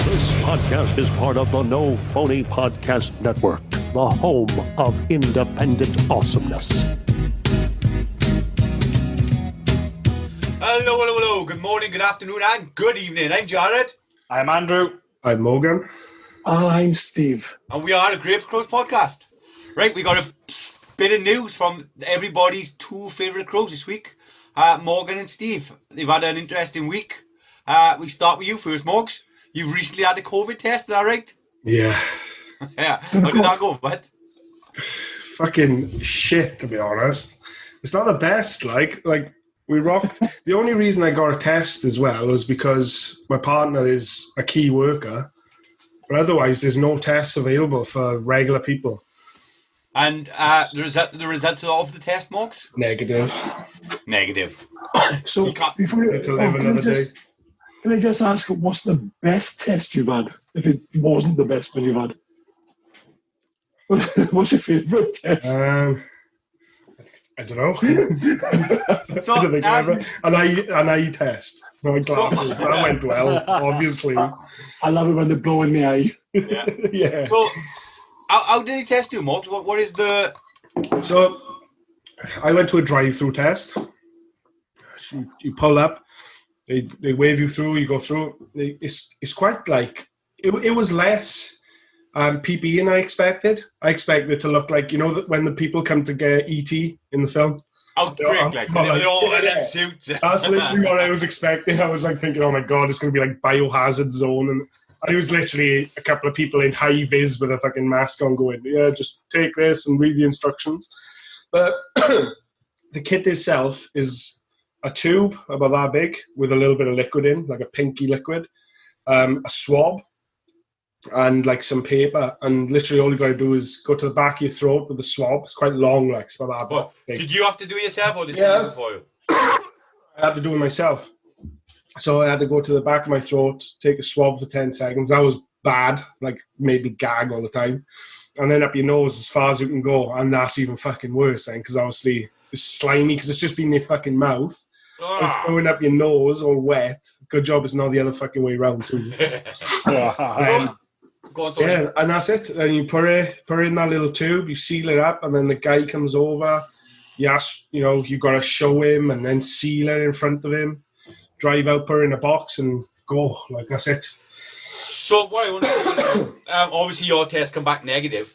This podcast is part of the No Phony Podcast Network, the home of independent awesomeness. Hello. Good morning, good afternoon, and good evening. I'm Jared. I'm Andrew. I'm Morgan. I'm Steve. And we are a Grave Crows podcast. Right, we got a bit of news from everybody's two favourite crows this week, Morgan and Steve. They've had an interesting week. We start with you first, Morgs. You've recently had a COVID test, is that right? Yeah. Yeah. How did that go, bud? Fucking shit, to be honest. It's not the best, like we rock. The only reason I got a test as well was because my partner is a key worker, but otherwise there's no tests available for regular people. And the results of the test, Morgs? Negative. So before can I just ask, what's the best test you've had? If it wasn't the best one you've had, what's your favourite test? I don't know. So, I don't think an eye test. No glasses. That went well, obviously. I love it when they blow in the eye. Yeah. So, how did they test you, Morgs? What is the... So, I went to a drive-through test. You pull up, they wave you through, you go through. It's quite like... It was less PPE than I expected. I expected it to look like, you know, that when the people come to get E.T. in the film. Outbreak, they're all in them suits. That's literally what I was expecting. I was like thinking, oh my God, it's going to be like biohazard zone. And it was literally a couple of people in high vis with a fucking mask on going, yeah, just take this and read the instructions. But the kit itself is a tube about that big with a little bit of liquid in, like a pinky liquid, a swab, and like some paper. And literally all you got to do is go to the back of your throat with the swab. It's quite long, like it's about that big. Did you have to do it yourself or did someone do it for you? I had to do it myself. So I had to go to the back of my throat, take a swab for 10 seconds. That was bad, like made me gag all the time. And then up your nose as far as you can go. And that's even fucking worse then, because obviously it's slimy because it's just been in your fucking mouth. It's going up your nose all wet. Good job it's not the other fucking way around too. Yeah, and that's it. And you put it in that little tube, you seal it up, and then the guy comes over. You ask, you got to show him and then seal it in front of him. Drive out, put it in a box, and go. Like, that's it. So what I want to know, obviously your test come back negative.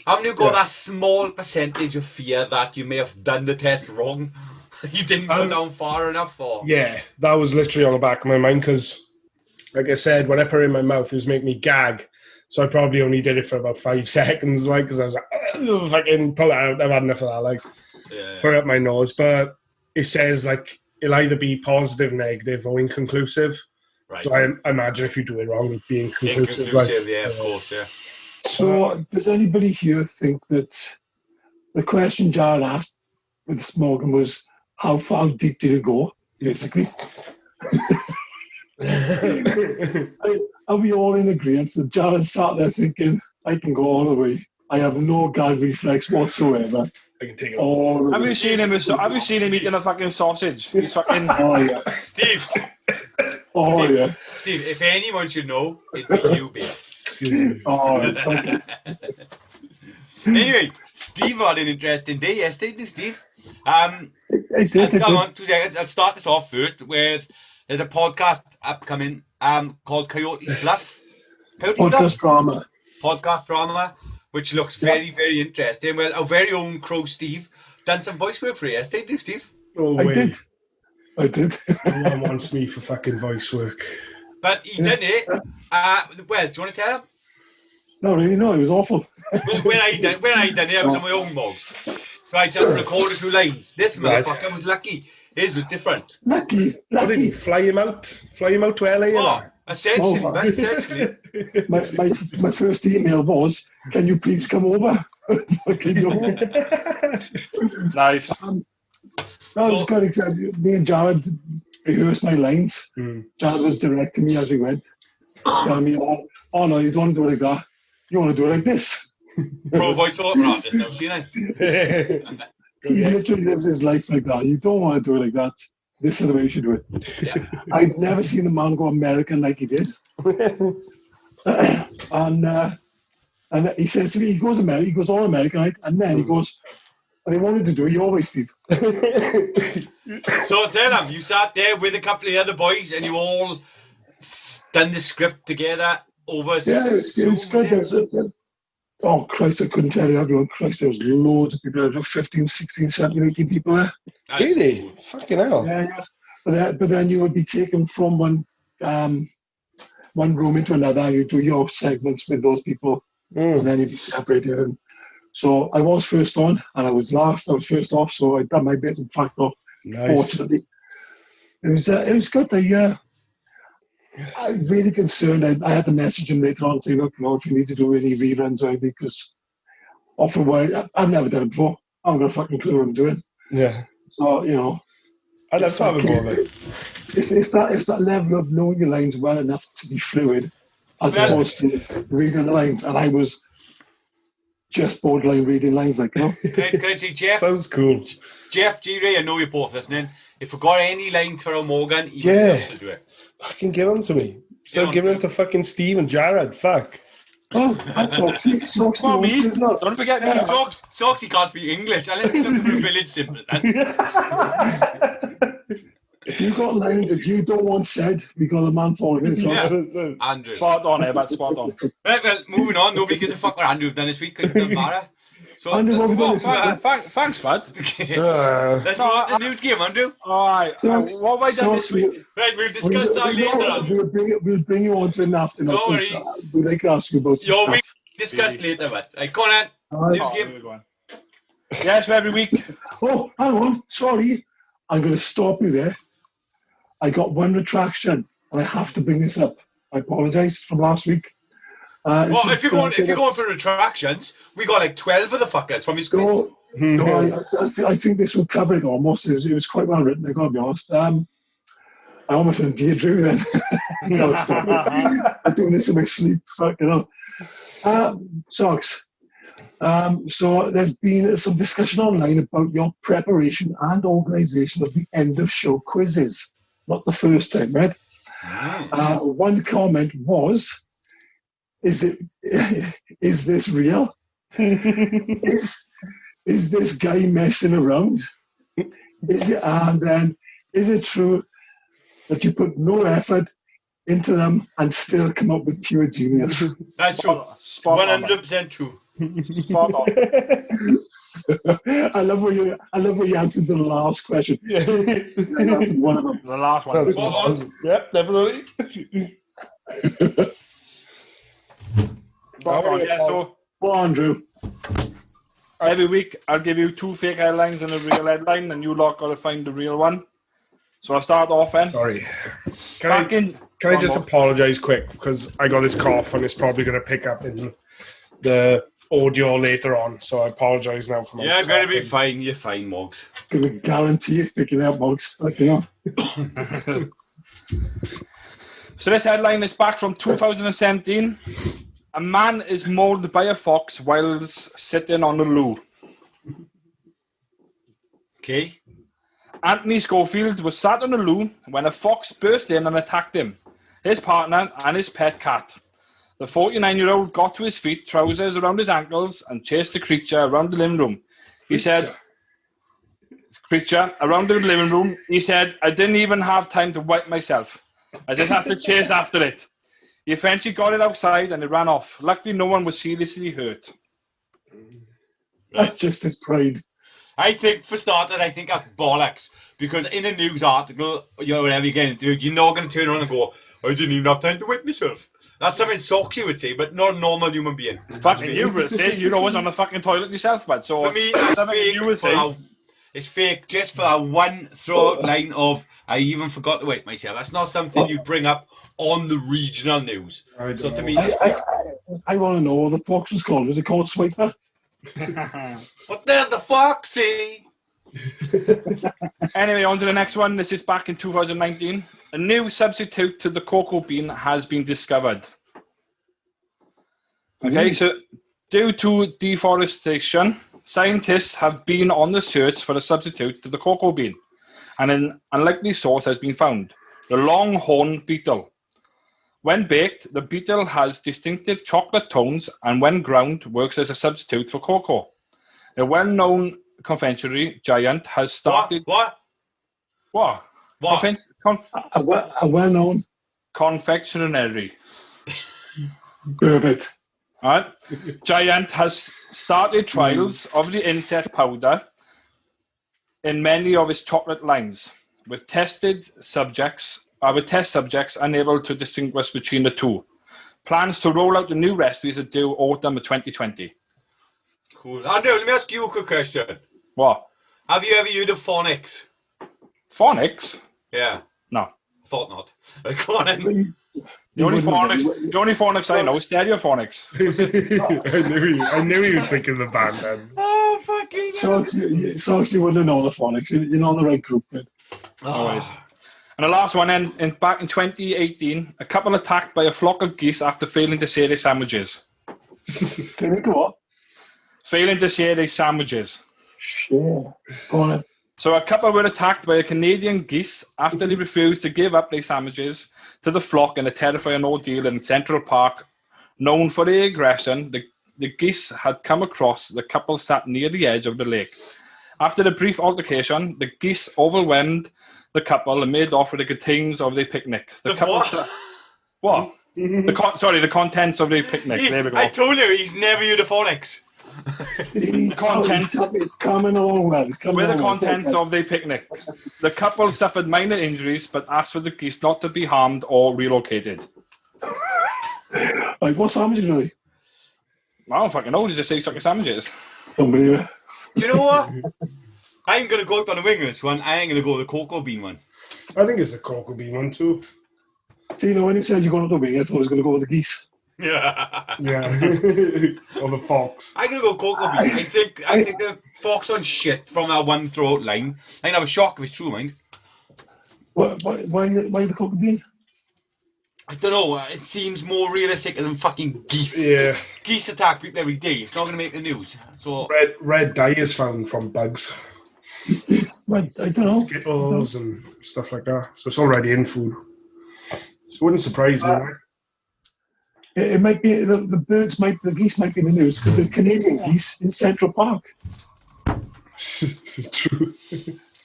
Haven't you got that small percentage of fear that you may have done the test wrong? You didn't go down far enough? Or? Yeah, that was literally on the back of my mind because, like I said, when I put it in my mouth, it was making me gag. So I probably only did it for about 5 seconds, like, because I was like, fucking pull it out. I've had enough of that, like, put it up my nose. But it says, like, it'll either be positive, negative, or inconclusive. Right. So I imagine if you do it wrong, it'd be inconclusive. Of course, yeah. So does anybody here think that the question Jared asked with Morgan was, how far deep did it go, basically? Are we all in agreement that Jared sat there thinking, I can go all the way. I have no gag reflex whatsoever. I can take it all. Have you seen him eating a fucking sausage? He's fucking... Oh, yeah. Steve. Yeah. Steve, if anyone should know, it'd be you, babe. Excuse me. Okay. Anyway, Steve had an interesting day yesterday, didn't you, Steve? Let's I'll start this off first with, there's a podcast upcoming called Coyote's Bluff. Podcast drama, which looks very, very interesting. Well, our very own Crow Steve done some voice work for you yesterday, didn't you, Steve? Oh, I did. No one wants me for fucking voice work. But he did it. Well, do you want to tell him? No, really, no, it was awful. when I done it, I was on my own mogs. So I just recorded 2 lines. This motherfucker was lucky. His was different. Lucky. Did you fly him out to LA? Essentially. My first email was, can you please come over? Nice. I was quite excited. Me and Jared rehearsed my lines. Jared was directing me as we went. Telling me, oh no, you don't want to do it like that. You want to do it like this. Pro voice-over artist now, see I? He literally lives his life like that. You don't want to do it like that. This is the way you should do it. Yeah. I've never seen a man go American like he did. and he says to me, he goes all American, right? And then he goes, they wanted to do it your way, Steve. So tell him, you sat there with a couple of other boys and you all done the script together over. Yeah, it was good. Oh, Christ, I couldn't tell you everyone. Christ, there was loads of people. There were 15, 16, 17, 18 people there. Really? Fucking hell. Yeah. But then you would be taken from one room into another, and you do your segments with those people, and then you'd be separated. And so I was first on, and I was last. I was first off, so I done my bit and fucked off. Nice. Fortunately, it was good. I'm really concerned. I had to message him later on saying, look, if you need to do any reruns or anything, because often I've never done it before. I haven't got a fucking clue what I'm doing. Yeah. So, I'd have to have a go of it. It's that level of knowing your lines well enough to be fluid as opposed to reading the lines. And I was just borderline reading lines, like, Can I say, Jeff? Sounds cool. Jeff, G-Ray, I know you're both listening. If we got any lines for Morgan, you would have to do it. Fucking give them to me. So give them to fucking Steve and Jared. Fuck. Oh, that's Soxy. Don't forget me. Soxy can't speak English unless he's looking for a village simpleton. If you've got lines that you don't want said, we got a man for it. Yeah. Andrew. Spot on, but spot on. Right, well, moving on. Nobody gives a fuck what Andrew's done this week because it doesn't matter. So Andrew, what have you done this week? Thanks, bud. Let's move on to the news game, Andrew. All right. What have I done this week? Right, we'll discuss that later on. We'll bring you on to it after. Don't worry. We'd like to ask you about your stuff. week discuss later, but right, go on then. News game. Yeah, so every week. Oh, hang on. Sorry. I'm going to stop you there. I got one retraction, and I have to bring this up. I apologise from last week. Well, if you're going for retractions, we got like 12 of the fuckers from his school. No, I think this will cover it almost. It was quite well written, I gotta be honest. I almost went Deirdre then. I'm doing this in my sleep, fucking hell. Socks. So there's been some discussion online about your preparation and organisation of the end of show quizzes. Not the first time, right? One comment was, is this real? is this guy messing around? And then is it true that you put no effort into them and still come up with pure genius? That's true. 100% true. Spot on. I love where you answered the last question. Yeah. That's one of them. The last one. Yep, definitely. So, Andrew. Every week I'll give you 2 fake headlines and a real headline, and you lot got to find the real one. So I'll start off then. Sorry. Can I just apologise quick because I got this cough and it's probably going to pick up in the audio later on. So I apologise now for my coughing. Going to be fine. You're fine, Moggs. Can we guarantee it's picking up, Moggs? So this headline is back from 2017. A man is mauled by a fox whilst sitting on a loo. Okay. Anthony Schofield was sat on a loo when a fox burst in and attacked him, his partner and his pet cat. The 49-year-old got to his feet, trousers around his ankles, and chased the creature around the living room. He said, I didn't even have time to wipe myself. I just had to chase after it. He eventually got it outside and it ran off. Luckily, no one was seriously hurt. That's just his pride. I think, for starters, that's bollocks. Because in a news article, whatever you're going to do, you're not going to turn around and go, I didn't even have time to wipe myself. That's something Soxy would say, but not a normal human being. Fucking you would say, you're always on the fucking toilet yourself, but so... For me, it's fake just for that one throat line of, I even forgot to wipe myself. That's not something you bring up on the regional news. So to me, I want to know what the fox was called. Was it called Swiper? What the foxy? Anyway, on to the next one. This is back in 2019. A new substitute to the cocoa bean has been discovered. Okay, so due to deforestation, scientists have been on the search for a substitute to the cocoa bean, and an unlikely source has been found: the longhorn beetle. When baked, the beetle has distinctive chocolate tones and when ground works as a substitute for cocoa. A well-known confectionery giant has started... What? What? A well-known Confectionery. Burbot. Right? Giant has started trials of the insect powder in many of its chocolate lines, with test subjects unable to distinguish between the two. Plans to roll out the new recipes are due autumn of 2020. Cool. Andrew, let me ask you a quick question. What? Have you ever used of phonics? Phonics? Yeah. No. Thought not. Go on in. The only phonics I know is stereophonics. I knew he was thinking of the band then. Oh, fucking Socks, you wouldn't know the phonics. You're not in the right group, man. Always. And the last one, back in 2018, a couple attacked by a flock of geese after failing to share their sandwiches. Can you go on? Failing to share their sandwiches. Sure. Go on in. So a couple were attacked by a Canadian geese after they refused to give up their sandwiches to the flock in a terrifying ordeal in Central Park. Known for their aggression, the geese had come across the couple sat near the edge of the lake. After the brief altercation, the geese overwhelmed the couple and made off with the contents of their picnic. The couple what? The contents of their picnic. There we go. I told you, he's never used of phonics. The contents. It's coming along well. With the contents of their picnic. The couple suffered minor injuries but asked for the geese not to be harmed or relocated. Like, what sandwiches are they? I don't fucking know. They just say fucking sandwiches. Don't believe it. Do you know what? I ain't going to go down the wing this one. I ain't going to go the cocoa bean one. I think it's the cocoa bean one too. See, when you said you're going to the wing, I thought I was going to go with the geese. Yeah. Yeah. Or the fox. I'm going to go cocoa bean. I think the fox on shit from that one throat line. I'd have a shock if it's true, mind. Why the cocoa bean? I don't know. It seems more realistic than fucking geese. Yeah. Geese attack people every day. It's not going to make the news. So Red dye is found from bugs. I don't know. Skittles and stuff like that. So it's already in food. So it wouldn't surprise me. Right? It might be the geese might be in the news because the Canadian geese in Central Park. True.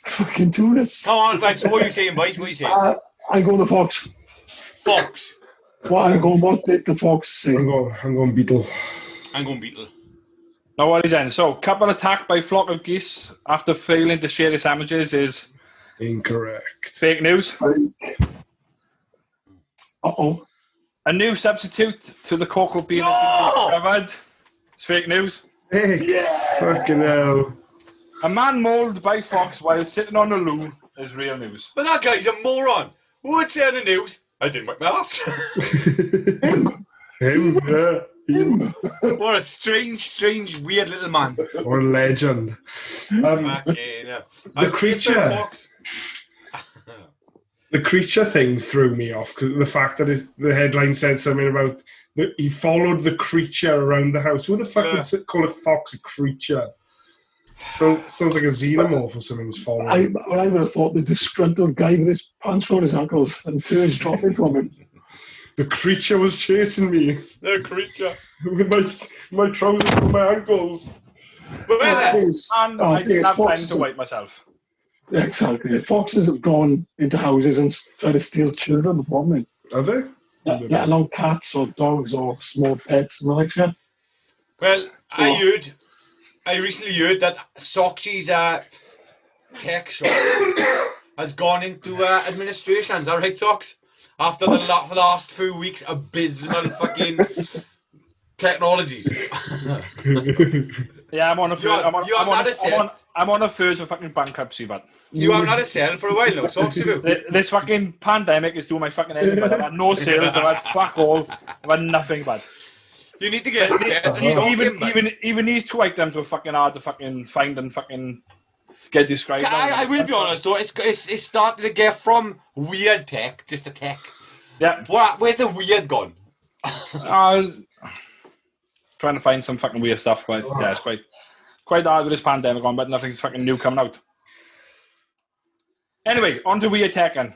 Fucking tourists. come on, right, so what are you saying, boys? What are you saying? I go the fox. Fox. What did the fox say? I'm going beetle. I'm going beetle. No worries then. So, couple attacked by flock of geese after failing to share their sandwiches is... Incorrect. Fake news. Uh-oh. A new substitute to the cocoa bean has been discovered. It's fake news. Hey, yeah. Fucking hell. A man mauled by fox while sitting on a loo is real news. But that guy's a moron. Who would say on the news, I didn't wipe my ass? Him, yeah. What a strange, weird little man. Or legend. The creature. The creature thing threw me off because the fact that the headline said something about he followed the creature around the house. Who the fuck would call a fox a creature? So sounds like a xenomorph or something's following. I would have thought the disgruntled guy with his pants around his ankles and furs dropping from him. The creature was chasing me. The creature. With my trousers on my ankles. But I didn't have time to wipe myself. Exactly. Foxes have gone into houses and tried to steal children from them. Have they? Let alone cats or dogs or small pets and the like that. Well, I recently heard that Soxi's tech shop has gone into administration. Is that right, Sox? After the last few weeks, abysmal fucking technologies. Yeah, I'm on a first of fucking bankruptcy, but you haven't had a sale for a while now. Talk to you. This fucking pandemic is doing my fucking head in, but I've had no sales. I've had fuck all. I've had nothing, but you need to get even these two items were fucking hard to fucking find and fucking get described. I will be honest though, it's starting to get from weird tech just to tech. Yeah. Where's the weird gone? Trying to find some fucking weird stuff, but yeah, it's quite hard with this pandemic on, but nothing's fucking new coming out. Anyway, on to weird tech then.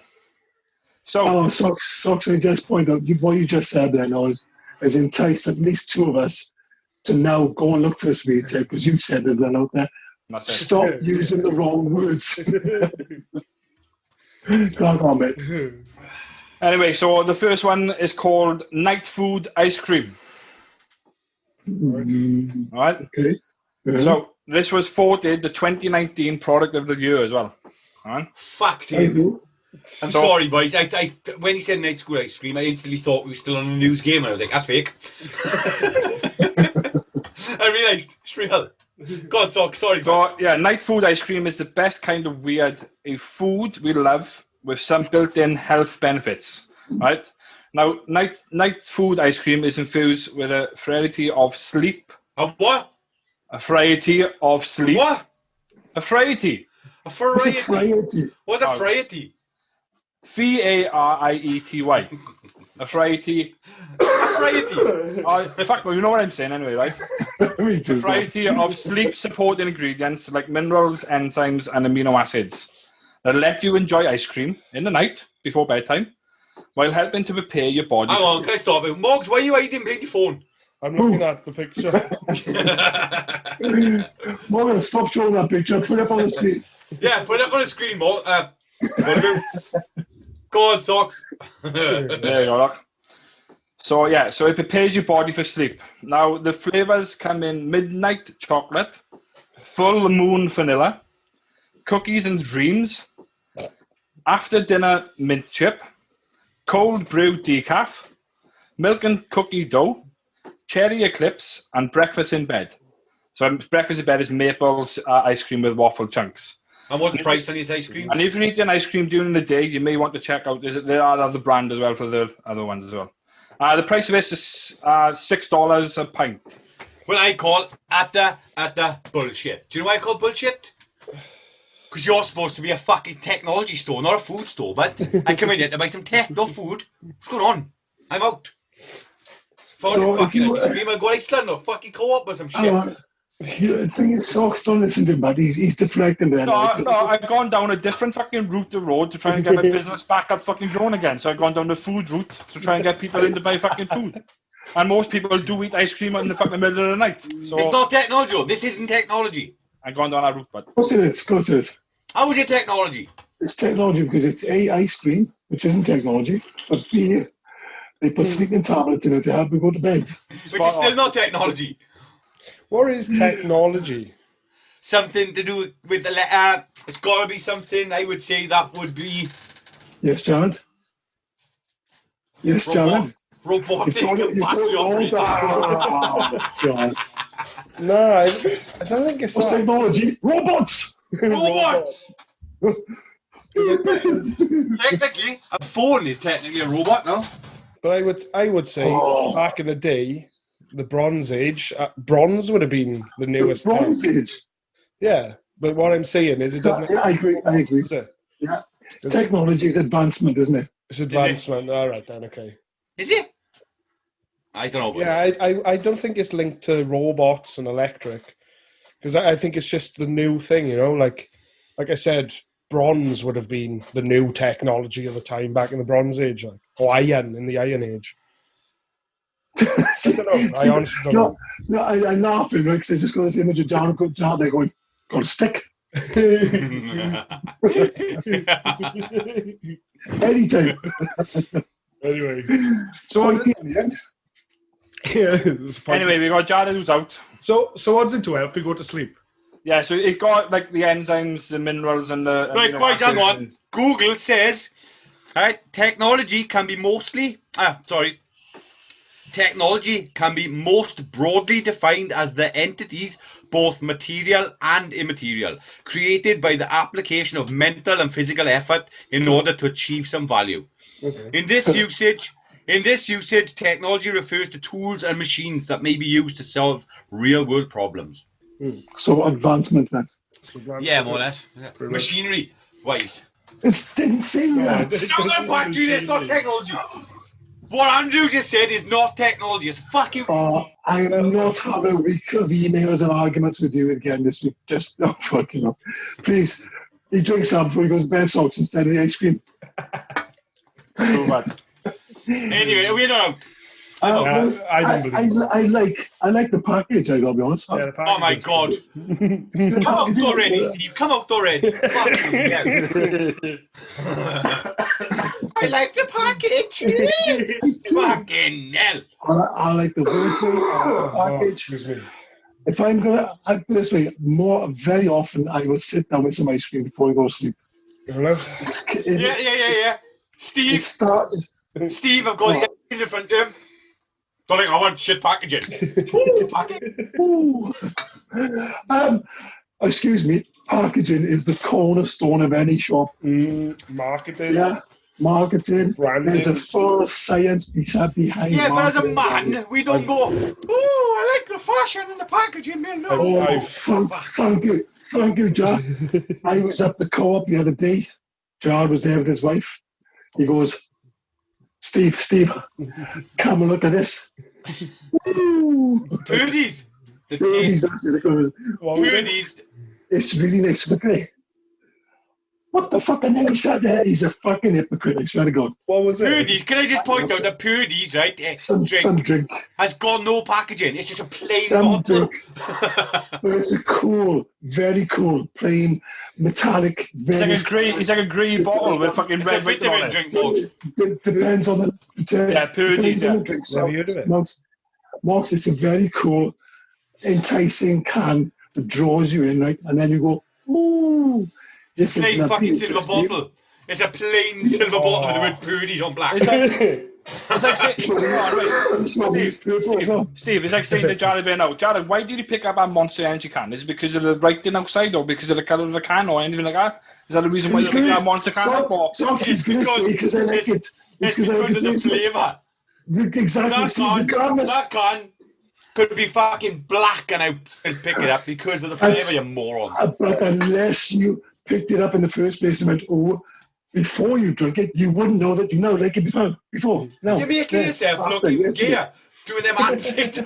So, Socks, I just point out, what you just said there now has enticed at least two of us to now go and look for this weed tape, because you've said there's none out there. that's it. Stop using the wrong words. Go on, mate. Anyway, so the first one is called Night Food Ice Cream. All right? Okay. Uh-huh. So this was voted the 2019 product of the year as well. All right? Fuck's I sake. do. I'm sorry, boys. I when he said night school ice cream, I instantly thought we were still on a news game, and I was like, that's fake. I realised it's real. God, sorry. So yeah, Night Food Ice Cream is the best kind of weird food we love with some built-in health benefits. Right? Now, night food ice cream is infused with a variety of sleep. A what? A variety of sleep. What? A variety. A What's a variety. variety? What's a variety? variety. A variety. A variety. Fuck, well, you know what I'm saying anyway, right? Me A too. variety of sleep-supporting ingredients like minerals, enzymes, and amino acids that let you enjoy ice cream in the night before bedtime while helping to prepare your body. Hang on, can I stop it? Moggs, why are you hiding behind your phone? I'm looking at the picture. Morgan, stop showing that picture. Put it up on the screen. Yeah, put it up on the screen, Mog. Go on, Socks. There you go, look. So yeah, so it prepares your body for sleep. Now the flavors come in midnight chocolate, full moon vanilla, cookies and dreams, after dinner mint chip, cold brew decaf, milk and cookie dough, cherry eclipse, and breakfast in bed. So breakfast in bed is maple ice cream with waffle chunks. And what's the price on these ice creams? And if you're eating ice cream during the day, you may want to check out. There are other brands as well for the other ones as well. The price of this is $6 a pint. Well, I call at the bullshit. Do you know why I call bullshit? Because you're supposed to be a fucking technology store, not a food store. But I come in here to buy some tech, not food. What's going on? I'm out. Found No, a fucking if ice cream. I go Iceland or fucking co-op or some shit. The thing is, Socks, don't listen to him, but he's deflecting there. No, I've gone down a different fucking route to road to try and get my business back up fucking growing again. So I've gone down the food route to try and get people in to buy fucking food. And most people do eat ice cream in the fucking middle of the night. So It's not technology. Though. This isn't technology. I've gone down that route, but Of course it is. How is it technology? It's technology because it's A, ice cream, which isn't technology, but B, they put sleeping tablets in it to help you go to bed. Which is still not technology. What is technology? Something to do with the letter. It's got to be something. I would say that would be Yes, Jared? Yes, Jared? robotic. You told and factory all operated. that. Oh, God. No, I don't think it's What's that. technology? Robots! Robots. But Technically, a phone is technically a robot now. I would say back in the day, the Bronze Age, bronze would have been the newest. Bronze tech. Age. Yeah, but what I'm saying is, it doesn't. Yeah, I agree. Is it? Yeah. Technology is advancement, isn't it? It's advancement. All right, then. Okay. Is it? I don't know. Yeah, I don't think it's linked to robots and electric, because I think it's just the new thing. You know, like I said, bronze would have been the new technology of the time back in the Bronze Age, or iron in the Iron Age. I don't know. I honestly don't know. No, I'm laughing because I just got this image of John. They're going, got a stick. Anytime. Anyway, So in the end, anyway, we got Jared who's out. so what's it to help you go to sleep? Yeah, so it got like the enzymes, the minerals, and the Right, amino boys, hang acids on. and- Google says, technology can be Technology can be most broadly defined as the entities, both material and immaterial, created by the application of mental and physical effort in order to achieve some value. Okay. In this usage, technology refers to tools and machines that may be used to solve real-world problems. so advancement then. Yeah, more or less. Yeah. Pretty much. Machinery-wise. It didn't say that. It's not a factory, that's not technology. What Andrew just said is not technology, it's fucking... I am not having a week of emails and arguments with you again this week. Just, no, fucking up. Please, he drinks some before he goes to bed, Socks, instead of the ice cream. Too bad. Anyway, we're not out. I don't believe I like the package. I gotta be honest. Yeah, the Oh my package god. is Come out already, Steve. Come out already. Fucking hell. I like the package. Fucking hell. I like the wordplay. I like the Oh, package. excuse me. If I'm gonna put it this way, very often I will sit down with some ice cream before I go to sleep. Hello? Yeah. Steve, It started. I've got the ice cream in front of him. Darling, I want shit packaging. Ooh, packaging. Ooh. Excuse me. Packaging is the cornerstone of any shop. Marketing. Yeah, marketing. Branding. There's a full science behind. Yeah, but as a marketing. man, we don't go, I like the fashion and the packaging, man. No. Oh, thank you, Jack. I was at the co-op the other day. Gerard was there with his wife. He goes, Steve, come and look at this. Woo! Purdies. The Purdies, taste. that's it. Purdies. It's really nice. Look at it. What the fuck? And then he sat there. He's a fucking hypocrite. I swear to God. What was it? Purdies. Can I just point out that Purdies, right? Some drink. Has got no packaging. It's just a plain Some bottle. drink. But it's a cool, very cool, plain, metallic. It's like a grey bottle with fucking It's a red written on vitamin it. drink, Mark. Depends on the. Yeah, Purdies, depends on yeah. the drink. Have you heard of it? Marks, it's a very cool, enticing can that draws you in, right? And then you go, ooh. This is Plain not fucking piece of silver bottle. It's a plain silver bottle with the word Purdies on black. It's like saying, steel. Steve, it's like saying to Jared Ben out, Jared, why did you pick up a Monster Energy can? Is it because of the writing outside or because of the colour of the can or anything like that? Is that the reason why you picked up a Monster can up? Or? It's because I like it. It's because of the flavour. Exactly. That can could be fucking black and I still pick it up because of the flavour, you moron. But unless you picked it up in the first place and went, oh, before you drink it, you wouldn't know that you know like it before. No. You're making yourself look gear doing them antics.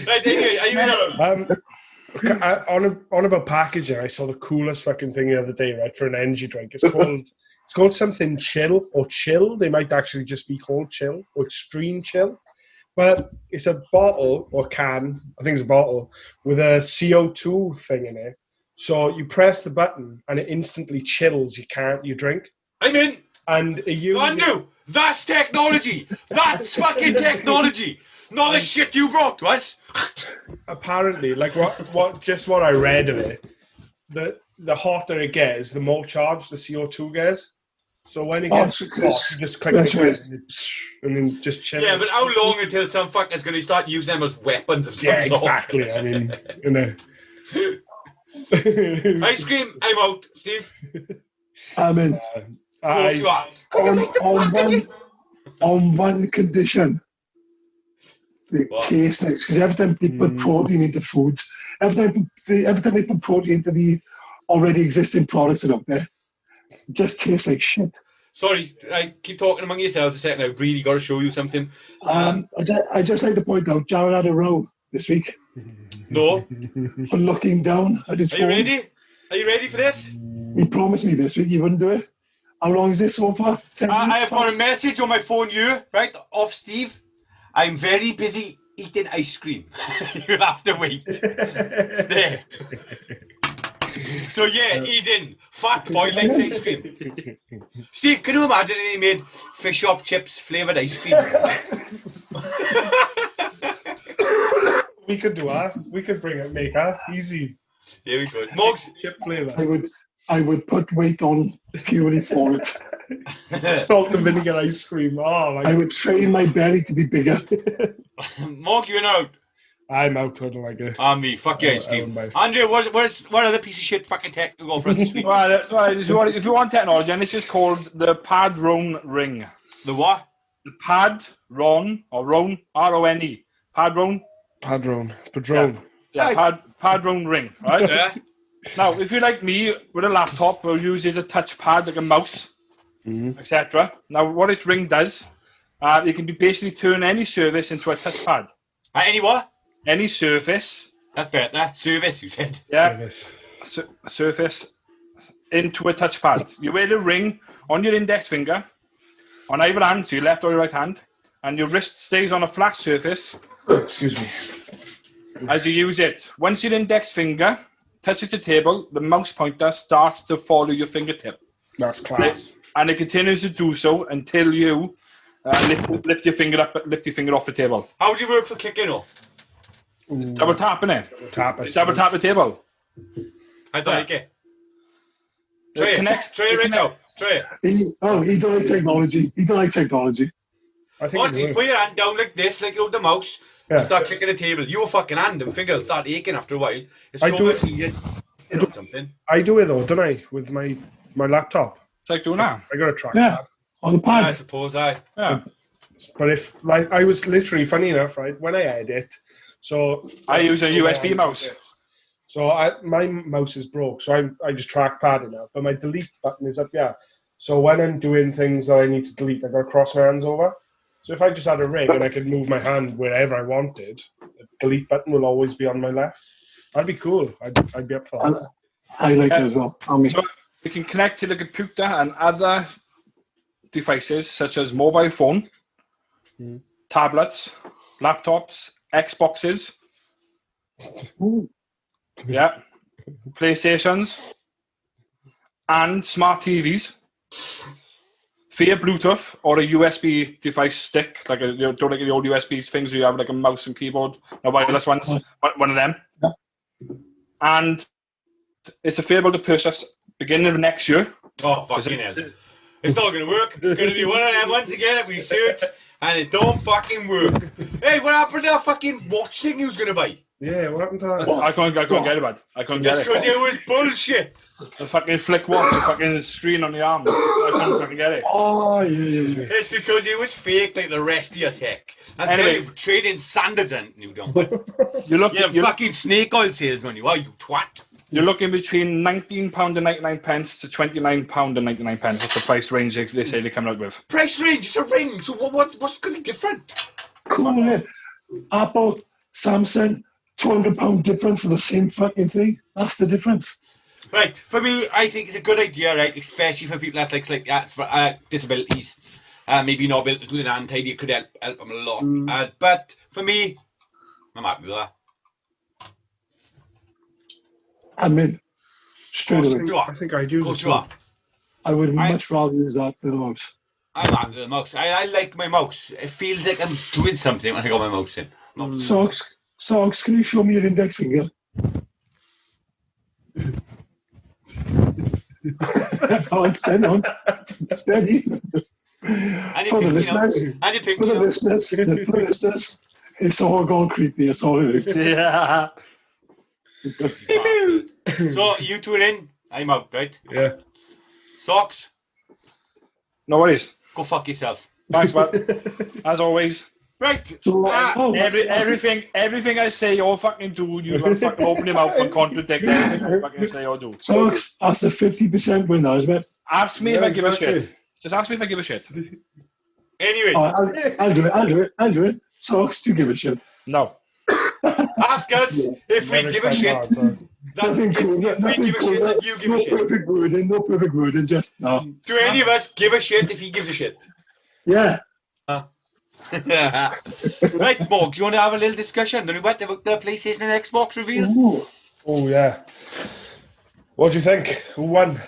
Right, anyway, are you on about packaging, I saw the coolest fucking thing the other day, right, for an energy drink. It's called something chill or chill. They might actually just be called chill or extreme chill. But it's a bottle or can, I think it's a bottle, with a CO2 thing in it. So you press the button and it instantly chills your drink. I'm in. And Andrew, that's technology. That's fucking technology. Not the shit you brought to us. Apparently, like what I read of it, the hotter it gets, the more charged the CO2 gets. So when it gets hot, you just click the and then just chill. Yeah, but how long until some fucker's going to start using them as weapons of some sort? Exactly. I mean, you know. Ice cream, I'm out. Steve? I'm in. On one condition. They taste nice. Because every time they put protein into foods, every time they put protein into the already existing products that are out there, it just tastes like shit. Sorry, I keep talking among yourselves a second. I've really got to show you something. I just like to point out, Jared had a row this week. No. For looking down at his phone. Are you ready? Are you ready for this? He promised me this week he wouldn't do it. How long is this so far? 10 minutes, I have got a message on my phone, right, off Steve. I'm very busy eating ice cream. You'll have to wait. It's there. So yeah, he's in. Fat boy likes ice cream. Steve, can you imagine if he made fish up chips flavoured ice cream? We could do that. We could make that easy. Here we go. Mugs. Chip flavour. I would put weight on purely for it. Salt and vinegar ice cream. Oh, I would train my belly to be bigger. Mugs, you're out. I'm out. I don't like it. Me, fuck your ice cream. Andrew, what other piece of shit fucking tech to go for us this week? Well, if you want technology, and this is called the Padron ring. The what? The Padron, or Ron, R-O-N-E. Padron. Yeah, Padron ring, right? Yeah. Now, if you're like me with a laptop, we'll use it as a touchpad, like a mouse, etc. Now, what this ring does, it can basically turn any surface into a touchpad. Any what? Any surface. That's better. Service, you said. Yeah. Surface into a touchpad. You wear the ring on your index finger, on either hand, so your left or your right hand, and your wrist stays on a flat surface. Excuse me. As you use it. Once your index finger touches the table, the mouse pointer starts to follow your fingertip. That's class. And it continues to do so until you lift your finger up, lift your finger off the table. How do you work for clicking or? Double tapping it. Double tap the table. I don't like it. Try Try it right now. Try it. He don't like technology. He don't like technology. I think Honestly, put your hand down like this, like the mouse, Yeah. and start clicking the table. Your fucking hand and finger will start aching after a while. It's I so do much it- easier to do something. I do it though, don't I? With my laptop. It's like doing that. I got a track. Yeah, on the I pad. suppose Yeah. But if like I was literally funny enough, right? When I edit, so I use a USB mouse. So my mouse is broke, so I just trackpad it now. But my delete button is up, yeah. So when I'm doing things that I need to delete, I got to cross my hands over. So if I just had a rig and I could move my hand wherever I wanted, the delete button will always be on my left. That'd be cool. I'd be up for that. I like it as well. I mean, So you can connect to the computer and other devices such as mobile phone, tablets, laptops, Xboxes, ooh, yeah, PlayStations, and smart TVs via Bluetooth or a USB device stick, like the old USB things where you have like a mouse and keyboard, the wireless ones, one of them. And it's available to purchase beginning of next year. Oh, fucking hell. It's not going to work. It's going to be one of them once again that we search and it don't fucking work. Hey, what happened to that fucking watch thing you was going to buy? Yeah, what happened to that? I couldn't get it, bud. I couldn't get Just because it. it was bullshit. The fucking flick watch, the fucking screen on the arm. I couldn't fucking get it. oh yeah. It's because it was fake like the rest of your tech. I'm Anyway. telling you, trading standards and you don't. You're You're a fucking snake oil salesman, you are, you twat. You're looking between £19.99 to £29.99. That's the price range they say they're coming out with. Price range, it's a ring, so what's going to be different? Cool, yeah. Apple, Samsung, £200 difference for the same fucking thing. That's the difference. Right, for me, I think it's a good idea, right, especially for people that's like for disabilities. Maybe not able to do the hand tidy, it could help them a lot. But for me, I'm happy with that. I'm in. Straight away. You are. I think I do. Of course you are. I would much rather use that than a mouse. I'm happy with the mouse. I like my mouse. It feels like I'm doing something when I got my mouse in. Socks, can you show me your index finger? Oh, steady on. Steady. For the listeners, it's all gone creepy. That's all it is. Yeah. So you two are in, I'm out, right? Yeah. Socks, No worries. go fuck yourself. Thanks, bud. As always. Right. So, Everything I say or fucking do, you gotta fucking open your mouth and contradict everything I fucking say or do. Socks, that's the 50% winner, isn't it? Ask me if Yeah, I give a exactly. shit. Just ask me if I give a shit. Anyway, Oh, I'll do it. Socks, do give a shit. No. ask us if we Never give a expect shit. that, so. Nothing cool. If we Nothing give a cool. shit, then you give a No shit. perfect wording. Just no. Do any of us give a shit if he gives a shit? Yeah. Right, Morgs, you want to have a little discussion? Don't you about the PlayStation and Xbox reveals? Ooh. Oh yeah. What do you think? Who won?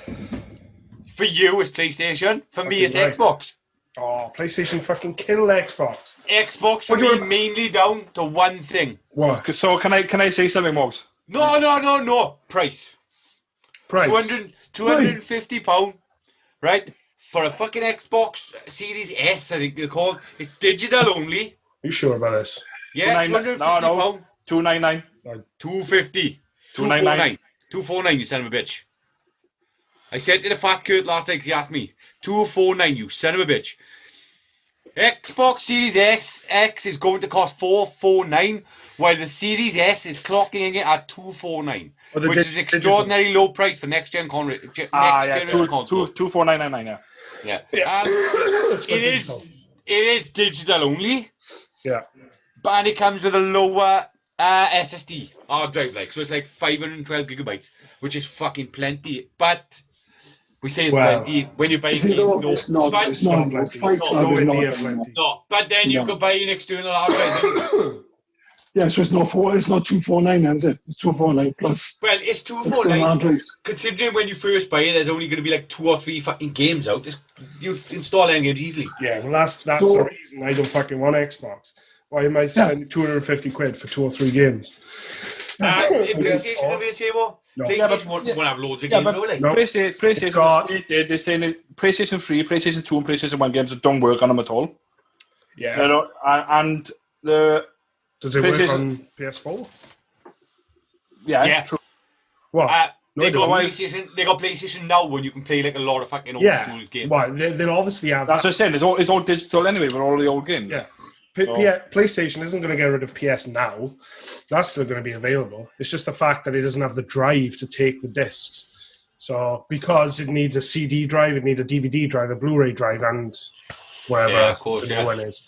For you, it's PlayStation. For me, it's Fucking right. Xbox. Oh, PlayStation fucking kill Xbox. Xbox for What do you me want- mainly down to one thing. What? So can I say something, Moggs? No. Price. Price? 250 £250, right? For a fucking Xbox Series S, I think they're called. It's digital only. You sure about this? Yeah, £299. £250. £299. 250. £299. 249, you son of a bitch. I said to the fat Kurt last night because he asked me. 249, you son of a bitch. Xbox Series X is going to cost 449, while the Series S is clocking it at 249, Oh, the which is an extraordinary low price for next gen generation console. 24999. Yeah. That's It is digital only, Yeah. but it comes with a lower SSD hard drive, so it's like 512 gigabytes, which is fucking plenty. But We say it's Well, plenty. When you buy a Is it game, though? no. It's not. Right? It's not. plenty. Fight It's Club nowhere is near not anymore. plenty. No, but then you No. could buy an external hard drive. Yeah, so it's not 249, is it? It's 249 plus Well, it's external 249. hard drives. Considering when you first buy it, there's only going to be like 2 or 3 fucking games out. You install any games easily. Yeah, well, that's the So- reason I don't fucking want Xbox. Why am I spending 250 quid for 2 or 3 games? PlayStation going to be the same one? No. PlayStation won't have loads of Yeah, games, but though, like. No. PlayStation It's got- they're saying that PlayStation 3, PlayStation 2, and PlayStation 1 games that don't work on them at all. Yeah. You know, and the Does it work PlayStation- on PS4? Yeah. true. What? They No, got it PlayStation. They got PlayStation now when you can play like a lot of fucking old yeah. school games. Well, they'll obviously have That's that. what I'm saying. It's all digital anyway with all the old games. Yeah. So- PlayStation isn't going to get rid of PS now. That's still going to be available. It's just the fact that it doesn't have the drive to take the discs. So because it needs a CD drive, it needs a DVD drive, a Blu-ray drive, and whatever Yeah, of course, the yeah. new one is.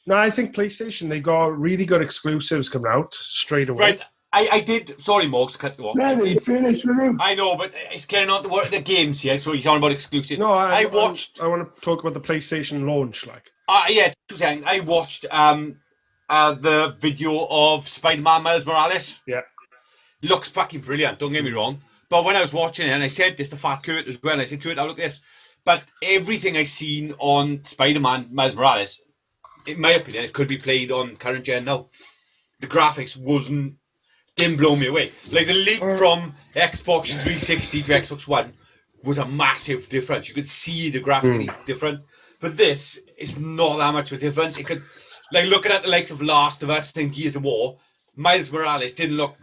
No, I think PlayStation, they got really good exclusives coming out straight away. Right. I did. Sorry, Morgs, to cut you off. Yeah, they finished with him. I know, but it's carrying on the games here, so he's on about exclusive. No, I watched. I want to talk about the PlayStation launch. Yeah, 2 seconds. I watched the video of Spider-Man Miles Morales. Yeah. Looks fucking brilliant, don't get me wrong. But when I was watching it, and I said this to Fat Kurt as well, I said, Kurt, I'll look at this. But everything I seen on Spider-Man Miles Morales, in my opinion, it could be played on current gen now. The graphics didn't blow me away. Like the leap from Xbox 360 to Xbox One was a massive difference. You could see the graphically different. But this is not that much of a difference. It could, like looking at the likes of Last of Us and Gears of War, Miles Morales didn't look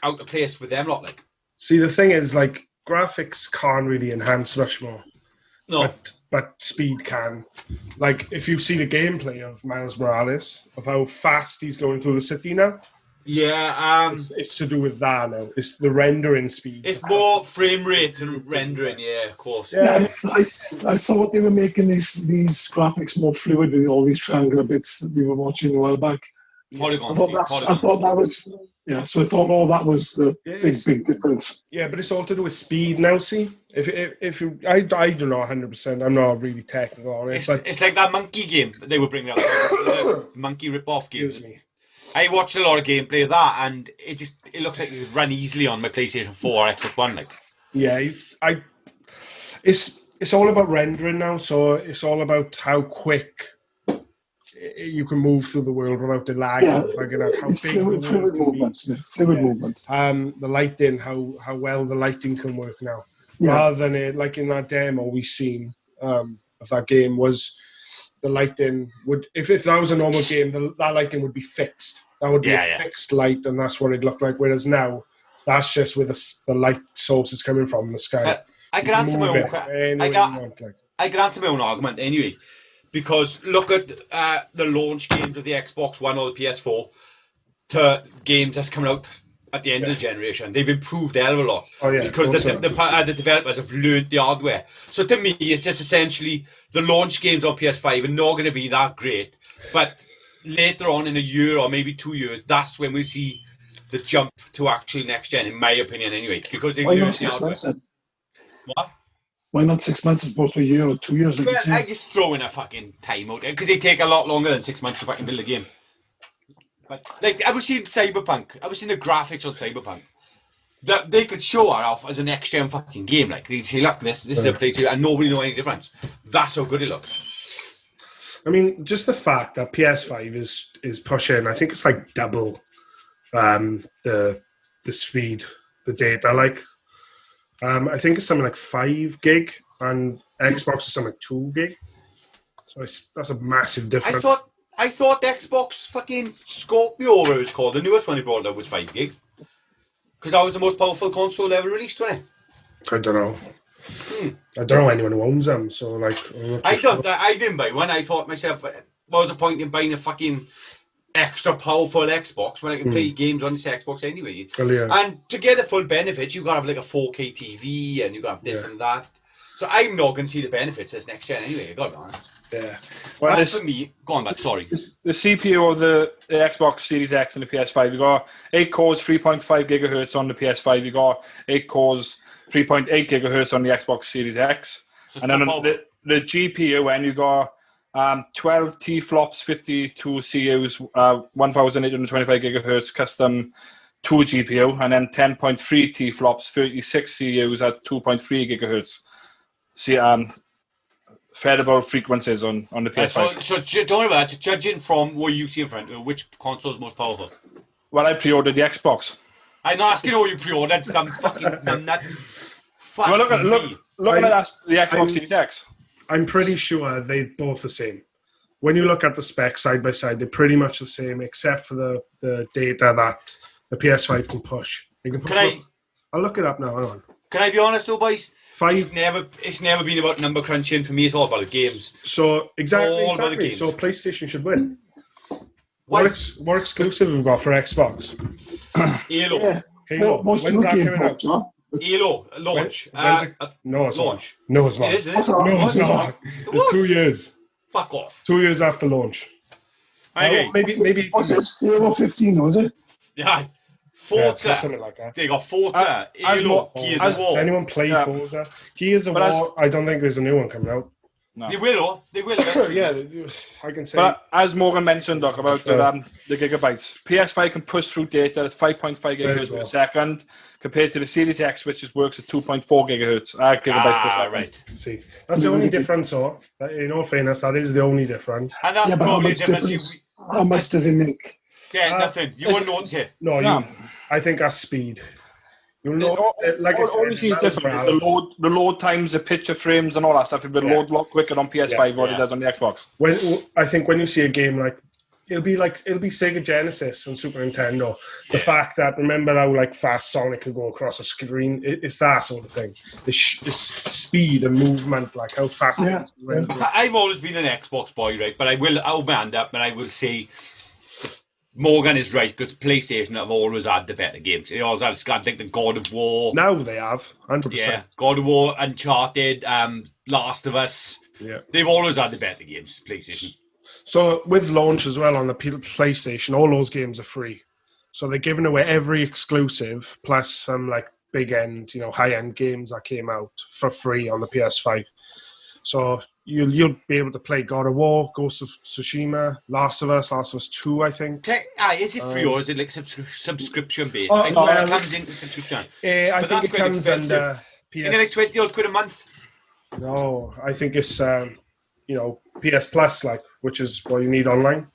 out of place with them lot. Like, See, the thing is, like, graphics can't really enhance much more. no, But speed can. Like, if you see the gameplay of Miles Morales, of how fast he's going through the city now, yeah, it's to do with that now. It's the rendering speed. it's more frame rates and rendering. Yeah, of course. Yeah. I thought they were making these graphics more fluid with all these triangular bits that we were watching a while back. Polygon. I thought that was so I thought all that was the big difference. Yeah, but it's all to do with speed now, see? If you, I don't know 100%. I'm not really technical on it, but It's like that monkey game that they were bringing out. The monkey rip-off game. excuse me. I watched a lot of gameplay of that, and it looks like it could run easily on my PlayStation 4 or Xbox One. Like, Yeah, it's all about rendering now, so it's all about how quick you can move through the world without the lag. Yeah, How it's big fluid the world can be. movements. Fluid movement. The lighting, how well the lighting can work now. Yeah. Rather than it, like in that demo we seen of that game, was the lighting would, if that was a normal game, that lighting would be fixed. That would be a fixed light, and that's what it looked like. Whereas now, that's just where the light source is coming from, the sky. I can answer my own. I can answer my own argument anyway, because look at the launch games of the Xbox One or the PS4 to games that's coming out at the end of the generation. They've improved a hell of a lot because the developers have learned the hardware. So to me, it's just essentially the launch games on PS5 are not going to be that great, but later on in a year or maybe 2 years, that's when we see the jump to actually next gen, in my opinion, anyway. Because they Why learned not the 6 hardware. months then? What? Why not 6 months as opposed to a year or 2 years? Like Well, you I say? just throw in a fucking time out because they take a lot longer than 6 months to fucking build a game. But like, I was seeing Cyberpunk. I was seeing the graphics on Cyberpunk. That they could show her off as a next gen fucking game. Like they'd say, look, this is a PlayStation, and nobody know any difference. That's how good it looks. I mean, just the fact that PS5 is pushing, I think it's like double the speed, the data. Like, I think it's something like 5 gig, and Xbox is something like 2 gig. So that's a massive difference. I thought the Xbox fucking Scorpio, whatever it's called, the newest one they brought out was 5 gig. Because that was the most powerful console ever released, wasn't it? I don't know. I don't know anyone who owns them, so like. I didn't buy one. I thought myself, what was the point in buying a fucking extra powerful Xbox when I can play games on this Xbox anyway? Well, yeah. And to get the full benefits, you gotta have like a 4K TV and you gotta have this and that. So I'm not gonna see the benefits this next gen anyway. I gotta be honest. Yeah. Well, For me, go on, man. Sorry. The CPU of the Xbox Series X and the PS5, you got 8 cores, 3.5 gigahertz on the PS5. You got 8 cores, 3.8 gigahertz on the Xbox Series X. So And then it's on the GPU, when you got 12 T-flops, 52 CUs, 1,825 gigahertz custom 2 GPU, and then 10.3 T-flops, 36 CUs at 2.3 gigahertz. See, variable frequencies on the PS5. So don't worry about it. Judging from what you see in front of you, which console is most powerful? Well, I pre-ordered the Xbox. I'm not asking what you pre-ordered. I'm fucking nuts. Well, looking at the Xbox Series X. I'm pretty sure they're both the same. When you look at the specs side by side, they're pretty much the same, except for the data that the PS5 can push. They can push I'll look it up now. Hang on. Can I be honest though, boys? 5. It's never been about number crunching for me. It's all about the games. So exactly. About the games. So PlayStation should win. Why? What exclusive have we got for Xbox? Halo. Yeah. Halo. What's When's your that game coming out? port, John? Halo launch. No, it's launch. not. No, it's not. It is. No, it's not. It's 2 years. Fuck off. 2 years after launch. Okay. Maybe. What's it? Halo 15, was it? Yeah. Yeah, Forza. something like that. They got Forza. Halo. Gears of Does War. anyone play Forza? Gears of War. I don't think there's a new one coming out. No. They will. Yeah, I can say. But as Morgan mentioned, Doc, about the gigabytes, PS5 can push through data at 5.5 gigahertz per second, compared to the Series X, which works at 2.4 gigabytes per second. Right. See, that's the only difference. So, in all fairness, that is the only difference. And that's Yeah, but probably the difference. how much does it make? Yeah, nothing. You wouldn't notice it. No, I think that's speed. You'll know, like I said, different. The load times, the picture frames, and all that stuff. It will load a lot quicker on PS5 than it does on the Xbox. I think when you see a game like it'll be Sega Genesis and Super Nintendo. The fact that remember how like fast Sonic could go across a screen, it's that sort of thing. The speed and movement, like how fast. I've always been an Xbox boy, right? But I'll hand up and I will say Morgan is right, because PlayStation have always had the better games. They always have, I think, the God of War. Now they have, 100%. Yeah, God of War, Uncharted, Last of Us. Yeah, they've always had the better games, PlayStation. So with launch as well on the PlayStation, all those games are free. So they're giving away every exclusive plus some like big end, high end games that came out for free on the PS5. So you'll be able to play God of War, Ghost of Tsushima, Last of Us 2, I think. Is it free or is it like subscription based? Oh, I know it comes into subscription. I think it comes under PS. Isn't it like 20 odd quid a month? No, I think it's PS Plus, which is what you need online.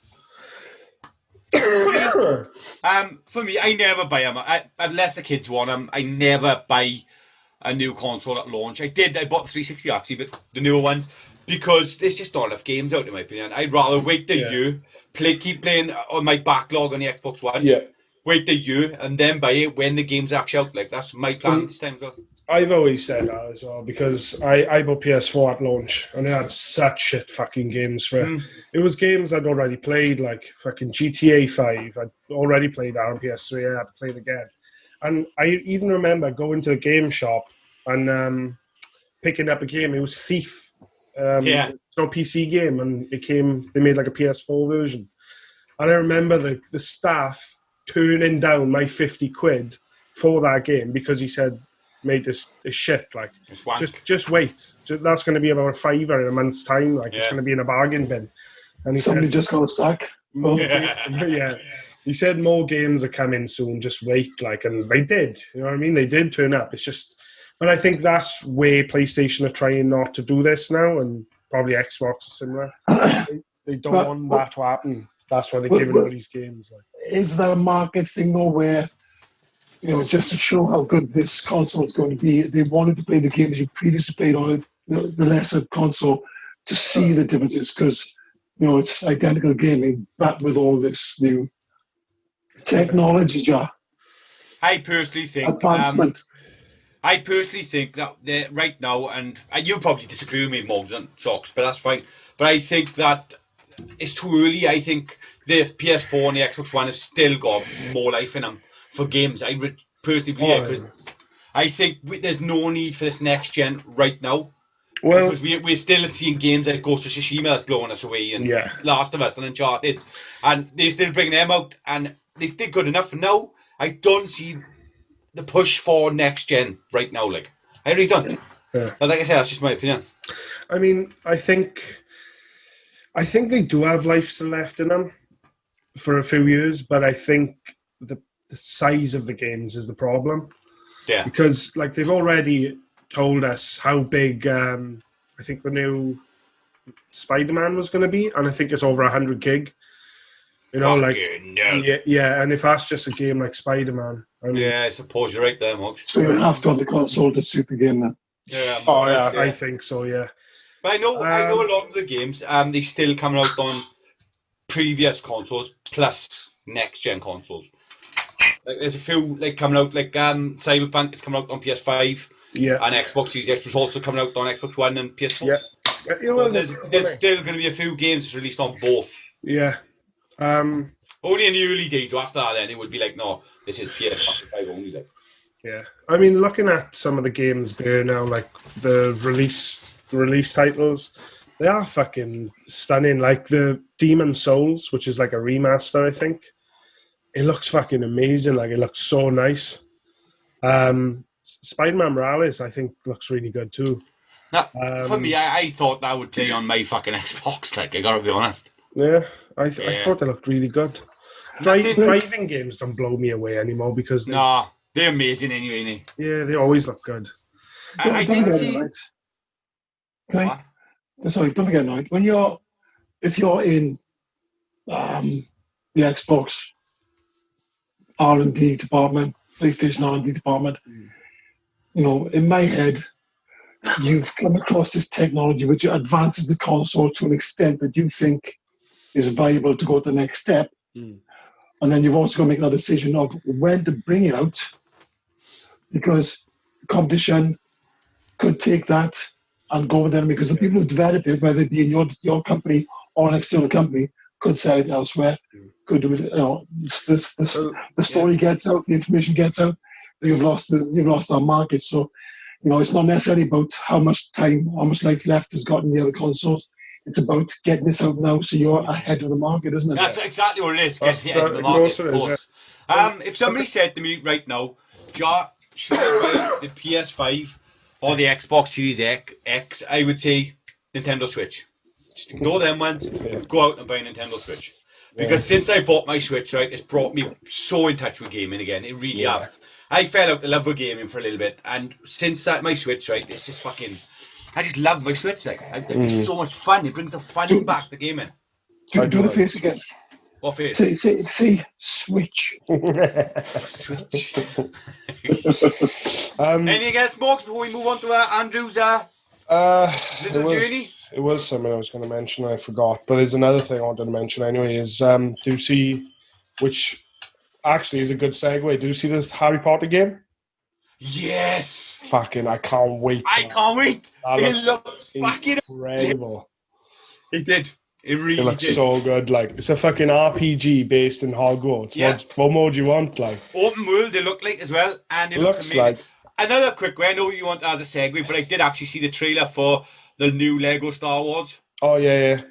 For me, I never buy them unless the kids want them. I never buy a new console at launch. I bought 360 actually, but the newer ones, because there's just not enough games out in my opinion. I'd rather wait the year, keep playing on my backlog on the Xbox One. Yeah. Wait the year and then buy it when the game's actually out. Like that's my plan this time as well. I've always said that as well, because I bought PS4 at launch and it had such shit fucking games for it. It was games I'd already played, like fucking GTA 5. I'd already played that on PS3. I had to play it again. And I even remember going to the game shop and picking up a game. It was Thief. It's no PC game, and they made like a PS4 version. And I remember the staff turning down my 50 quid for that game because he said, made this shit, like just wait. That's going to be about a $5 in a month's time. It's going to be in a bargain bin. And Somebody just got a sack. Yeah. He said more games are coming soon. Just wait, and they did. You know what I mean? They did turn up. It's just, but I think that's where PlayStation are trying not to do this now, and probably Xbox is similar. They don't want that to happen. That's why they're giving all these games. Is that a market thing though, where just to show how good this console is going to be, they wanted to play the games you previously played on the lesser console to see the differences, because it's identical gaming, but with all this new technology, I personally think advancement. I personally think that right now, and you probably disagree with me, Mogs and Socks, but that's fine. But I think that it's too early. I think the PS4 and the Xbox One have still got more life in them for games. I personally believe because I think there's no need for this next gen right now. Well, because we're still seeing games like Ghost of Tsushima that's blowing us away, and Last of Us and Uncharted, and they're still bringing them out, and they're good enough for now. I don't see the push for next gen right now. I really don't. Yeah. But like I said, that's just my opinion. I mean, I think they do have life still left in them for a few years, but I think the size of the games is the problem. Yeah. Because like they've already told us how big I think the new Spider-Man was going to be, and I think it's over 100 gig. You know, Fucking no. yeah, and if that's just a game like Spider-Man, I mean, Yeah, I suppose you're right there, Mox. So you have to have the console to suit the game then. Yeah, oh yeah, I think so. Yeah, But I know a lot of the games, they still coming out on previous consoles plus next gen consoles. Like there's a few like coming out, like Cyberpunk is coming out on PS5. yeah, And Xbox Series X was also coming out on Xbox One and PS4. yeah. You know, So there's still going to be a few games released on both. yeah. Only in the early days. After that, then it would be like, no, this is PS5 only. Like. Yeah, I mean, looking at some of the games there now, like the release titles, they are fucking stunning. Like the Demon Souls, which is like a remaster, I think. It looks fucking amazing. Like it looks so nice. Spider-Man Morales, I think, looks really good too. Now, for me, I thought that would play on my fucking Xbox. Like, I gotta be honest. Yeah, I thought they looked really good. Driving games don't blow me away anymore because Nah, they're amazing anyway, innit? yeah, they always look good. I don't did forget see. night. Okay. Sorry, don't forget night. If you're in the Xbox R&D department, PlayStation R&D department, you know, in my head, you've come across this technology which advances the console to an extent that you think is viable to go to the next step. And then you've also got to make that decision of when to bring it out, because the competition could take that and go with them, because the people who develop it, whether it be in your company or an external company, could sell it elsewhere. Could do it. You know, the story gets out, the information gets out. You've lost our market. So, you know, it's not necessarily about how much life left has got in the other consoles. It's about getting this out now, so you're ahead of the market, isn't it? That's exactly what it is. Getting ahead of the market. Of course. If somebody said to me right now, should I buy the PS5 or the Xbox Series X, I would say Nintendo Switch. Just ignore them ones. Go out and buy a Nintendo Switch. Because since I bought my Switch, right, it's brought me so in touch with gaming again. It really has. I fell out of love with gaming for a little bit, and since my Switch, right, it's just fucking. I just love my Switch. Like, it's so much fun. It brings the fun back to gaming. Do the face again. What face? Say Switch. Switch. Anything else, Mark, before we move on to Andrew's little journey? It was something I was going to mention, I forgot. But there's another thing I wanted to mention anyway, is do you see, which actually is a good segue, do you see this Harry Potter game? Yes! Fucking, I can't wait. I can't wait! It looks fucking incredible. It did. It really It looks did. so good. Like, it's a fucking RPG based in Hogwarts. Yeah. What more do you want? Like, open world, they look like as well, and it looks amazing. Like... Another quick way, I know you want as a segue, but I did actually see the trailer for the new Lego Star Wars. Oh, yeah.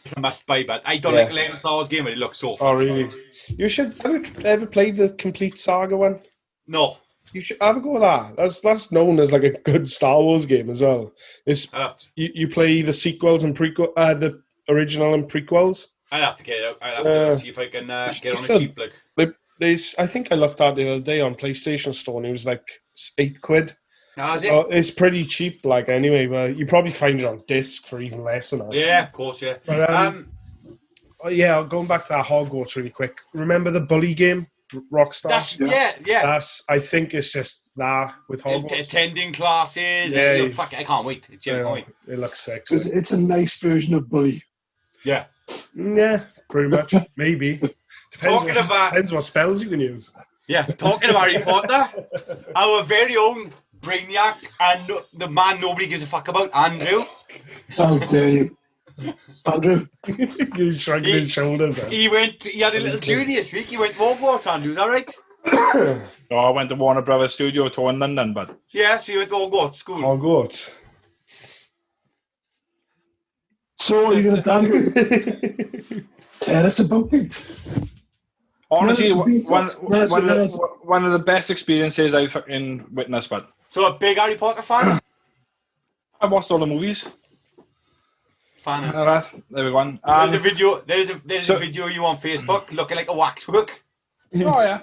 It's a must buy, but I don't like a Lego Star Wars game, but it looks so fun. Oh, really? You should. Have you ever played the Complete Saga one? No. You should have a go at that. That's known as like a good Star Wars game as well. It's you play the sequels and prequel, the original and prequels. I'll have to get it out. I'll have to see if I can get on a cheap like. I think I looked at it the other day on PlayStation Store, and it was like £8. Is it? It's pretty cheap, like anyway. But you probably find it on disc for even less than that. Yeah, of course, yeah. But, going back to that Hogwarts really quick. Remember the bully game, Rockstar? Yeah. I think it's just that with Hogwarts. Attending classes. Yeah. I can't wait. It looks sexy. It's a nice version of Bully. Yeah. Yeah, pretty much. Maybe. Depends what spells you can use. Yeah, talking about Harry Potter, our very own Brainiac and the man nobody gives a fuck about, Andrew. How dare you. Andrew? He's shrugging his shoulders. He had a little journey this week. He went to Hogwarts, Andrew, is that right? No, I went to Warner Brothers Studio tour in London, but... Yeah, so you went to Hogwarts school. Hogwarts. So are you going to tell us about it? Honestly, one of the best experiences I've fucking witnessed, but So a big Harry Potter fan? I watched all the movies. Fan. Alright, there we go. There's a video. There's a so- video of you on Facebook looking like a waxwork. Oh yeah.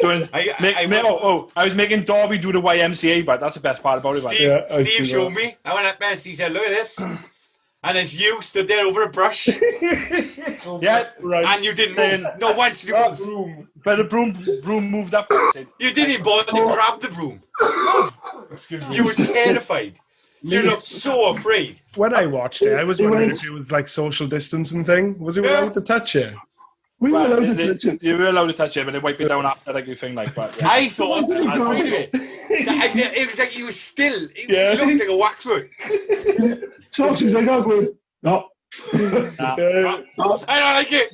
Doing, I I was making Darby do the YMCA, but that's the best part about it. Steve, Yeah, I've Steve seen showed that. me. I went up there and Steve said, "Look at this," and as you stood there over a brush, Yeah, Right. and you didn't move. No, once you Oh. move. but the broom moved up. You didn't even bother to grab the broom. Excuse me. You were terrified. You looked so afraid. When I watched it, I was wondering went- if it was like social distancing thing. Was it Yeah. allowed to touch it? We were Well, allowed to touch it. you were allowed to touch it, but they wipe it down after, like you think, like. But yeah. I thought Why did he I was grab afraid of it? it. It was like he was still. He Yeah. looked like a waxwork. Socks was like, "Oh, good. No, Yeah. I don't like it.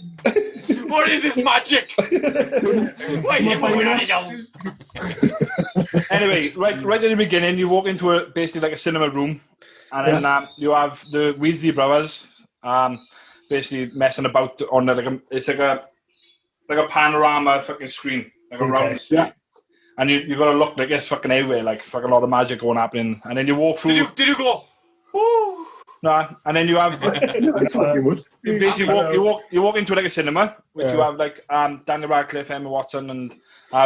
What is this magic? Why is it moving on now? Anyway, right at the beginning, you walk into basically like a cinema room, and then you have the Weasley brothers, basically messing about on it's like a panorama fucking screen, like a round screen. Yeah. And you gotta look like this fucking everywhere, like fucking a lot of magic going happening, and then you walk through. Did you go? Ooh. No, and then you have no, I fucking would." you basically you walk into like a cinema, which you have like Daniel Radcliffe, Emma Watson, and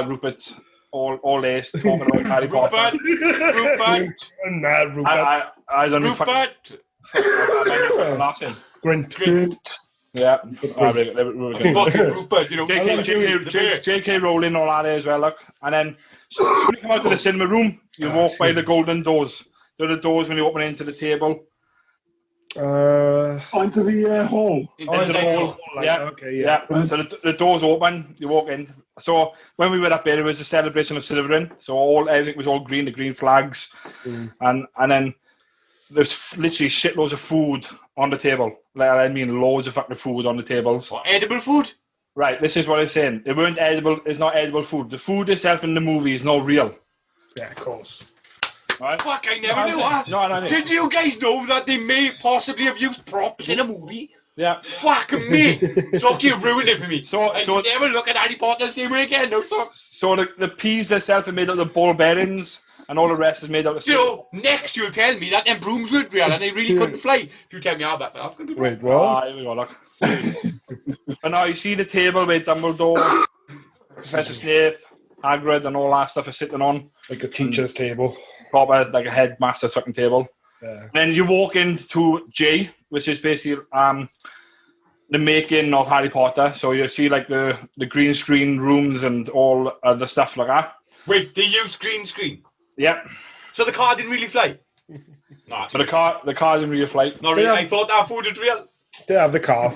Rupert all there talking about Harry Potter. Rupert. Nah, Rupert. I don't know. Rupert. Laughing. Grint. Yeah. Fucking Rupert, you know. J.K. Rowling, all that there as well, look. And then, so when you come out to the cinema room, you walk by the golden doors. They're the doors when you open into the table. Onto the hall. Into the hall. Yeah. Okay, yeah. So the doors open, you walk in. So when we were up there, it was a celebration of Slytherin. So everything was all green, the green flags. And then there's literally shitloads of food on the table. Like, I mean, loads of fucking food on the tables. What, edible food? Right, this is what I'm saying. It weren't edible. It's not edible food. The food itself in the movie is not real. Yeah, of course. Right? Fuck, I never knew that. No. Did you guys know that they may possibly have used props in a movie? Yeah. Fuck me. So you ruined it for me. So- I so- never look at Harry Potter the same way again. No, so. So the peas itself are made out of ball bearings, and all the rest is made out of You know, next you'll tell me that them brooms weren't real and they really couldn't fly. If you tell me how that's going to be Wait, what? Here we go, look. And now you see the table where Dumbledore, Professor Snape, Hagrid, and all that stuff are sitting on. Like a teacher's table. Proper, like a headmaster fucking table. Yeah. Then you walk into J, which is basically the making of Harry Potter. So you see like the green screen rooms and all other stuff like that. Wait, they used green screen. Yep. So the car didn't really fly? Nah, So the car didn't really fly. not really. Yeah. I thought that food was real. They have the car.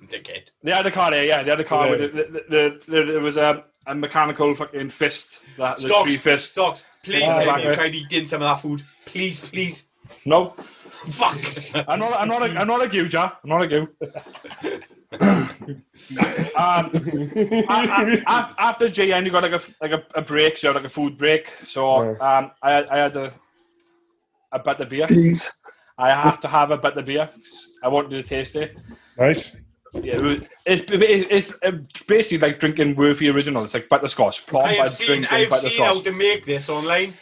Dickhead. They had the car there, yeah. They had the car Yeah. with there was a mechanical fucking fist. The tree fist. Stocks. Please Oh, tell me you okay. tried eating some of that food. Please, please. No. Fuck. I'm not a Jew, Ja. I'm not a Jew. After JN, you got like a break, so like a food break. So I had a bit of beer. Please. I have to have a bit of beer. I wanted to taste it. Nice. Yeah, it's basically like drinking Worthy Original. It's like butterscotch. I've seen how to make this online.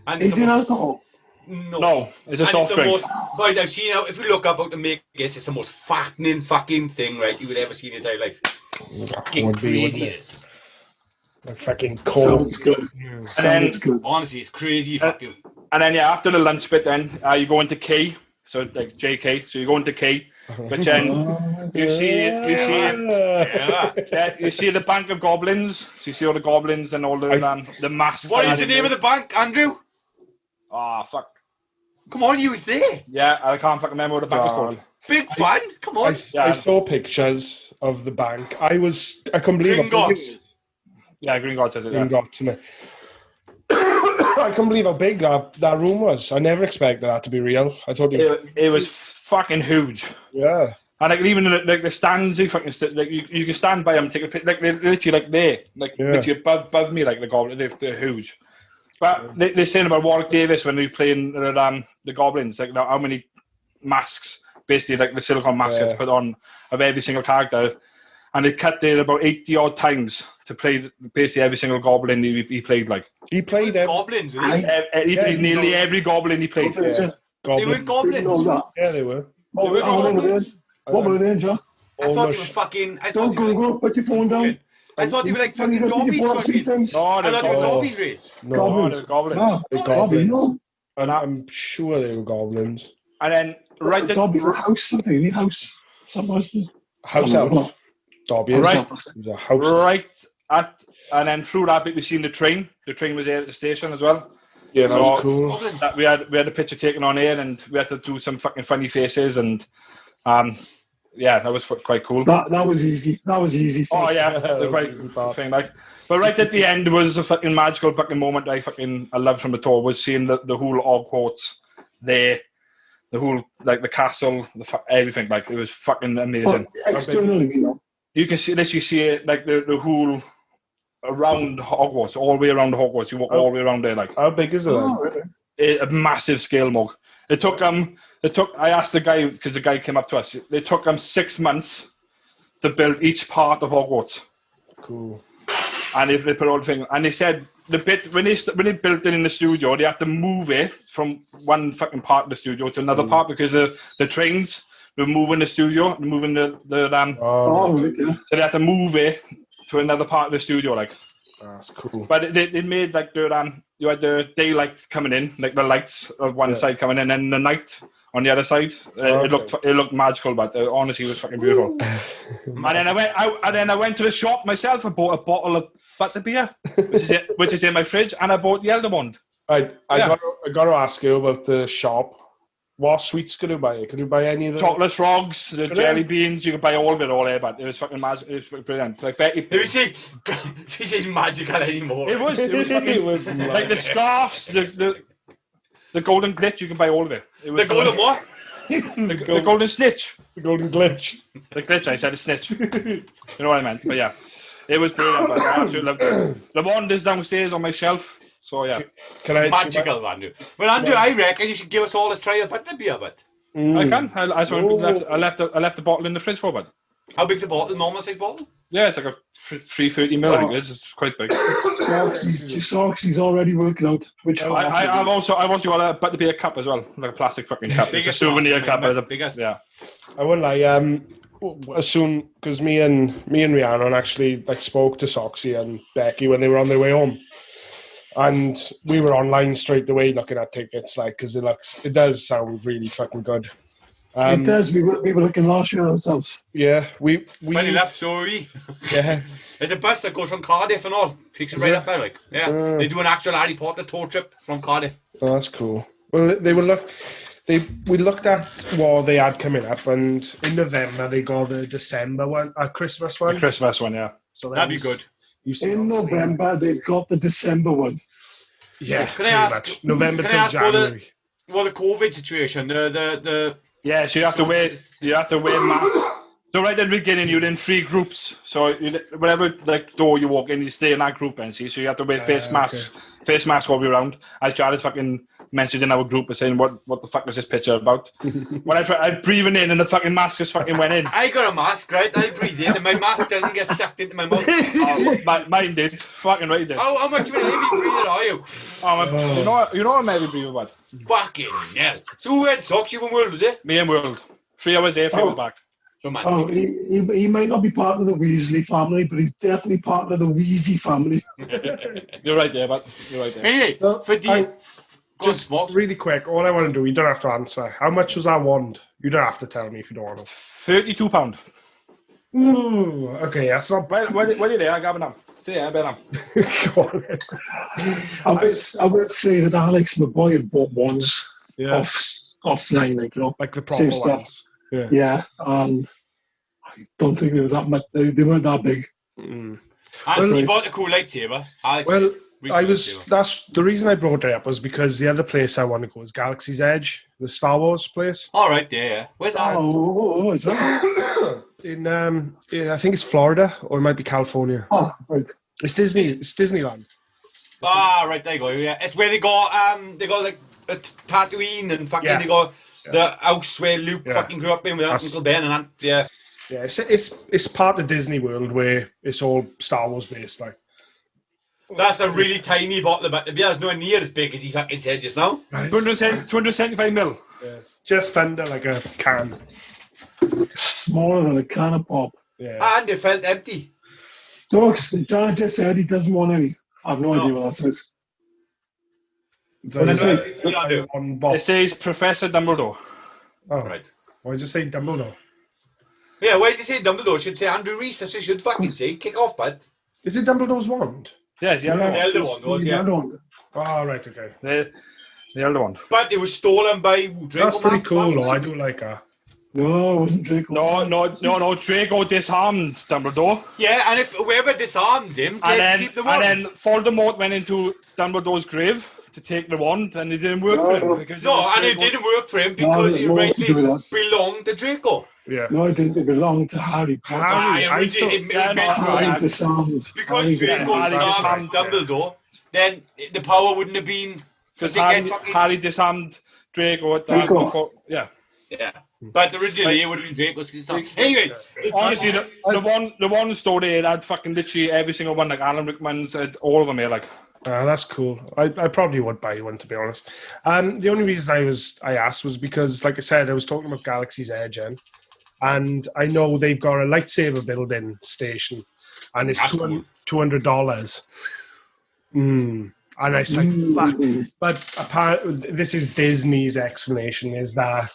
And Is it alcohol? No, it's a And soft the drink. Boys, I've seen how, if you look up how to make this, it's the most fattening fucking thing, right, you would ever see in your entire life. Fucking Would be, crazy wouldn't it is. Like fucking cold. Sounds good. then- Sounds good. Honestly, it's crazy fucking. And then after the lunch bit, then you go into K, so like JK. So you go into K, which then you see Yeah. you see the Bank of Goblins. So you see all the goblins and all the masks. What is the name of the bank, Andrew? Oh fuck! Come on, you was there. Yeah, I can't fucking remember what the bank is called. Big fan. Come on. I saw pictures of the bank. I couldn't believe Gringotts. Yeah, Green God says it. Yeah. Gringotts, innit? I couldn't believe how big that room was. I never expected that to be real. I thought It was fucking huge. yeah. And like even the stands, you fucking like you can stand by them, take a picture, like they're literally like there, like literally above me, like the goblin. They're huge. But they're saying about Warwick Davis when they're playing the goblins, like how many masks, basically like the silicone masks, to put on of every single character. and they cut there about 80 odd times to play basically every single goblin he played. Like He played every Goblins, were they? he played nearly every goblin he played. They were goblin. goblins. Know that. Yeah, they were. What were were they? What were they, John? I thought they were fucking. I Don't thought they were Google. Put your phone down. I thought they were like fucking You got dobbies. your phone up three Fucking. times. No, I they're thought they were goblins. dobbies, race. No, Goblins. they're goblins. Ah, they're Dobby, goblins. no. And I'm sure they were goblins. then right at Dobby's a house, something. The house. Something else. House elf. Dobby. House Right. elf. He's a house elf. right at, and then through that bit we seen the train. The train was there at the station as well. Yeah, that So- was cool. Goblins. That we had a picture taken on air, and we had to do some fucking funny faces, and yeah, that was quite cool. That was easy. That was easy. Oh yeah, That the was right easy part. thing like. But right at the end was a fucking magical fucking moment. I loved from the tour was seeing the whole Hogwarts there, the whole like the castle, everything. Like it was fucking amazing. But externally, you know. You can literally see it like the whole around Hogwarts, all the way around Hogwarts. You walk all the way around there, like How big is it? Oh, then? really? a massive scale mug. It took I asked the guy because the guy came up to us. It took 6 months to build each part of Hogwarts, Cool. and they put all the thing. And they said the bit when they built it in the studio, they have to move it from one fucking part of the studio to another part because the trains were moving the studio, moving the Oh, right, yeah. so they had to move it to another part of the studio, like. That's cool. But they made like you had the daylight coming in, like the lights on one side coming in, and the night on the other side. It looked magical, but honestly, it was fucking beautiful. And then I went to the shop myself and bought a bottle of butterbeer, which is in my fridge, and I bought the Elder Wand. I got to ask you about the shop. What sweets could you buy? Could you buy any of them? Chocolate frogs, the Could jelly I? beans, you could buy all of it all there, but it was fucking magic. It was brilliant. Like Betty, Did we say this is magical anymore? it was fucking, It was like the scarves, the golden glitch. You can buy all of it. It was The golden what? the golden snitch. the golden glitch. The glitch, I said a snitch. You know what I meant? But yeah, it was brilliant. But I absolutely loved it. The wand is downstairs on my shelf. So yeah, Can I? Magical, Andrew. Well, Andrew, I reckon you should give us all a try of butterbeer, but I can. I left the bottle in the fridge for, but how big's a bottle? Normal size bottle? yeah, it's like a 330 ml. I think it is. It's quite big. Soxy's already working out which one. I've also got a butterbeer cup as well, like a plastic fucking cup. It's a Biggest souvenir one, cup. mate, It's a, biggest. Yeah. I won't lie. As soon because me and Rhiannon actually like spoke to Soxy and Becky when they were on their way home, and we were online straight away looking at tickets, like because it does sound really fucking good. It does. We were looking last year ourselves. Yeah, we When he left, so are we. yeah. There's a bus that goes from Cardiff and all. Takes it right up there, like. Yeah. They do an actual Harry Potter tour trip from Cardiff. Oh, that's cool. Well, we looked at what they had coming up, and in November they got the December one, Christmas one. The Christmas one, yeah. So That'd be good. In November, they've got the December one. Yeah, Can I pretty ask- much. November can I till ask what the- January. Well, the COVID situation, the Yeah, so you have to wear masks. So right at the beginning, you're in 3 groups. So whatever like door you walk in, you stay in that group, and see. So you have to wear face masks all the way around. As Jared fucking mentioned in our group, was saying, "What the fuck is this picture about?" When I breathing in, and the fucking mask just fucking went in. I got a mask, right? I breathe in, and my mask doesn't get sucked into my mouth. Mine did. Fucking right it did. How much of a heavy breather are you? You know what I'm heavy breathing about? Fucking hell. So who had socks? You and World, was it? Me and World. 3 hours there, 3 hours back. So man. Oh, he might not be part of the Weasley family, but he's definitely part of the Wheezy family. You're right there, but you're right there. Anyway, for Just really quick, all I want to do, you don't have to answer. How much was that wand? You don't have to tell me if you don't want to. £32. Ooh, okay, that's not bad. What are you there? I got it now. See ya, I bet now. Go on. I would say that Alex, my boy, had bought ones Yeah, offline, like, you know. like the proper Same stuff. ones. Yeah. Yeah, and I don't think they were that much. They weren't that big. Mm. And he bought a cool lightsaber. Alex, Well, really cool lightsaber. that's the reason I brought it up was because the other place I want to go is Galaxy's Edge, the Star Wars place. All right, yeah. Where's that? Oh, is that? In I think it's Florida or it might be California. Oh, right. It's Disney. It's Disneyland. Ah, right, there you go. Yeah, it's where they got like a Tatooine and fucking Yeah. they got the house where Luke Yeah. fucking grew up in with That's- Uncle Ben and Aunt. Yeah. Yeah, it's part of Disney World where it's all Star Wars based. Like That's a really tiny bottle of it. That's nowhere near as big as he fucking said just now. 275 mil. Yes, just under like a can. Smaller than a can of pop. Yeah. And it felt empty. Dogs, John just said he doesn't want any. I have no idea what that says. So What just does it say? Yeah, one It box. says Professor Dumbledore. Oh, Right. why did you say Dumbledore? Yeah, why does he say Dumbledore? Should say Andrew Reese. That's what it should fucking say. Kick off, bud. Is it Dumbledore's wand? Yes, the other The one. elder it's one was, the yeah. other one. Oh, right, okay. The elder one. But it was stolen by Draco. That's pretty Malfoy. cool, though. I do like that. No, it wasn't Draco. No. Draco disarmed Dumbledore. Yeah, and if whoever disarms him, can keep the wand. And then Voldemort went into Dumbledore's grave to take the wand, and it didn't work for him. Because It didn't work for him because there's it more to rightly do with that. belonged to Draco. Yeah. No, it didn't. It belonged to Harry Potter. Harry, I Originally, thought- Harry disarmed. because Harry Draco Harry disarmed disarmed, Dumbledore, then the power wouldn't have been. Because they get fucking- Harry disarmed Draco at Draco. before. Yeah. Yeah. But originally it would have been Draco's disarmed. Anyway, Honestly, the one story it had fucking literally every single one, like Alan Rickman's had all of them here, like. That's cool. I probably would buy one, to be honest. The only reason I asked was because, like I said, I was talking about Galaxy's Edge, and I know they've got a lightsaber building station, and it's That's cool. $200. And I was like, fuck. But apparently, this is Disney's explanation: is that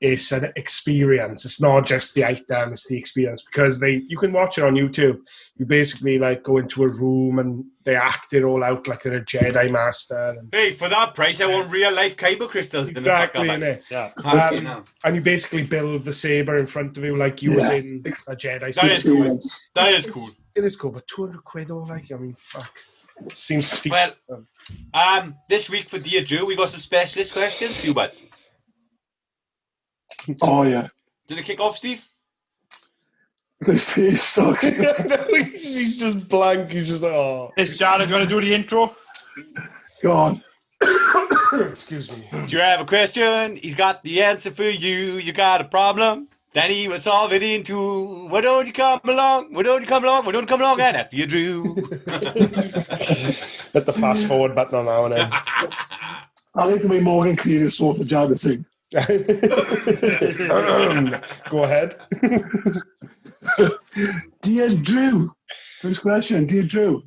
it's an experience. It's not just the item; it's the experience, because you can watch it on YouTube. You basically like go into a room and they act it all out like they're a Jedi master. And hey, for that price, I want real life kyber crystals. exactly, innit? Yeah. And you basically build the saber in front of you like you was in a Jedi. That is suit. cool. That is cool. It is cool, but £200 though, like, I mean, fuck. Seems steep. Well, this week for Dear Drew, we got some specialist questions for you, bud. Oh, yeah. Did it kick off, Steve? Because his face sucks. He's just blank. He's just like, oh. Is Jared going to do the intro? Go on. Excuse me. Do you have a question? He's got the answer for you. You got a problem? Then he will solve it into, why don't you come along? Why don't you come along? Why don't you come along and ask Dear Drew? Hit the fast forward button on now and then. I like the way Morgan cleared his throat for Jar to sing. Go ahead. Dear Drew, first question. Dear Drew,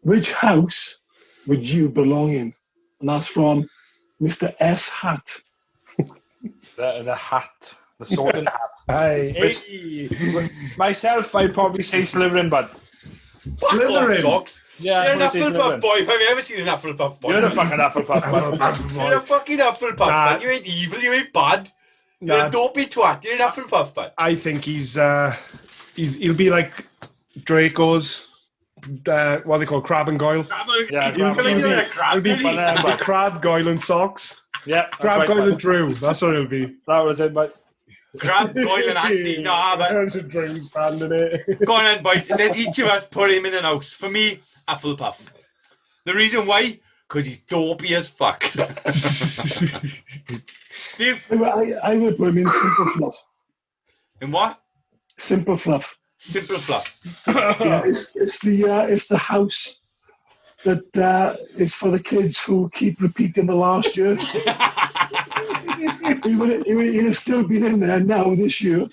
which house would you belong in? And that's from Mr. S. Hat. The hat. The sorting hat. Hey. Myself, I'd probably say Slytherin, but Slytherin. Socks. yeah, You're an I'd say Hufflepuff Slytherin. boy. Have you ever seen an Hufflepuff boy? You're a fucking Hufflepuff. You're a fucking Hufflepuff, Nah. bud. You ain't evil. You ain't bad. You're Nah. a dopey twat. You're an Hufflepuff, bud. I think he'll be like Draco's, what they call Crab and Goyle. Yeah, You're Crab. a crab. It'll be Banana. Crab, Goyle and Socks. Yeah, Crab, that's Goyle right, and Drew. That's what it'll be. that was it, but Crab, Goyle and Andy. Nah, but There's a Drew standing there. go on then, boys. Let's each of us put him in an house. For me, Hufflepuff. The reason why? Because he's dopey as fuck. Steve? I would put him in Simple Fluff. In what? Simple Fluff. Simple fluff. Yeah, it's the house that is for the kids who keep repeating the last year. He would have still been in there now this year,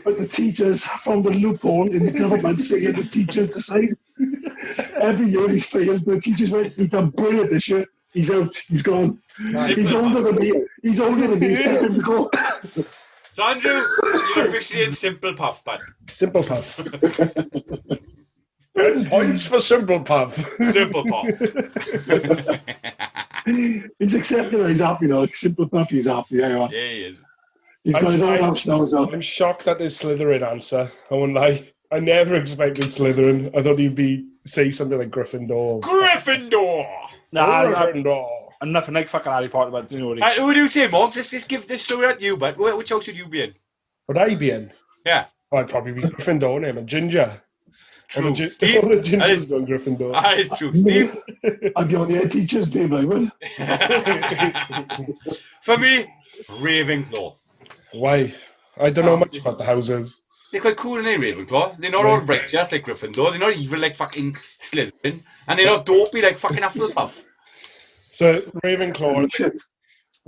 but the teachers found a loophole in the government saying the teachers decide. Every year he's failed, but the teachers went, he's done brilliant this year. He's out. He's gone. He's older than me. He's older than me. It's time to go. So Andrew, you're officially in Simple Puff, bud. Simple Puff. 10 points for Simple Puff. Simple Puff. He's accepted. He's happy now. Simple Puff. He's happy. Yeah, Yeah, he is. he's got his own house now as well. I'm shocked at his Slytherin answer. I won't lie. I never expected Slytherin. I thought he'd say something like Gryffindor. Gryffindor. Gryffindor. I'm nothing like fucking Harry Potter, but you know what Who do you say, Mark? Just give this story at you, bud. Which house would you be in? Would I be in? Yeah. I'd probably be Gryffindor. I'm a ginger. True. All Steve? the gingers going Gryffindor. That is true. Steve? I'd be on the head teacher's table, I would. For me, Ravenclaw. Why? I don't know much about the houses. They're quite cool, aren't they, Ravenclaw? They're not all righteous like Gryffindor. They're not evil like fucking Slytherin. And they're not dopey like fucking Hufflepuff. So Ravenclaw, Shit.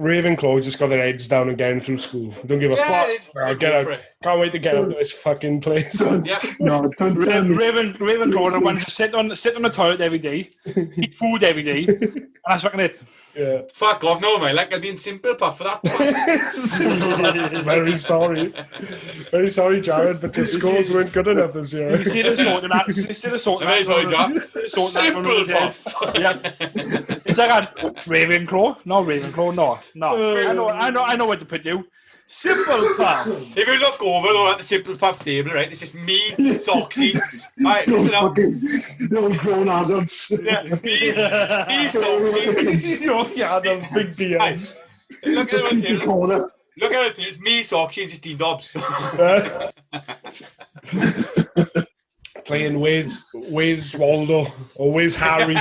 Ravenclaw just got their heads down and getting through school. Don't give a fuck. I'll get out. Can't wait to get out of this fucking place. Don't tell me. Ravenclaw are the ones that sit on the toilet every day, eat food every day, and that's fucking it. Yeah. Fuck off, no, mate. Like, I'll be in Simplepuff for that. Very sorry. Very sorry, Jared, but your scores weren't good enough this year. You see the sort of that. You see the sort of I'm very sorry, Jack. Simplepuff. Yeah. It's like a Ravenclaw. No, Ravenclaw. No. I know what to put you. Simplepuff. If you look over though at the Simplepuff table, right, it's just me, Soxy. Right, listen up. No grown adults. Yeah, me, Soxy. Yeah, those big beards. Look at it here. Corner. Look at it here. It's me, Soxy, and just Dean Dobbs. Playing Where's Waldo or Where's Harry?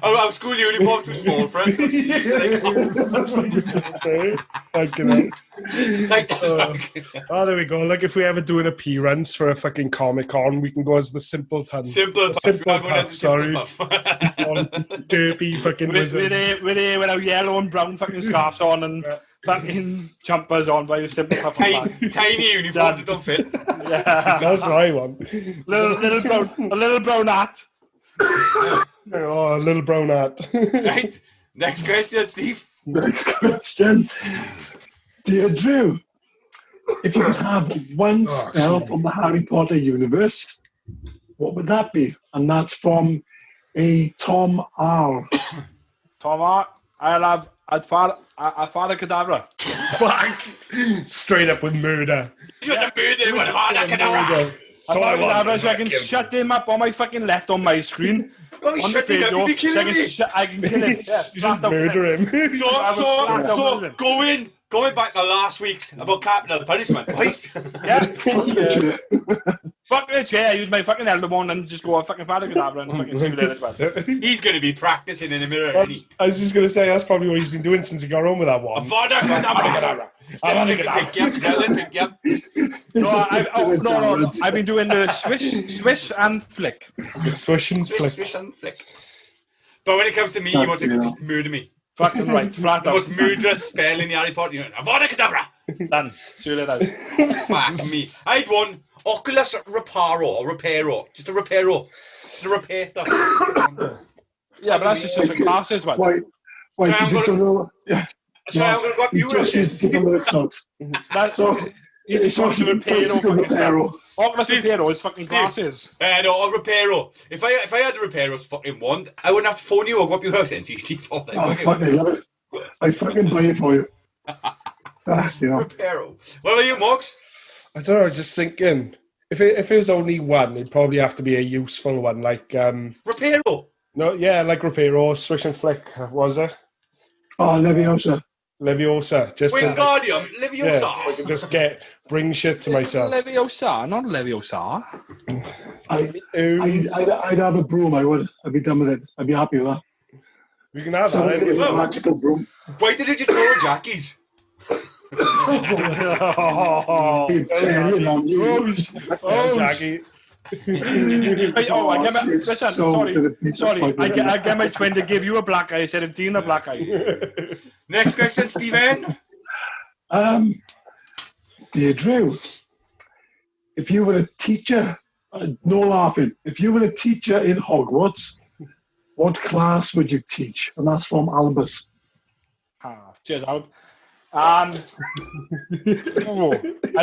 Our school uniform's too small for us. There we go. Like if we ever do an appearance for a fucking Comic-Con, we can go as the Simpleton. Simplepuff. Sorry. Derpy fucking wizards. With our yellow and brown fucking scarves on and fucking jumpers on by your Simplepuff. Tiny uniforms that don't fit. Yeah. That's what I want. A little brown hat. Oh, a little brown hat. Right. Next question, Steve. Next question. Dear Drew, if you could have one spell from the Harry Potter universe, what would that be? And that's from a Tom R. Tom R. I'd Father Cadavra. Fuck. Straight up with murder. Just a murder with Avada. So I want. So I can shut him up on my fucking left on my screen. Oh, he's shutting up. You'll be killing me. I can kill him. Just murder him. So going back to last week's about capital punishment, boys. Yeah. Fucking the chair, use my fucking elbow one and just go a fucking Father Cadavra and fucking shoot it as well. He's going to be practicing in the mirror. I was just going to say, that's probably what he's been doing since he got home with that one. Avada Kedavra. No, I've been doing the swish and flick. The swish and flick. Swish and flick. But when it comes to me, you want to just murder me. Fucking right, flat The out. most murderous spell in the Harry Potter universe. Avada Kedavra. Done. See you later. Fuck me. I had one. Oculus Reparo or Reparo. Just a Reparo. Just a repair stuff. Yeah, but that's just for classes, man. Why? Because you don't know. Yeah. So I'm going to go up You just used to take a look at socks. It's fucking Reparo. Oculus Reparo is fucking glasses. No, a Reparo. If I had a Reparo's fucking wand, I wouldn't have to phone you or go up your house and see Steve. Oh, fuck, I love it. I'd fucking buy it for you. Reparo. What about you, Mox? I don't know, just thinking, if it was only one, it'd probably have to be a useful one, like... Reparo? No, yeah, like Reparo, Swish and Flick, was it? Oh, Leviosa. Leviosa. Just Wingardium, Leviosa. Yeah, I can just bring shit to myself. Leviosa, not Leviosa. I'd have a broom, I would. I'd be done with it. I'd be happy with that. We can have Somebody that. give a magical broom. Why did you just throw Jackie's? Jackie. Sorry. I get my twin to give you a black eye instead of Dean a black eye. Next question, Stephen. Dear Drew, if you were a teacher, no laughing, if you were a teacher in Hogwarts, what class would you teach? And that's from Albus. Cheers, Albus. I'd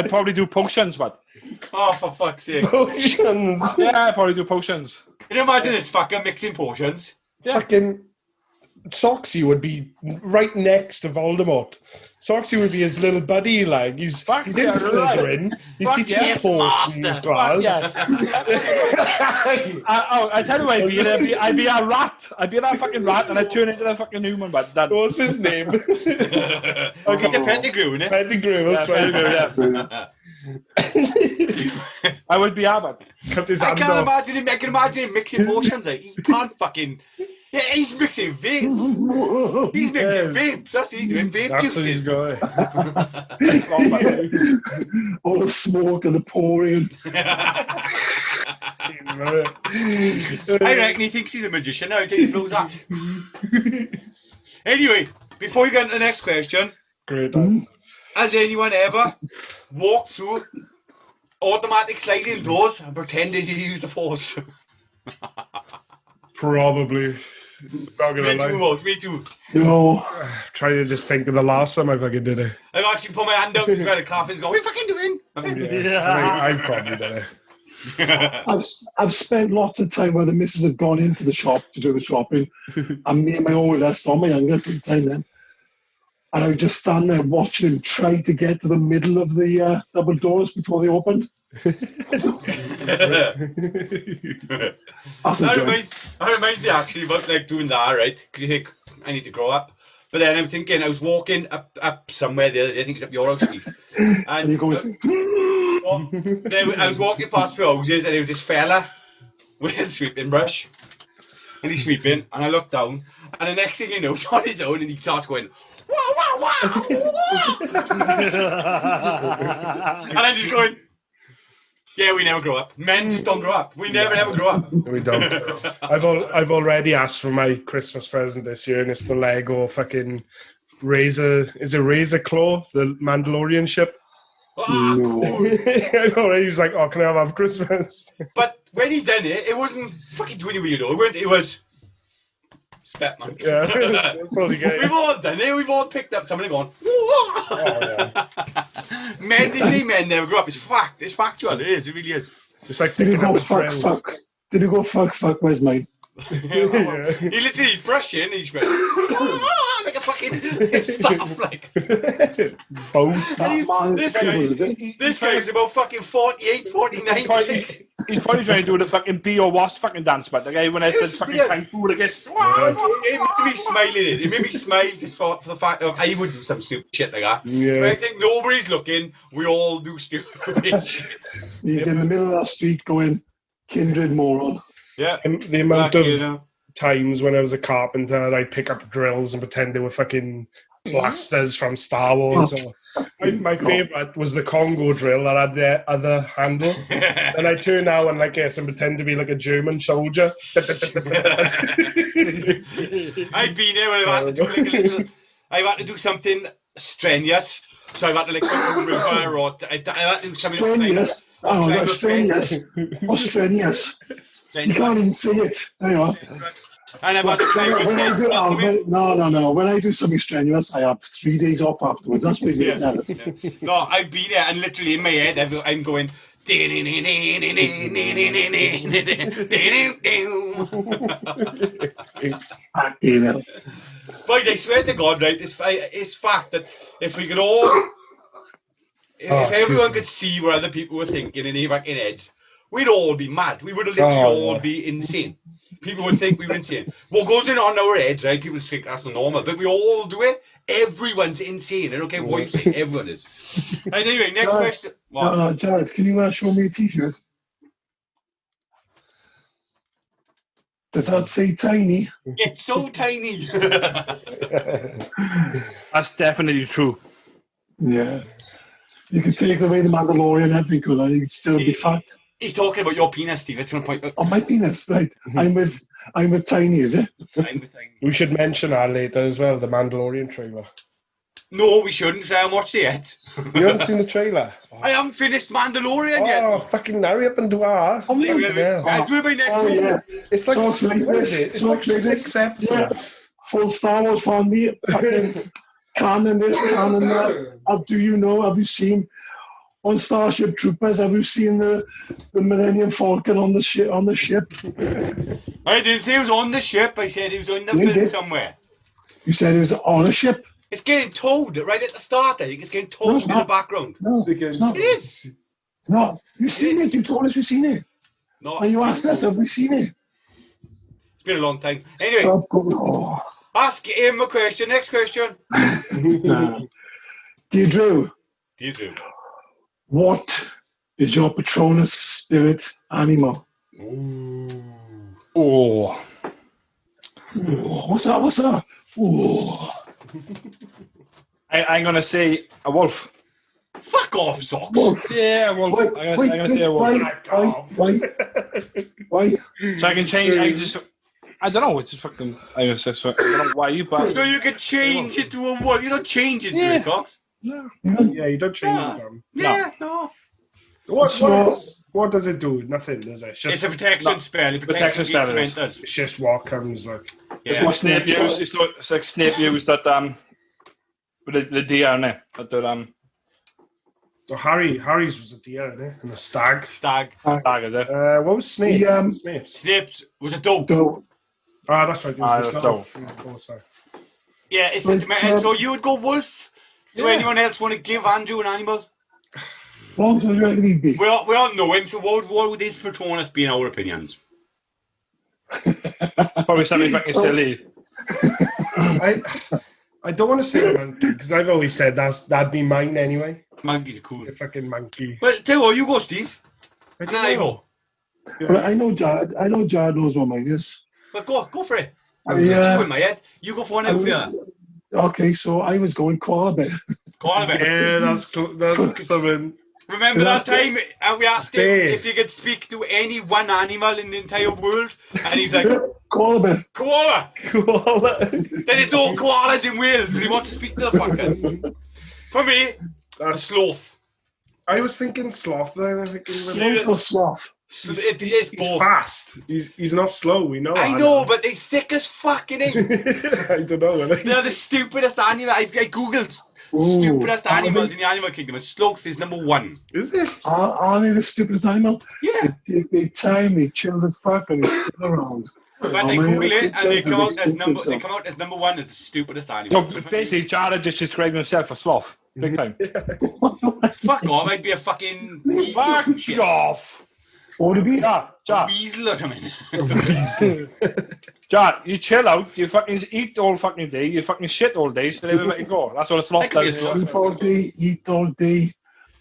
probably do potions, but. Oh, for fuck's sake. Potions? Yeah, I'd probably do potions. Can you imagine this fucker mixing potions? Yeah. Fucking Soxy would be right next to Voldemort. Soxy would be his little buddy, like he's in Slytherin. He's teaching potions class. I tell you what, I'd be a rat. I'd be that fucking rat, and I'd turn into the fucking human. But that. What's his name? Okay, the Pettigrew, innit? Pettigrew. That's right. I would be Abbott. Cut his I hand can't off. imagine him mixing potions. Like, he can't fucking. Yeah, he's mixing vapes. He's mixing vapes. That's what he's doing. Vape That's what he's juices. got. All the smoke and the pouring. I reckon he thinks he's a magician now. He blows up. Anyway, before we get into the next question, Great. has anyone ever walked through automatic sliding doors and pretended he used the force? Probably. Not gonna Me too, lie. Rose, me too. No. Trying to just think of the last time I fucking did it. I've actually put my hand up as well. The Claflin's going, what are you fucking doing? Yeah. I've probably done it. I've spent lots of time where the missus have gone into the shop to do the shopping, and me and my oldest, or my youngest at the time then, and I would just stand there watching him try to get to the middle of the double doors before they opened. That's a That joy. reminds me actually about like doing that, right? Because you think, I need to grow up. But then I'm thinking, I was walking up somewhere the other day, I think it's up your house, Steve. And you're going, I was walking past the houses and there was this fella with a sweeping brush. And he's sweeping, and I looked down, and the next thing you know, he's on his own, and he starts going, wow, wow, wow, wow. And I'm just going, yeah, we never grow up. Men just don't grow up. We never ever grow up. We don't. I've already asked for my Christmas present this year, and it's the Lego fucking Razor. Is it Razor Claw, the Mandalorian ship? no. I know. He's like, "Oh, can I have Christmas?" But when he done it, it wasn't fucking 20 years old. It was spec, man. Yeah, that's all you get. We've all done it. We've all picked up something and gone, Oh, men, they say men never grow up. It's fact. It's factual. It is. It really is. It's like Did you picking up go a fuck, drill. fuck? Did you go fuck, where's mine? He literally brushing and he's went, like a fucking staff, like. Bones. And he's- Man, this it's guy- cool, is it? This guy's about fucking 48, 49. He's probably trying to do the fucking bee or wasp fucking dance, but the guy when I said fucking Yeah. kung fu, I guess. It made me smiling. It made me smile just for the fact of I would do some stupid shit like that. Yeah. But I think nobody's looking. We all do stupid shit. He's in the middle of that street going, kindred moron. Yeah. And the amount Back, of you know. times when I was a carpenter, I'd pick up drills and pretend they were fucking blasters from Star Wars. My favourite was the Congo drill that had the other handle. And I turn out and and pretend to be like a German soldier. I've been there when I've had to do like a little. I've had to do something strenuous. So I've had to like go to the river or I've had to do something Strenuous. Oh, like no, strenuous. Oh, strenuous. You can't even see it. There you are. And I've had to try When I do, no. When I do something strenuous, I have 3 days off afterwards. That's what you tell us. No, I've been there and literally in my head I'm going. Boys, I swear to God, right? It's fact that if we could all, if everyone could see what other people were thinking in their fucking heads, we'd all be mad. We would literally all be insane. People would think we were insane. What goes in on our heads, right? People think that's not normal, but we all do it. Everyone's insane. I don't care what you say. Everyone is. And anyway, next question. What? No, Jared, can you show me a t-shirt? Does that say tiny? It's so tiny. That's definitely true. Yeah. You could take away the Mandalorian, I think, and you'd still be fat. He's talking about your penis, Steve. It's going to point out. Oh, my penis, right. I'm with tiny, is it? We should mention that later as well, the Mandalorian trailer. No, we shouldn't, because I haven't watched it yet. You haven't seen the trailer? I haven't finished Mandalorian yet. Oh, fucking hurry up and do that. I'll do it by next week. Yeah. It's like, So what is it? It's like 6 episodes. Yeah. Full Star Wars fan, me. Fucking canon this, canon that. Do you know, have you seen on Starship Troopers, have you seen the Millennium Falcon on the ship? I didn't say it was on the ship. I said it was on the You film did. somewhere. You said it was on a ship? It's getting towed right at the start. I think it's getting No, towed it's in the not. background. No, it's not. It is. It's not. You've seen it. You told us you've seen it. No, And you asked us, have we seen it? it's been a long time. Anyway, Stop going, oh. ask him a question. Next question. Deirdre, Do you do? what is your Patronus spirit animal? Oh. What's that? What's that? Ooh. I'm going to say a wolf. Fuck off, Socks. Wolf. Yeah, a wolf. I'm going to say a wolf. Why? So I can change. I don't know. It's just fucking. I don't know why, but. So you can change it to a wolf. You don't change it to Yeah. a Socks. No. Yeah, you don't change it. Yeah, no. What does it do? Nothing, does it? It's a protection spell. It protects Protection against spell, it is. dementors. It's just what comes like. Yeah. What Snape used. It's like Snape used that with the deer in it. That Oh, Harry's was a deer, isn't it? And a stag. Stag. Stag, is it? What was Snape? Snape's. Snape's was a dog. Ah, that's right. It was the dog. Oh, sorry. Yeah, it's a dementor. So you would go wolf. Do anyone else want to give Andrew an animal? What would you reckon he'd be? We all know him, so what would his Patronus be in our opinions? Probably something fucking silly. I don't want to say monkey because I've always said that'd be mine anyway. Monkey's cool. A fucking monkey. But tell you what, you go, Steve. And then I go. Yeah. But I know Jared knows what mine is. But go for it. I'm you in my head. You go for one out there. Okay, so I was going koala bear. Koala bear. Yeah, that's something. Remember that time we asked him Bear. if he could speak to any one animal in the entire world, and he's like, Koala bear. koala. Koala. There is no koalas in Wales, but he wants to speak to the fuckers. For me, a sloth. I was thinking sloth then. Sloth or sloth? It is He's both. fast. He's not slow. We know. I know, but they're thick as fucking it. I don't know. They're the stupidest animal. I googled stupidest animals in the animal kingdom, and sloth is number one. Is it? Are they the stupidest animal? Yeah. They tiny, chill as fuck, and they still around. When they Google it, and they come out as number one as the stupidest animal. So basically, Jared just described himself as sloth. Big time. Fuck off! I'd be a fucking Fuck off! What would it be? Jar, weasel or something. Jar, you chill out. You fucking eat all fucking day. You fucking shit all day. So they will let you go. That's what a sloth does. Sleep all day, eat all day,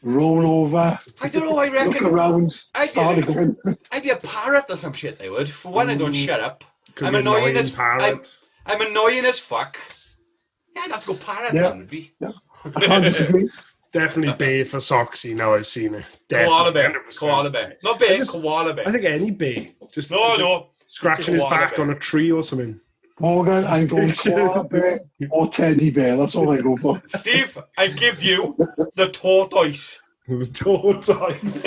roll over. I don't know. I reckon. Look around. Start again. I'd be a parrot or some shit. I would. For one, I don't shut up. Could I'm be annoying as parrot. I'm annoying as fuck. Yeah, I'd have to go parrot. Yeah. Then would be. Yeah. I can't disagree. Definitely bay for Soxy. Now I've seen it. Koala Definitely, bear. 100%. Koala bear. Not bear. Koala bear. I think any bay. Just No. scratching his Koala back bear. on a tree or something. Morgan, I'm going koala bear or teddy bear. That's all I go for. Steve, I give you the tortoise. The tortoise.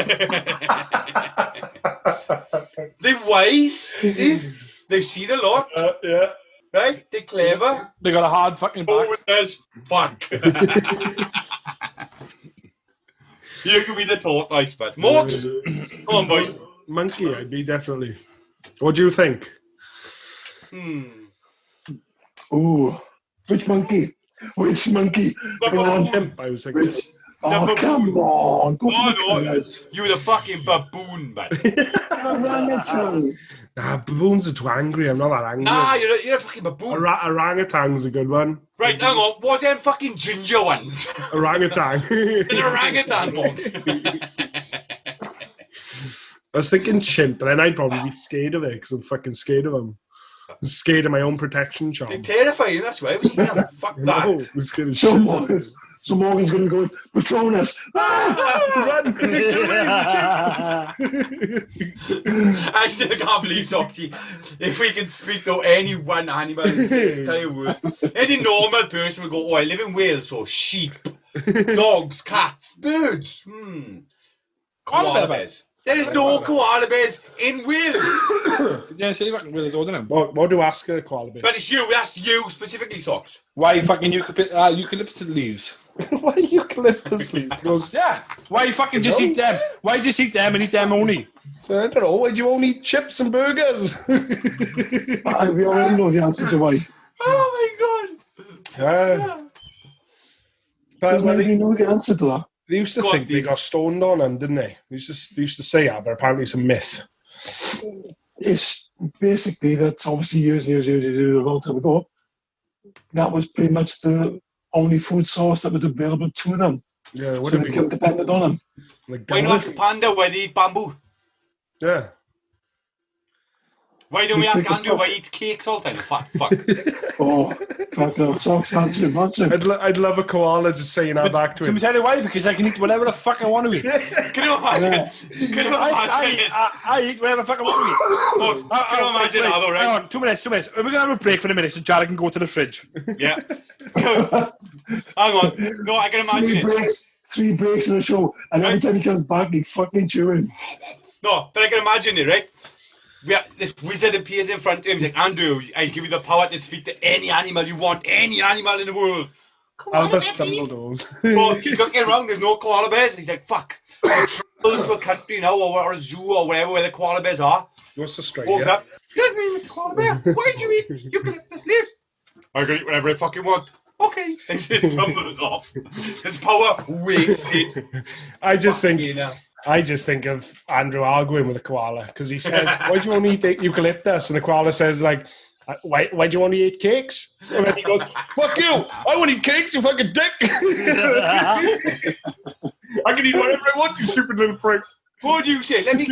They're wise, Steve. They've seen a lot, Yeah. right? They're clever. They got a hard fucking back. Oh, there's fuck. You can be the tortoise, but Morgs, come on, boys. Monkey, I'd be definitely. What do you think? Ooh, which monkey? Which monkey? Come on. Chimp, I was thinking. Which? Oh, come on. Go for the No, colours. you the fucking baboon, man. Orangutan. Nah, baboons are too angry. I'm not that angry. Nah, you're a fucking baboon. Orangutan's a good one. Right, hang on. What's them fucking ginger ones? Orangutan. An orangutan box. I was thinking chimp, but then I'd probably be scared of it because I'm fucking scared of them. I'm scared of my own protection charm. They're terrifying, that's why. I was thinking, fuck that. No, I'm scared of shit. So Morgan's going to go, Patronus. Run! I still can't believe, Toxie, if we can speak to any one animal in the entire world, any normal person would go, oh, I live in Wales, so sheep, dogs, cats, birds. Koala bears. There is no koala bears in Wales. Yeah, see fucking Will's old, isn't it? What do ask a koala bear? But it's you, we asked you specifically, Socks. Why fucking eucalyptus leaves? Why eucalyptus leaves? He goes, Yeah. Why you fucking just eat them? Why just eat them and eat them only? I don't know. Why do you only eat chips and burgers? We already know the answer to why. Oh my god. But Doesn't well, anybody know the answer to that? they used to Go on, think they Steve. got stoned on them, didn't they? They used to say that, but apparently it's a myth. It's basically that's obviously years a long time ago. That was pretty much the only food source that was available to them. Yeah, it So would have they been depended on them. like Why not ask a panda where they eat bamboo? Yeah. Why don't we You ask think of Andrew why Sock? he eats cakes all the time? Fuck. Oh, fuck no. Socks, answer him. I'd love a koala just saying that back to Can we him. tell you why? Because I can eat whatever the fuck I want to eat. Can you imagine? Yeah. Can you imagine this? I eat whatever the fuck I want to eat. Look, can you imagine that though, right? Hang on, 2 minutes. We're going to have a break for a minute so Jared can go to the fridge. Yeah. Hang on. No, I can imagine it. Three breaks in a show, and every time he comes back, he's fucking chewing. No, but I can imagine it, right? This wizard appears in front of him. He's like, Andrew, I give you the power to speak to any animal you want, any animal in the world. Albus Dumbledore's. Well, he's looking around, there's no koala bears. He's like, fuck. I travel to a country now, or a zoo, or wherever where the koala bears are. What's the straight? Walk Yeah. up. Excuse me, Mr. Koala Bear, why do you eat eucalyptus leaves? I can eat whatever I fucking want. Okay. And he tumbles off. His power wasted. I just think Fucking hell. I just think of Andrew arguing with a koala because he says, "Why do you want to eat eucalyptus?" And the koala says, "Like, why do you want to eat cakes?" And then he goes, "Fuck you! I want to eat cakes, you fucking dick! I can eat whatever I want, you stupid little prick." What do you say? Let me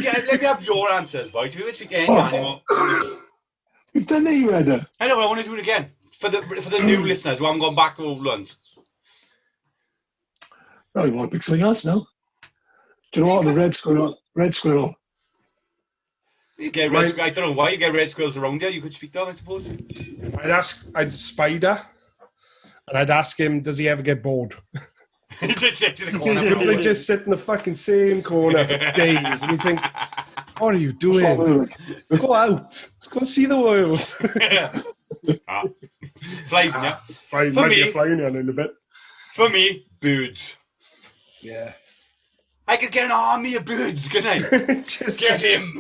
have your answers, boys. If you speak any animal. You've done that, you read it. I know, but I want to do it again for the new listeners who haven't gone back to old ones. Oh, you want to pick something else now? Do you know what? The red squirrel. You get red squirrels. I don't know why you get red squirrels around here. You could speak them, I suppose. I'd spider, and I'd ask him, does he ever get bored? He just sits in the corner. Because they just sit in the fucking same corner for days, and you think, what are you doing? Go out. Let's go see the world. Flies in ya. Might be a flying one in a bit. For me, birds. Yeah. I could get an army of birds, couldn't I? Just Get him.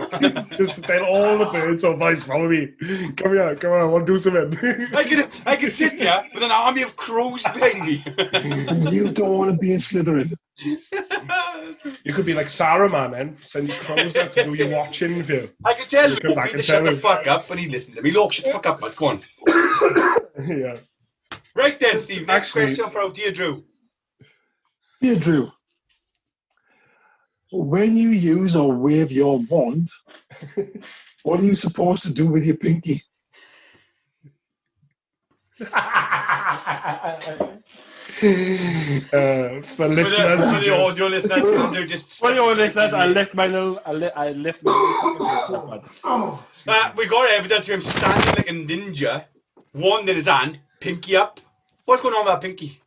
Just to tell all the birds, oh boys, follow me. Come here, I want to do something. I could sit here with an army of crows behind me. And you don't want to be in Slytherin. You could be like Saruman then, send your crows out to do your watching for you. I could tell come back Loki and to shut the tell him. fuck up, and he'd listen to me. Look, shut the fuck up, but go on. Yeah. Right then, Steve. Next Actually- question for our dear Drew. Dear Drew, when you use or wave your wand, what are you supposed to do with your pinky? For listeners, For the audio listeners, Andrew just. For the audio listeners, I left my little We got evidence of him standing like a ninja, wand in his hand, pinky up. What's going on with that pinky?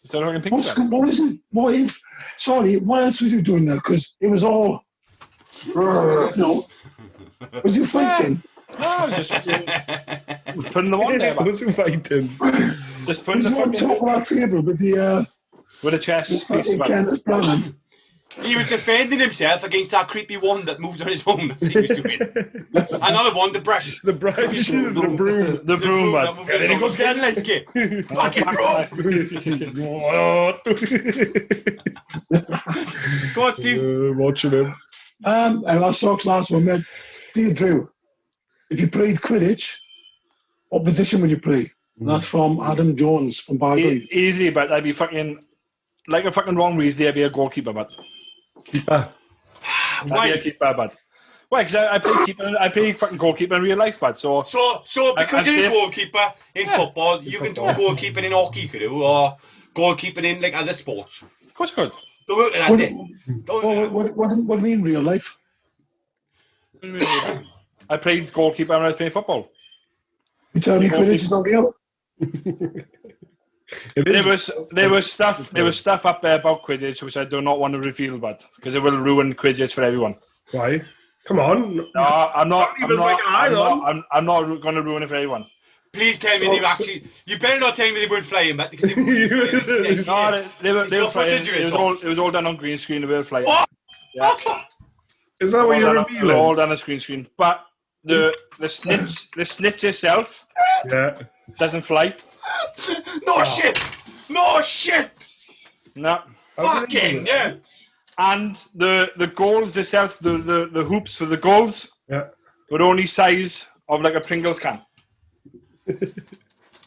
So I can pick it up. What is it? What if? Sorry, what else was you doing there? Because it was all. No. Was you fighting? No, just putting the one there, I wasn't fighting. just putting Was the you on top fucking of that table with the with a chest. fucking Kenneth Branagh? He was defending himself against that creepy wand that moved on his own. That's what he was doing. Another one, the brush. The brush, the broom. The broom, that man. moved on his own. goes Didn't like it. Fucking broom. What? Go on, Steve. Watching him. And last Sock's last one, man. Dear Drew, if you played Quidditch, what position would you play? That's from Adam Jones from Bargrave. Easily, but I'd be fucking like a fucking Ron Weasley. I'd be a goalkeeper, but Keeper. I'd be a Why? keeper, but why? Because I play keeper. I play fucking goalkeeper in real life, but so So because I'm you're a safe. goalkeeper in football, you can do goalkeeping in hockey, could you, or goalkeeping in like other sports. of course good. Don't work like that. What do you mean real life? I played goalkeeper when I was playing football. You tell me Quidditch is not real? There was stuff up there about Quidditch which I do not want to reveal, but because it will ruin Quidditch for everyone. Why? Come on. No, I'm not going to ruin it for everyone. Please tell me they've actually. You better not tell me they weren't flying, but because they weren't. No, they were got flying. footage of it, It was all done on green screen. They were flying. What? Yeah. Is that what you're They were revealing? all done on screen. But the snitch itself Yeah. doesn't fly. No shit! No shit! No. Fucking yeah! And the goals itself, the hoops for the goals Yeah. were only size of like a Pringles can.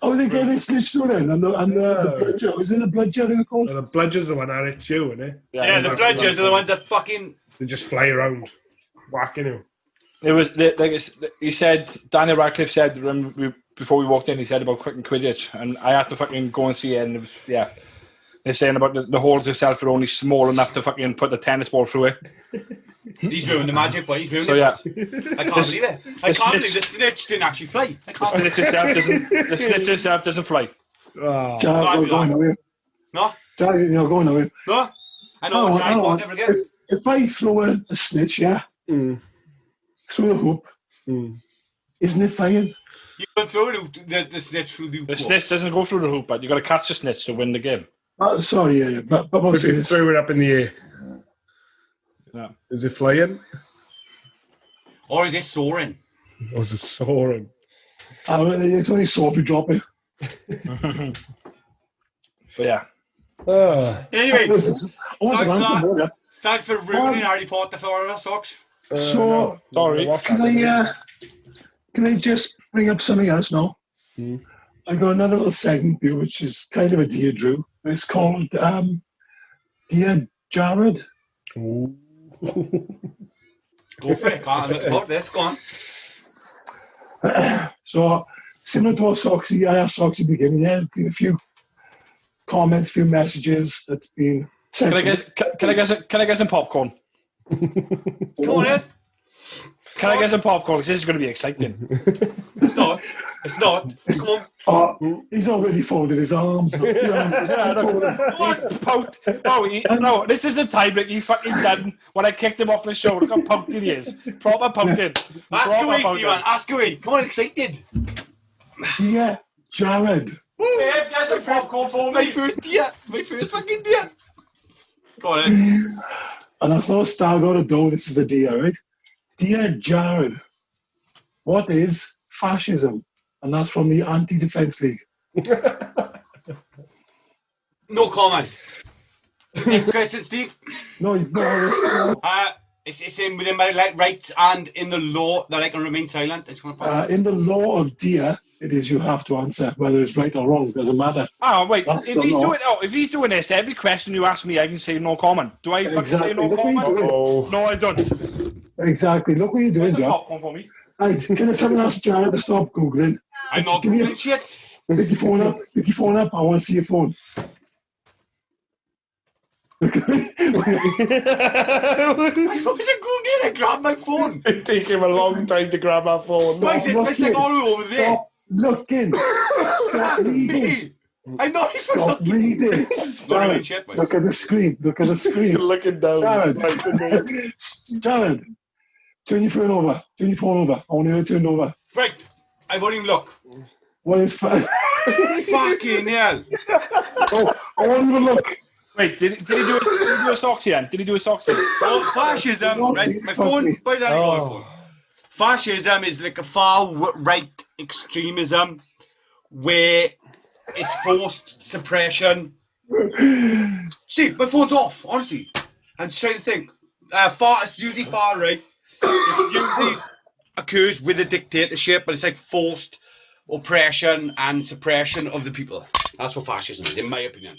Oh, they get it snitched through then, and the bludger. Is it the bludger they were called? The bludger's the one that hits you, isn't it? Yeah, the bludgers are the ones that fucking. They just fly around, whacking you. It was he said. Daniel Radcliffe said before we walked in. He said about fucking Quidditch, and I had to fucking go and see it. And it was They're saying about the holes itself are only small enough to fucking put the tennis ball through it. He's ruined the magic, boy. He's ruined So, it. yeah. I can't believe it. I can't believe the snitch didn't actually fly. The snitch itself doesn't fly. Oh. Jared, you're going away. No? Jared, you're going away. No? I know what Jared won't ever get. If I throw a snitch, through the hoop, isn't it flying? You can throw the snitch through the hoop. The snitch doesn't go through the hoop, but you got to catch the snitch to win the game. Sorry, yeah. But If you threw it up in the air, is it flying? Or is it soaring? Or is it soaring? It's only so if you drop it. But yeah. Anyway, Thanks thanks for ruining Harry Potter for us, Socks. So, Sorry. can I just bring up something else now? I got another little segment here, which is kind of a Dear Drew. It's called Dear Jared. Ooh. Go for it, I'm looking forward to this, go on. So, similar to what Soxy, I asked Soxy at the beginning, there's been a few comments, a few messages that's been sent. Can I get some popcorn? Come on in. Can I get some popcorn? Because this is going to be exciting. It's not. Come on. Oh, he's already folded his arms. He's poked. No, this is the time that he fucking done when I kicked him off the show. Look how poked he is. Proper poked in. Ask away, Stephen. Ask away. Come on, excited. Dear Jared. Babe, get some popcorn for me. My first fucking dear. Go on in. And that's not a star got a dough, this is a dear, right? Dear Jared, what is fascism? And that's from the Anti-Defence League. No comment. Next question, Steve. No. It's in within my rights and in the law that I can remain silent. I just want to In the law of dear, it is you have to answer whether it's right or wrong. Doesn't matter. Oh wait, That's if he's doing this, every question you ask me, I can say no comment. Do I say no comment? No, I don't. Exactly. Look what you're doing, There's a John. popcorn for me. Hey, can someone ask Jared to stop Googling? I'm not Googling shit. Pick your phone up. Pick your phone up. I want to see your phone. I wasn't Googling. I grabbed my phone. It'd take him a long time to grab our phone. Why is it like all the way over there? Stop looking. Stop reading. I'm not even Stop looking. reading. Jared, shit, look at the screen. Look at the screen. You're looking down. Jared, turn your phone over. Turn your phone over. I want you to turn it over. Right. I won't even look. What is Fucking hell. Oh, I won't even look. Wait, did he do a Soxy then? Did he do a Soxy? Oh, fascism, right? My phone, by that I got my phone. Fascism is like a far right extremism where it's forced suppression. Steve, my phone's off, honestly. I'm just trying to think. It's usually far right. It usually occurs with a dictatorship, but it's like forced oppression and suppression of the people. That's what fascism is, in my opinion.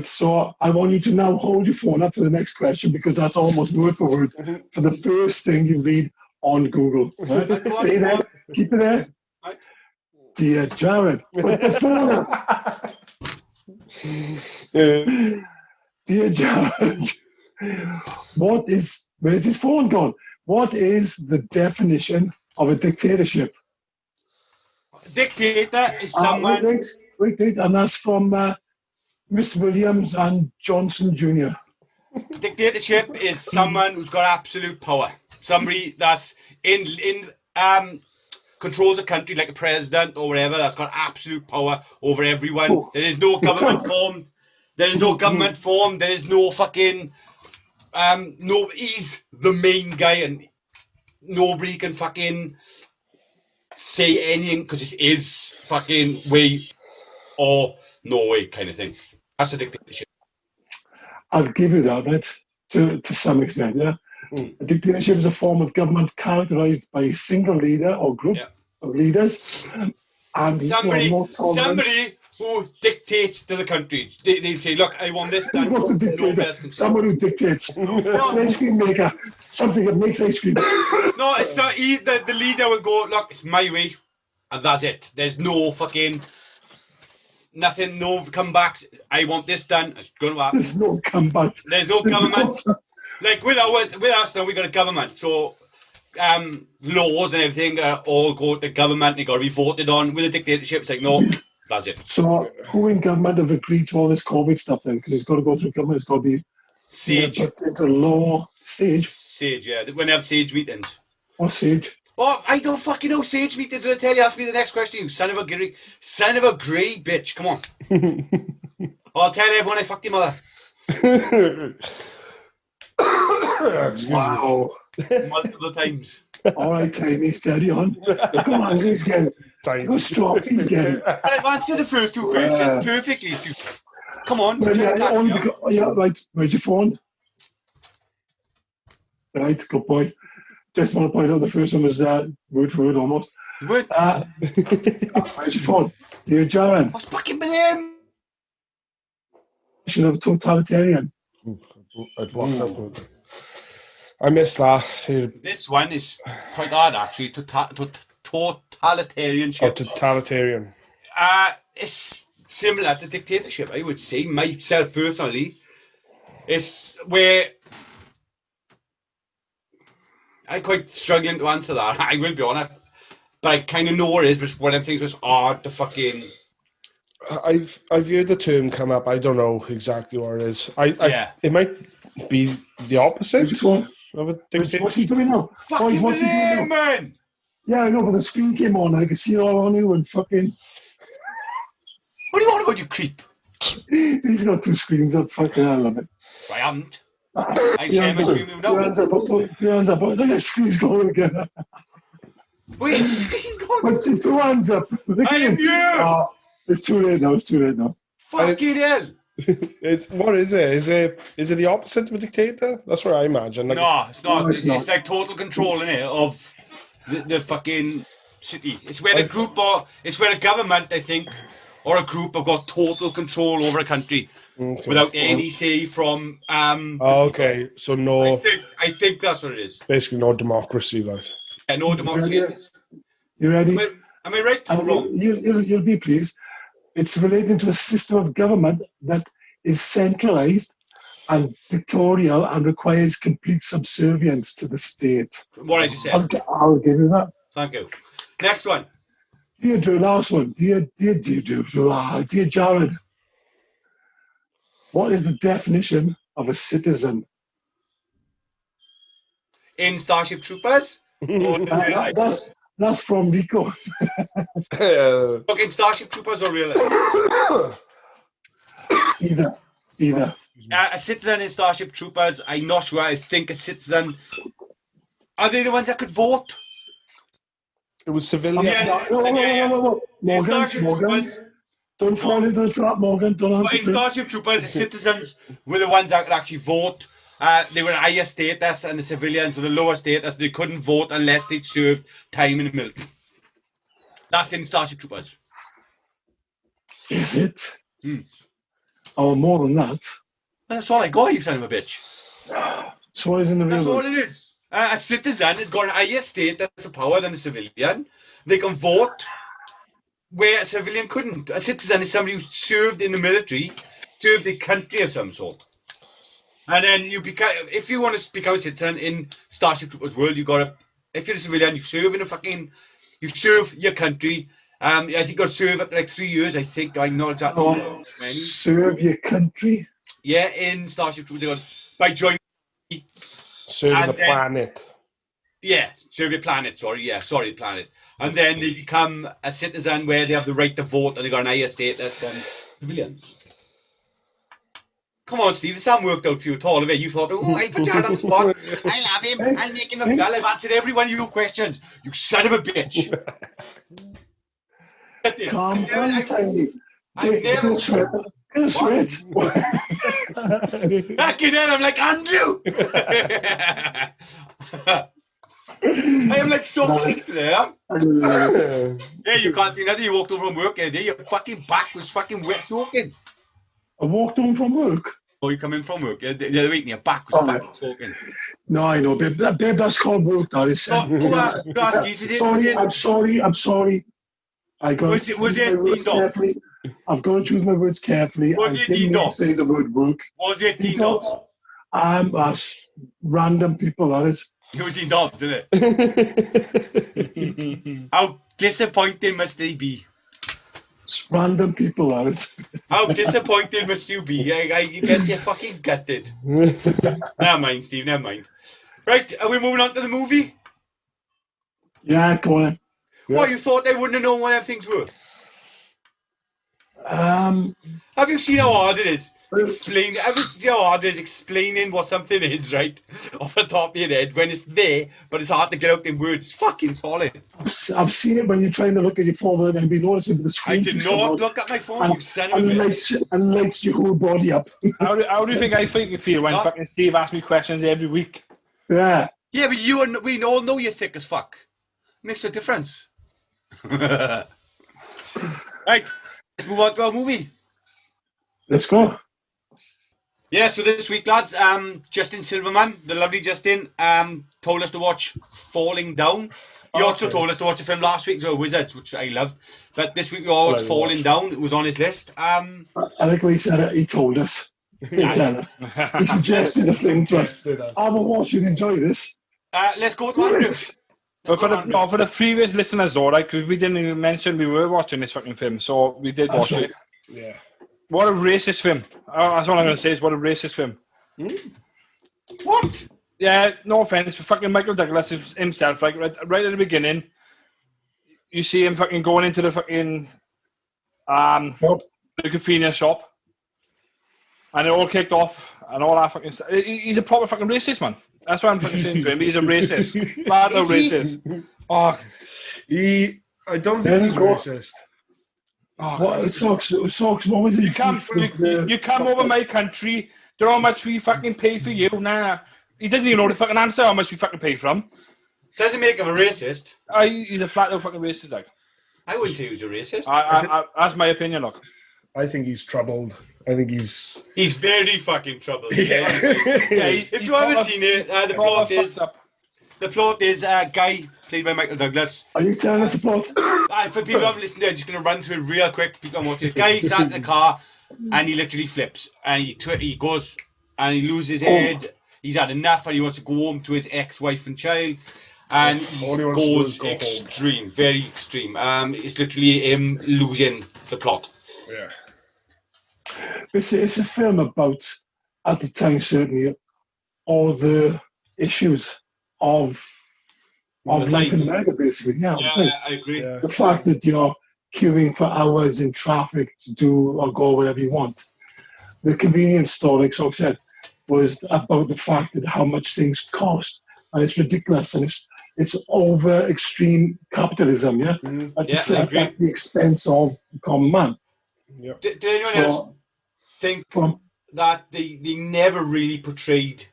So I want you to now hold your phone up for the next question because that's almost word for word for the first thing you read on Google. Right? Stay there. Keep it there. Right. Dear Jared, put the phone up. Dear Jared, where's his phone gone? What is the definition of a dictatorship? Dictator is someone... Wait, and that's from Miss Williams and Johnson Jr. Dictatorship is someone who's got absolute power. Somebody that's controls a country like a president or whatever that's got absolute power over everyone. Oh. There is no government formed. There is no government formed. There is no fucking... he's the main guy and nobody can fucking say anything because it is fucking way or no way kind of thing. That's a dictatorship. I'll give you that, right? To some extent, yeah. A dictatorship is a form of government characterized by a single leader or group of leaders, and somebody who dictates to the country. They say, look, I want this done. What's a dictator? Nobody else can stop. Someone who dictates. An ice cream maker. Something that makes ice cream. No, it's the leader will go, look, it's my way, and that's it. There's no fucking nothing, no comebacks. I want this done. It's going to happen. There's no comeback. There's no government. Like with us now, we got a government. So laws and everything all go to government. They got to be voted on. With a dictatorship, it's like no, that's it. So who in government have agreed to all this COVID stuff then? Because it's got to go through government. It's got to be Sage. put into law. Sage. Sage, yeah. When they have Sage meetings. What Sage? Oh, I don't fucking know Sage meetings. I'll tell you. Ask me the next question, you son of a grey bitch. Come on. I'll tell everyone I fucked your mother. Wow. Multiple times. All right, Tiny, steady on. Go on, he's getting. Go strong, he's getting. And I've answered the first two questions perfectly. Come on. Well, right. Where's your phone? Right, good boy. Just want to point out the first one was word for word almost. Word. Where's your phone? Dear Jaron. What's fucking with him? Should have a totalitarian. I missed that. This one is quite hard, actually. Totalitarianship. Oh, totalitarian. It's similar to dictatorship, I would say. Myself personally, it's where I'm quite struggling to answer that. I will be honest, but I kind of know what it is. But one of the things was hard to fucking. I've heard the term come up. I don't know exactly what it is. It might be the opposite of a dictatorship. What's he doing now? Fucking what's he doing now? man! Yeah, I know, but the screen came on. I could see it all on you and fucking. What do you want about, you creep? He's got two screens up. Fucking I love it. I haven't. I share my screen with you now. Your hands up. Your hands up. Look at the screen's going again. Wait, screen going? Put your two hands up. I am you! Oh, it's too late now. Fucking hell! What is it? Is it the opposite of a dictator? That's what I imagine. Like, no, it's not. No, it's not. It's like total control in it of the fucking city. It's where a government, I think, or a group have got total control over a country without any say from. Okay, so no. I think that's what it is. Basically, no democracy, like. Yeah, no democracy. You ready? Am I right or wrong? You'll be pleased. It's relating to a system of government that is centralised and dictatorial and requires complete subservience to the state. What I just said. I'll give you that. Thank you. Next one. Dear Drew, last one. Dear Jared. What is the definition of a citizen? In Starship Troopers? That's from Rico. Fucking Starship Troopers or real life? Either. A citizen in Starship Troopers, I'm not sure. I think a citizen. Are they the ones that could vote? It was civilian. No. Morgan. Don't fall into the trap, Morgan. But in Starship Troopers, the citizens were the ones that could actually vote. They were higher status, and the civilians were the lower status. They couldn't vote unless they'd served time in the military. That's in Starship Troopers. Is it? Oh, more than that. That's all I got, you son of a bitch. So what is in the real That's all world? it is. A citizen has got a higher status of power than a civilian. They can vote where a civilian couldn't. A citizen is somebody who served in the military, served the country of some sort. And then if you want to become a citizen in Starship Troopers world, if you're a civilian, you serve your country. I think you've got to serve up to like 3 years, I think. I'm not exactly sure. Serve your country? Yeah, in Starship Troopers, by joining. Serving the planet. Yeah, serve your planet, the planet. And then they become a citizen where they have the right to vote and they got an higher status than civilians. Come on, Steve, this hasn't worked out for you at all, have it? You thought, I put Jared on the spot. I love him. I'll make him a girl. I've answered every one of your questions. You son of a bitch. Calm down, Tiny. Get a sweat. Back in there, I'm like, Andrew. I am like so sick there. I love it. Yeah, you can't see nothing. You walked home from work, and your fucking back was fucking wet soaking. I walked home from work. Oh, you come in from work. The other week, and your back was Oh, fucking soaking. No, I know, babe. Babe, that's called work, that is. I'm sorry. I got to choose my words carefully. I've got to choose my words carefully. I didn't mean to say the word work. Was it D-Dobbs? Random people, that is. It was D-Dobbs, isn't it? How disappointing must they be? It's random people, that is. How disappointed must you be? You get your fucking gutted. Never mind, Steve, never mind. Right, are we moving on to the movie? Yeah, go on. Yeah. What, you thought they wouldn't have known what them things were? Have you seen how hard it is? Have you seen how hard it is explaining what something is, right? Off the top of your head, when it's there, but it's hard to get out in words. It's fucking solid. I've seen it when you're trying to look at your phone and be noticing the screen. I did not look at my phone, you son of a bitch. And lights your whole body up. How do you think I feel when fucking Steve asks me questions every week? Yeah. Yeah, but we all know you're thick as fuck. Makes a difference. Right, let's move on to our movie. Let's go. Yeah, so this week, lads, Justin Silverman, the lovely Justin, told us to watch Falling Down. He also told us to watch a film last week, so Wizards, which I loved. But this week we all watched Falling Down. It was on his list. I like what he said. He told us. He told us. He suggested a thing to us. I will watch you and enjoy this. Let's go to Andrew. But for the previous listeners, though, right, because we didn't even mention we were watching this fucking film, so we did watch it. Yeah. What a racist film. That's all I'm going to say is what a racist film. What? Yeah, no offence, for fucking Michael Douglas himself, like right at the beginning, you see him fucking going into the fucking the convenience shop, and it all kicked off, and all that fucking stuff. He's a proper fucking racist, man. That's what I'm fucking saying to him. He's a racist. Flat out racist. Oh, I don't think he's racist. Oh, what socks? What was it? You come over my country. Do you know how much we fucking pay for you? Nah, he doesn't even know the fucking answer. How much we fucking pay for him? Doesn't make him a racist. He's a flat out fucking racist. Like, I wouldn't say he was a racist. That's my opinion. Look, I think he's troubled. I think he's very fucking troubled. Yeah. If you haven't seen it, the plot is a guy played by Michael Douglas. Are you telling us the plot? For people who haven't listened to it, I'm just going to run through it real quick. People are watching. The guy sat in the car and he literally flips and he goes and he loses his head. He's had enough and he wants to go home to his ex-wife and child. And he goes extreme, very extreme. It's literally him losing the plot. Yeah. It's a film about, at the time certainly, all the issues of life in America, basically. Yeah, I agree. Yeah. The fact that you're queuing for hours in traffic to do or go wherever you want. The convenience store, like Sock said, was about the fact that how much things cost, and it's ridiculous, and it's over extreme capitalism, yeah, at the expense of the common man. Yep. Did anyone else think that they never really portrayed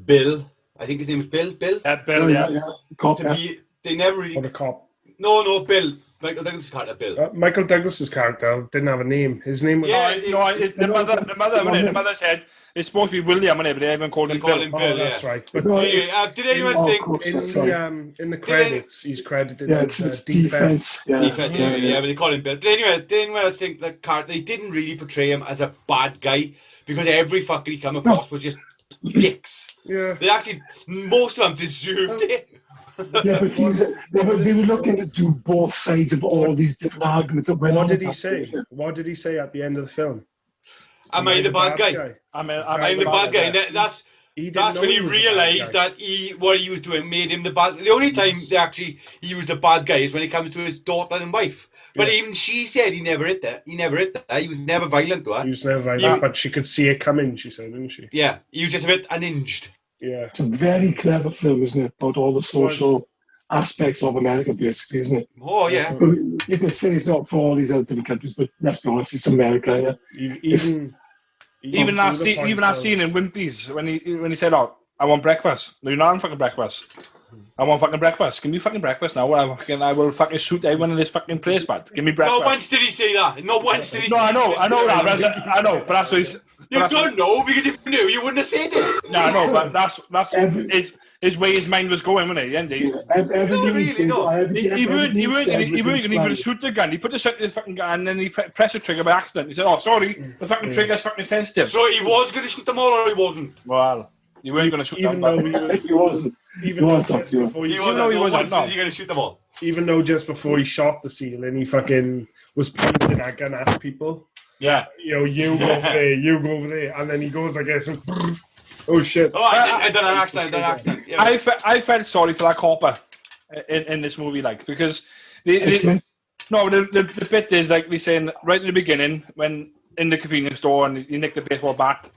Bill? I think his name is Bill. Bill. Bill. Yeah. The cop, they never really. Or the cop. No, Bill. Michael Douglas' character, Bill. Michael Douglas's character didn't have a name. His name was. The mother said it's supposed to be William, but they haven't called him Bill. That's right. But did anyone think in the credits he's credited as defense? Defense, but they call him Bill. But anyway, did anyone else think the character they didn't really portray him as a bad guy because every fucker he come across was just dicks. Yeah. They actually most of them deserved it. Yeah, but they were looking to do both sides of all these different arguments. What did he say? What did he say at the end of the film? Am I the bad guy? I'm the bad guy. That's when he realised that what he was doing made him the bad. The only time he was the bad guy is when it comes to his daughter and wife. But even she said he never hit that. He was never violent to her. He was never violent, but she could see it coming. She said, didn't she? Yeah, he was just a bit unhinged. Yeah, it's a very clever film, isn't it? About all the social aspects of America, basically, isn't it? Oh yeah. You can say it's not for all these other different countries, but let's be honest, it's America. Yeah. Even that scene in Wimpy's when he said, "Oh, I want breakfast." No, you're not having fucking breakfast. I want fucking breakfast. Give me fucking breakfast now. I will fucking shoot everyone in this fucking place, but give me breakfast. Not once did he say that. Not once did he No, say I know that. that. But that's what he's... You don't know, because if you knew, you wouldn't have said it. No, I know, but that's his way his mind was going, wasn't it? He weren't going to even shoot the gun. He put the shot in the fucking gun and then he pressed the trigger by accident. He said, "Oh, sorry, the fucking trigger's fucking sensitive." So he was going to shoot them all, or he wasn't? Well, you weren't going to shoot them. He wasn't. Even though just before He wasn't. Is he going to shoot them all? Even though just before he shot the ceiling, he fucking was pointing that gun at people. Yeah. You know, you go over there, you go over there, and then he goes, I guess, and oh shit. Oh, I done an accident. Yeah. I felt sorry for that copper in this movie, like, because the bit is like we saying right at the beginning when in the convenience store and he nicked the baseball bat,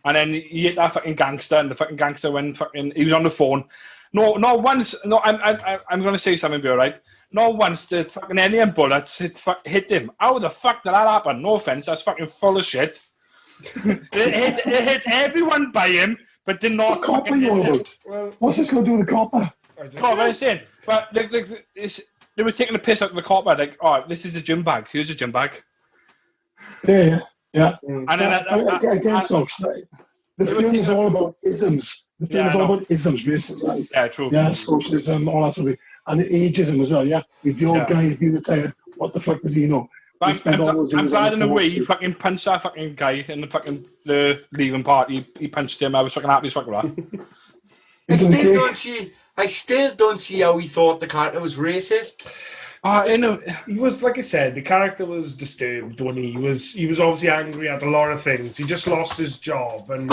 and then he hit that fucking gangster, and the fucking gangster when fucking he was on the phone. Not once. No, I'm going to say something here, right? Not once did fucking any bullets hit him. How the fuck did that happen? No offense, that's fucking full of shit. it hit everyone by him, but did not. What copper you about? What's this going to do with the copper? No, but I'm saying, but they were taking the piss out of the copper. Like, oh, this is a gym bag. Here's a gym bag. Yeah. And then again, Socks, the film is all about isms. The film is all about isms, racism. Yeah, true. Yeah, socialism, all that sort of thing. And ageism as well, yeah. He's the old guy who's been retired. What the fuck does he know? I'm glad in a way he fucking punched that fucking guy in the leaving part. He punched him. I was fucking happy as fuck with that. I still don't see how he thought the character was racist. He was, like I said, the character was disturbed when he was obviously angry at a lot of things. He just lost his job and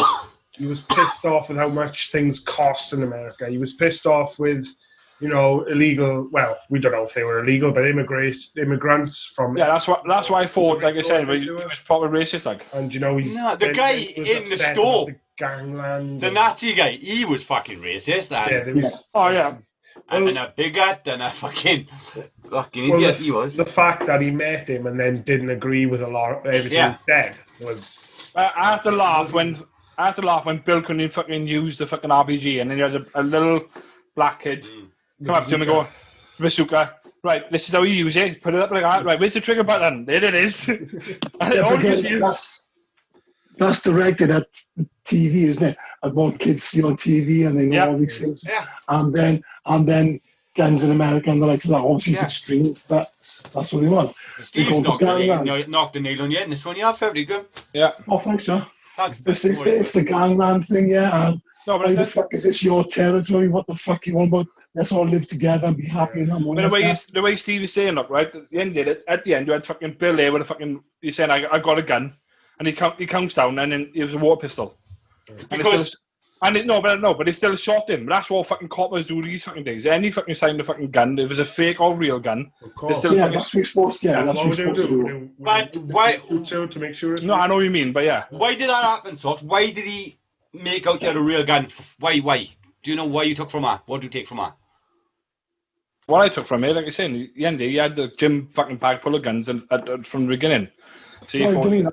he was pissed off with how much things cost in America. He was pissed off with, illegal, well, we don't know if they were illegal, but immigrants from... Yeah, that's why I thought, like I said, he was probably racist, like. And, he's... No, the guy in the store, the gangland... The Nazi guy, he was fucking racist. Oh, yeah. And a bigot and a fucking idiot he was. The fact that he met him and then didn't agree with a lot of everything he said was... I had to laugh when Bill couldn't fucking use the fucking RPG, and then you had a little black kid come up to him and go, Bazooka, right, this is how you use it. Put it up like that. Right, where's the trigger button? There it is. That's directed at TV, isn't it? At what kids see on TV, and they know all these things. Yeah. And then gangs in America, and they're like, so obviously it's extreme, but that's what they want. Steve's knocked the nail on you in this one. Yeah, very good. Yeah. Oh, thanks, John. Thanks. It's the gangland thing, yeah. And why the fuck is this your territory? What the fuck you want about? Let's all live together and be happy and harmonious. The way Steve is saying, look, right, at the end, you had fucking Bill there with a fucking, he's saying, I got a gun, and he counts down, and then it was a water pistol. But he still shot him. That's what fucking coppers do these fucking days. Any fucking sign of fucking gun, if it's a fake or real gun, that's what we're supposed to do. But why? To make sure. No, I know what you mean, but yeah. Why did that happen, Socks? Why did he make out he had a real gun? Why? Do you know why you took from that? What do you take from that? What I took from it, like I said, he had the gym fucking bag full of guns from the beginning. So I mean,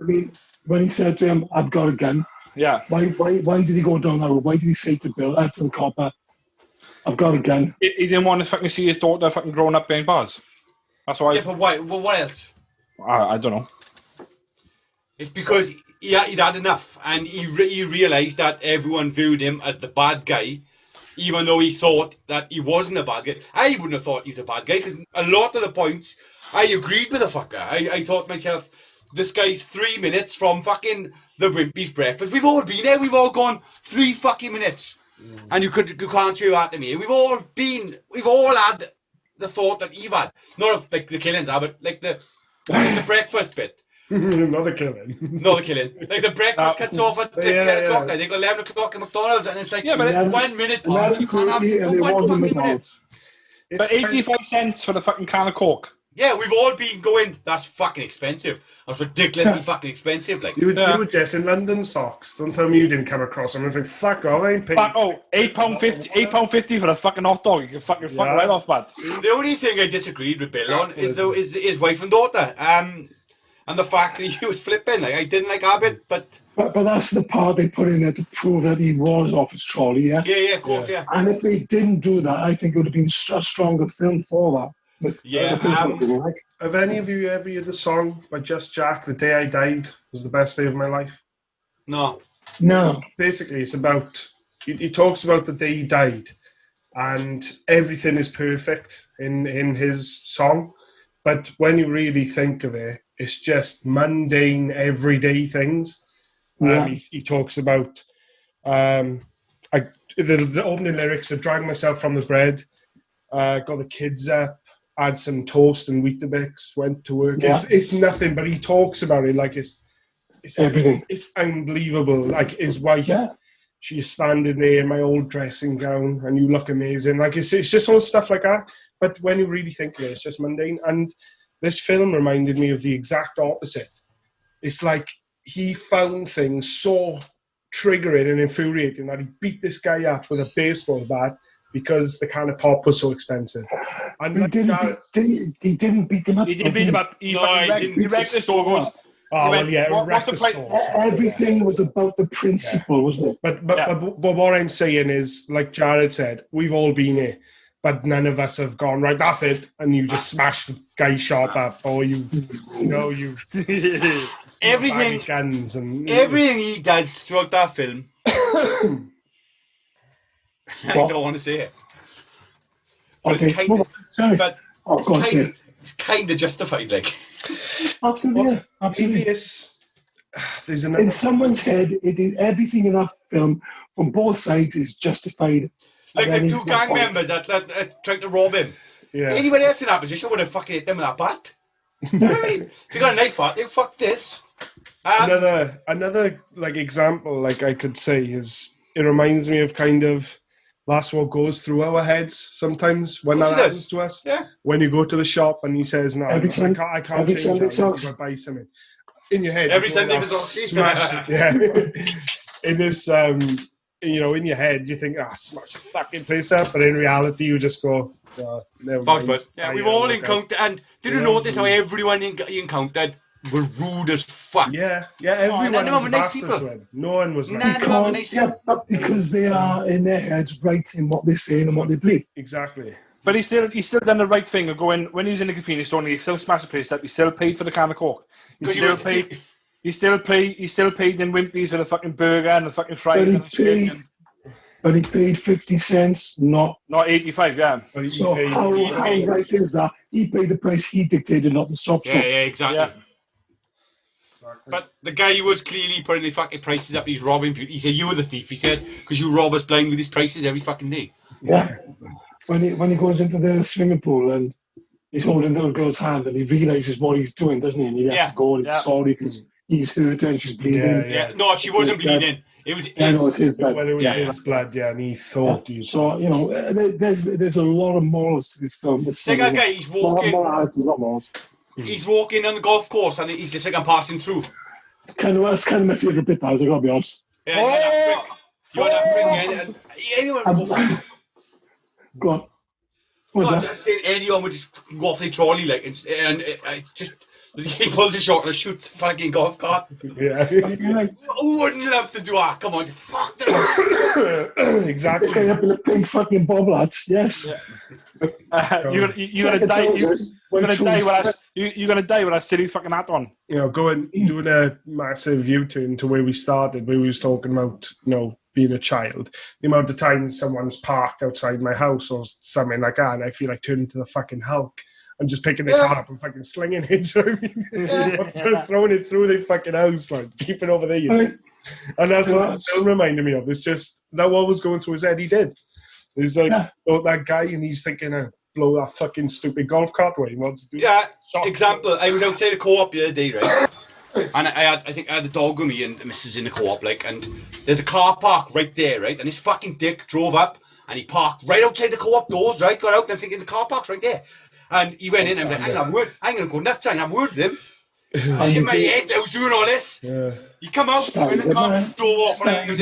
when he said to him, "I've got a gun," yeah. Why did he go down that road? Why did he say to Bill, to the copper, "I've got a gun"? He didn't want to fucking see his daughter fucking growing up behind bars. That's why. Yeah, but why? Well, what else? I don't know. It's because he'd had enough, and he realised that everyone viewed him as the bad guy, even though he thought that he wasn't a bad guy. I wouldn't have thought he's a bad guy, because a lot of the points, I agreed with the fucker. I thought myself, this guy's 3 minutes from fucking the Wimpy's breakfast. We've all been there. We've all gone 3 fucking minutes, and you can't show that to me. We've all had the thought that you've had, not of like the killings, but like the breakfast bit. Another killing. Like the breakfast cuts off at 10 o'clock. They got 11 o'clock at McDonald's, and it's like 1 minute. You can't have 1 fucking minute. But 85 cents for the fucking can of Coke. Yeah, we've all been going, that's fucking expensive. That's ridiculously fucking expensive. Like you were just in London, Socks. Don't tell me you didn't come across them and think, fuck off, I ain't paying. £8.50 for a fucking hot dog. You can fucking fuck right off, man. The only thing I disagreed with Bill on is his wife and daughter. and the fact that he was flipping. Like, I didn't like Abbott, but that's the part they put in there to prove that he was off his trolley, yeah? yeah, of course, yeah. And if they didn't do that, I think it would have been a stronger film for that. But Yeah, have any of you ever heard the song by Just Jack, The Day I Died was the best day of my life? No. Basically, it's about, he talks about the day he died, and everything is perfect in his song. But when you really think of it, it's just mundane, everyday things. Yeah. He talks about the opening lyrics: I dragged myself from the bed, got the kids up, had some toast and Weetabix, went to work. Yeah. It's nothing, but he talks about it like it's everything. It's unbelievable. Like his wife, she's standing there in my old dressing gown, and you look amazing. Like it's just all stuff like that. But when you really think of it, it's just mundane. And this film reminded me of the exact opposite. It's like he found things so triggering and infuriating that he beat this guy up with a baseball bat because the can of pop was so expensive. And he didn't beat him up. He didn't beat him up. He wrecked the store. What's the price? Everything was about the principle, wasn't it? But what I'm saying is, like Jared said, we've all been here, but none of us have gone, right, that's it, and you just smashed the guy's shop up, or you everything guns and everything he does throughout that film. I don't want to say it. But okay. It's kind of justified, like. Absolutely. In someone's head, everything in that film from both sides is justified. Like the two gang members that tried to rob him. Yeah. Anyone else in that position would have fucking hit them with that bat. You know what I mean? If you got a knife bat, you fuck this. Another like example, like I could say, is it reminds me of kind of that's what goes through our heads sometimes when that happens to us. Yeah. When you go to the shop and he says, "No, I can't change that. I buy something." In your head, every Sunday was smash. Yeah. In this, in your head, you think, smash the fucking place up, but in reality, you just go, never mind. But we've all encountered, and did you notice how everyone he encountered were rude as fuck? Yeah, everyone was nice people. To him. No one was nice. Because they are in their heads writing what they're saying and what they believe. Exactly. But he's still done the right thing of going, when he was in the convenience store, he still smashed the place up, he still paid for the can of Coke. He still paid in Wimpy's for the fucking burger and the fucking fries. But he paid 50 cents, not 85, yeah. So how right is that? He paid the price he dictated, not the shop. Yeah, exactly. Yeah. But the guy was clearly putting the fucking prices up. He's robbing people. He said, "You were the thief." He said, "Because you rob us blind with these prices every fucking day." Yeah. When he goes into the swimming pool and he's holding the little girl's hand and he realises what he's doing, doesn't he? And he has to go and he's sorry because he's hurt and she's bleeding. Yeah. No, she wasn't bleeding. It was his blood. Well, it was his blood, and he thought you. So, there's a lot of morals to this film. That guy, he's walking. Not morals. He's walking on the golf course and he's just like, I'm passing through. That's kind of my favourite bit, I gotta be honest. Yeah, you had that Go on. I'm saying anyone would just go off the trolley, like, and he pulls a shot and shoots a fucking golf cart. Yeah. Who wouldn't love to do that? Come on, fuck them. Exactly. Okay, up in the pink fucking bob, lads. Yes. Yeah. You're gonna die. You're gonna die with a silly fucking hat on. Doing a massive U-turn to where we started, where we was talking about, being a child. The amount of times someone's parked outside my house or something like that, and I feel like turning to the fucking Hulk and just picking the car up and fucking slinging it, throwing it through the fucking house, like keep it over there. And that's what it reminded me of. It's just that what was going through his head, he did. He's like, that guy, and he's thinking, blow that fucking stupid golf cart where he wants to do. Yeah, example, I was outside the co-op the other day, right? And I think I had the dog with me and the missus in the co-op, like, and there's a car park right there, right? And this fucking dick drove up and he parked right outside the co-op doors, right? Got out and I'm thinking the car park's right there. And he went in and I'm like, I'm going to go nuts, I'm word with him. And in my head, I was doing all this. Yeah. He come out in the car and drove off and I was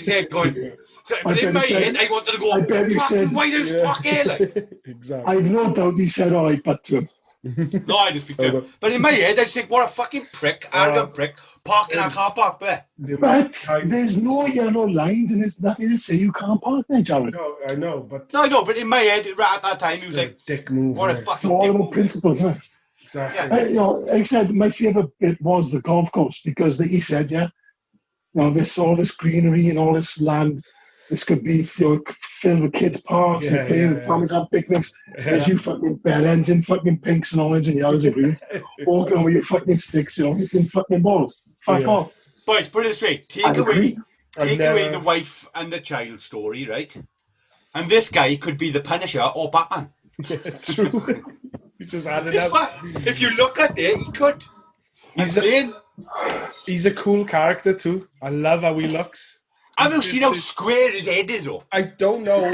there going, So, but in my head, I wanted to go, why do you park here? Like? Exactly. I have no doubt he said all right, but to him. No, I just speak to him. But in my head, I just think, what a fucking prick, arrogant prick, parking our car park there. But there's no yellow lines and there's nothing to say you can't park there, Jared. No, I know, but No, I know, but in my head, right at that time, he was it's a like, dick move. what a innit? It's fucking all dick about move. principles, isn't it? Exactly. Like I said, my favourite bit was the golf course because he said, this all this greenery and all this land, this could be filled with kids' parks and playing, families have picnics. There's you fucking bellends in fucking pinks and orange and yellows and greens, walking on with your fucking sticks, hitting fucking balls. Fuck off. Boys, put it this way, take I agree. away the wife and the child story, right? And this guy could be the Punisher or Batman. True. He's just added It's up. fine. If you look at it, he could. He's a cool character too. I love how he looks. I've never seen how square his head is, though. I don't know.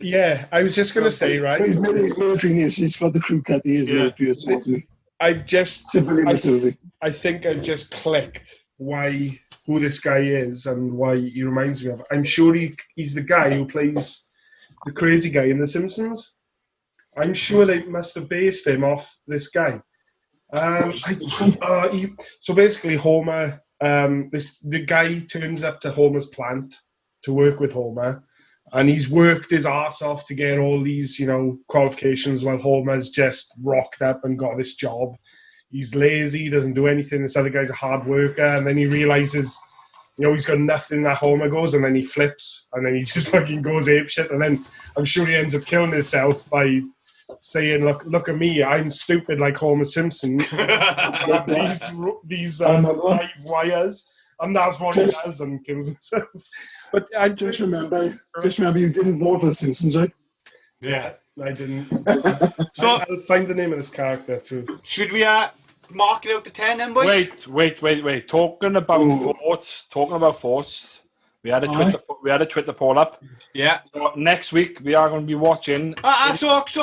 Yeah, I was just gonna say, right? He's military, he's got the crew cut, he is military. I've just, Civilian. I think I've just clicked who this guy is and why he reminds me of. I'm sure he's the guy who plays the crazy guy in The Simpsons. I'm sure they must have based him off this guy. So basically, Homer, the guy turns up to Homer's plant to work with Homer, and he's worked his ass off to get all these, qualifications while Homer's just rocked up and got this job. He's lazy, doesn't do anything. This other guy's a hard worker, and then he realizes, he's got nothing that Homer goes, and then he flips, and then he just fucking goes apeshit, and then I'm sure he ends up killing himself by saying, look at me, I'm stupid like Homer Simpson. these live wires, and that's what he does and kills himself. But I just remember you didn't vote for the Simpsons, right? Yeah, I didn't. So I'll find the name of this character too. Should we mark it out to 10 then, boys? Wait. Talking about thoughts. We had a Twitter poll up. Yeah. So next week we are going to be watching. Socks.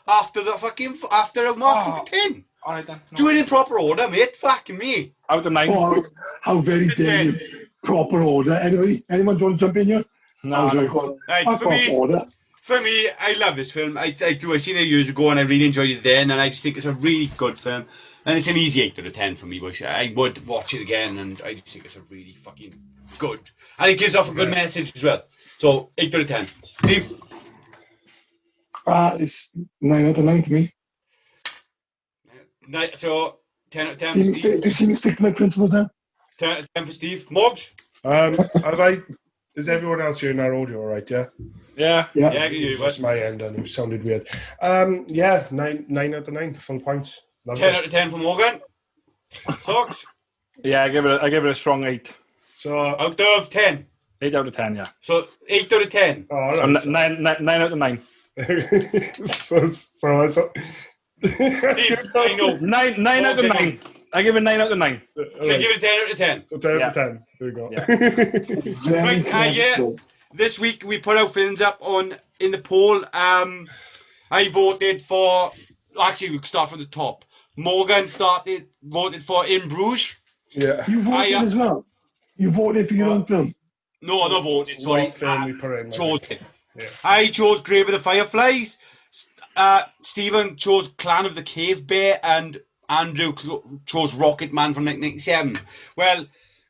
After a mark to 10. All right then. No. Do it in proper order, mate. Fucking me. Out of 9. Oh, how very dare you. Proper order. Anyone want to jump in here? No. For me, I love this film. I do. I seen it years ago and I really enjoyed it then, and I just think it's a really good film. And it's an easy 8 out of 10 for me, which I would watch it again, and I just think it's a really fucking good. And it gives off a good message as well. So, 8 out of 10. Steve? It's 9 out of 9 for me. So, 10 out of 10 do you see me stick to my principles then? 10 out of 10 for Steve. Morgs? Is everyone else here in our audio all right, yeah? Yeah. That's my end, and it sounded weird. 9 out of 9, full points. 10 out of 10 for Morgan. Socks? Yeah, I give it a strong 8. So out of 10? 8 out of 10, yeah. So 8 out of 10? Oh, all right. So 9 out of 9. Steve, I know. 9 out of 9. I give it 9 out of 9. So give it 10 out of 10? So 10 out of 10. There we go. Yeah. Right, this week we put our films up in the poll. I voted for... Actually, we'll start from the top. Morgan voted for In Bruges. Yeah. You voted as well? You voted for your own film? No, I not voted, sorry. Chose it. Yeah. I chose Grave of the Fireflies. Stephen chose Clan of the Cave Bear, and Andrew chose Rocket Man from 1997. Well,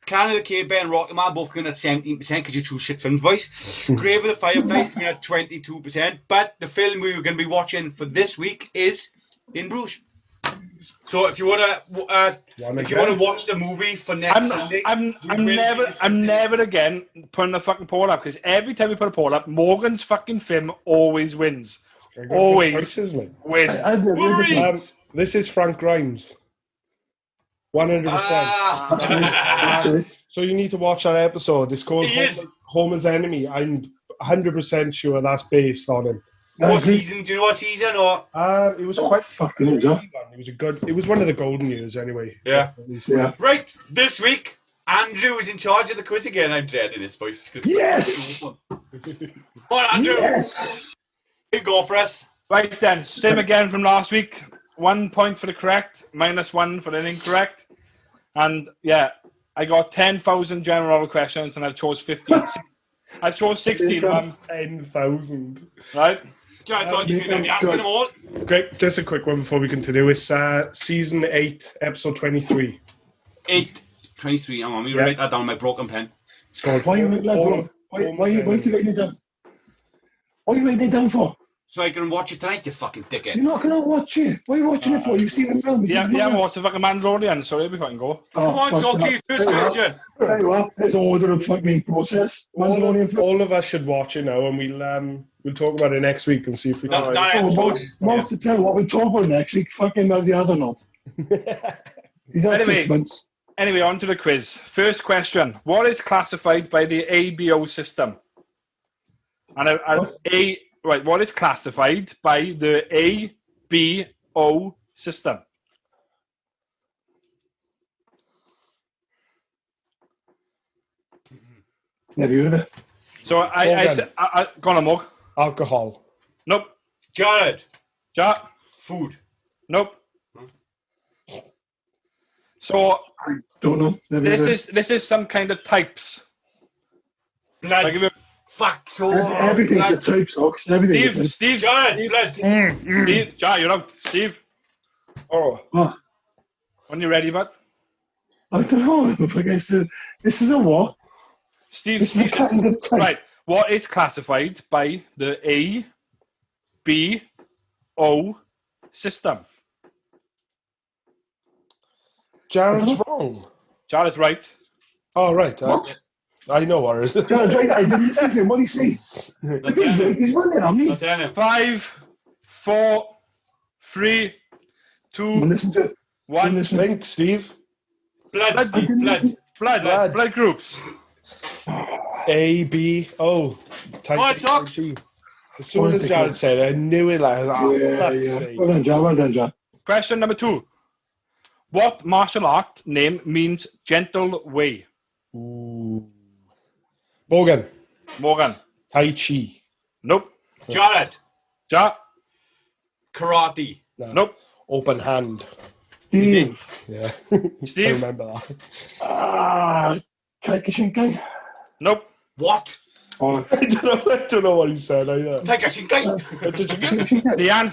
Clan of the Cave Bear and Rocket Man both came at 17% because you choose shit films, boys. Grave of the Fireflies came at 22%. But the film we were going to be watching for this week is In Bruges. So if you want to watch the movie for next Sunday, I'm never again putting the fucking poll up, because every time we put a poll up, Morgan's fucking film always wins. Always wins. This is Frank Grimes. 100%. So you need to watch that episode. It's called Homer's Enemy. I'm 100% sure that's based on him. What season? Do you know what season? Or it was quite fucking good. It was one of the golden years anyway. Yeah. Right, this week Andrew is in charge of the quiz again. I'm dreading this voice. Yes. What, Andrew? Yes. You go for us. Right then, same again from last week. 1 point for the correct, -1 for the incorrect. And yeah, I got 10,000 general questions and I've chose 15. I've chose 16 of them. 10,000. Right? I thought you could be asking them all. Great. Just a quick one before we continue. It's season 8, episode 23. 8:23. Hang on, let me Yeah. write that down on my broken pen. It's called. Why are you writing that down? Why are you writing it down? What are you writing it down for? So I can watch it tonight, you fucking dickhead. You're not going to watch it. What are you watching it for? You've seen the film. Yeah, I'm watching fucking Mandalorian, so it'll be fucking go. Come on, Socky, first question. There you are. There's order of fucking process. Mandalorian film. All of us should watch it now, and we'll talk about it next week and see if we can. Mark's to tell what we'll talk about next week. Fucking whether he has or not. He's had 6 months. Anyway, on to the quiz. First question. What is classified by the ABO system? And what is classified by the ABO system? Never heard of it. So I said, go on, Mug. Alcohol. Nope. Jared. Food. Nope. So I don't know. this is some kind of types. Blood. Fuck, so everything's a type, Socks. Everything's Steve. Jared, blood. Steve, you're out. Steve. What? When you ready, bud? I don't know. This is a what? Steve. This is a kind of type. Right. What is classified by the ABO system? Jared's wrong. Jared's right. Oh, right. What? I know what it is. Jared's right. I didn't listen to him. What did he say? He's right. He's one there, haven't he? 5, 4, 3, 2, Listen to it. 1. Think, Steve. Blood groups. A, B, O. What, Socks? As soon as Jared said it, I knew it. Like, Yeah. Well done, Jared. Question number 2. What martial art name means gentle way? Ooh. Morgan. Tai Chi. Nope. Jared. Karate. No. Nope. Open hand. Steve. Yeah. Steve. I remember that. Kaikishinkai. Nope. What? Oh, I don't know what he said either. Take a shinkai.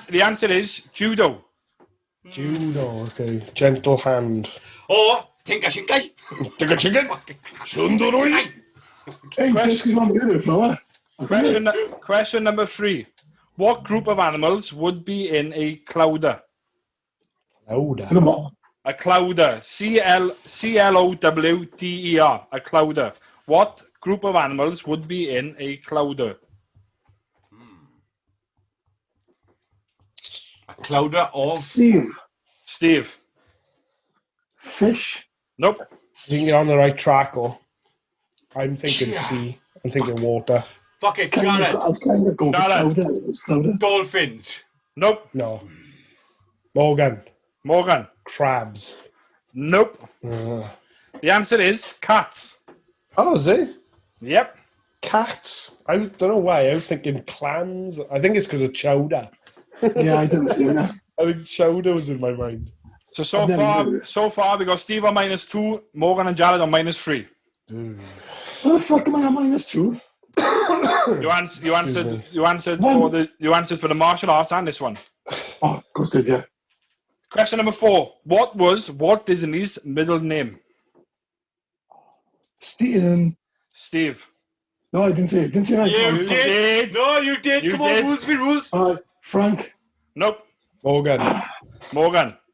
The answer is judo. Judo, okay. Gentle hand. Or think a shinkai. Take a chicken. Sundoroi. Hey, just because I'm here, flower. Question number 3. What group of animals would be in a clouder? Clouder. A clouder. CLOWDER. A clouder. What group of animals would be in a clouder? A clouder of... Steve. Fish. Nope. I think you're on the right track, or I'm thinking sea. I'm thinking water. Fuck it, I've Jared. kind of gone for clouder. Dolphins. Nope. No. Morgan. Crabs. Crabs. Nope. The answer is cats. Oh, is it? Yep. Cats. I don't know why. I was thinking clans. I think it's because of chowder. Yeah, I didn't see that. I think chowder was in my mind. So far we got Steve on -2, Morgan and Jared on -3. What the fuck am I on -2? You answered for the martial arts and this one. Oh, of course I did, yeah. Question number 4. What was Walt Disney's middle name? Steve. No, I didn't say it. Didn't say that. You did. No, you did. Come on, rules be rules. Frank. Nope. Morgan.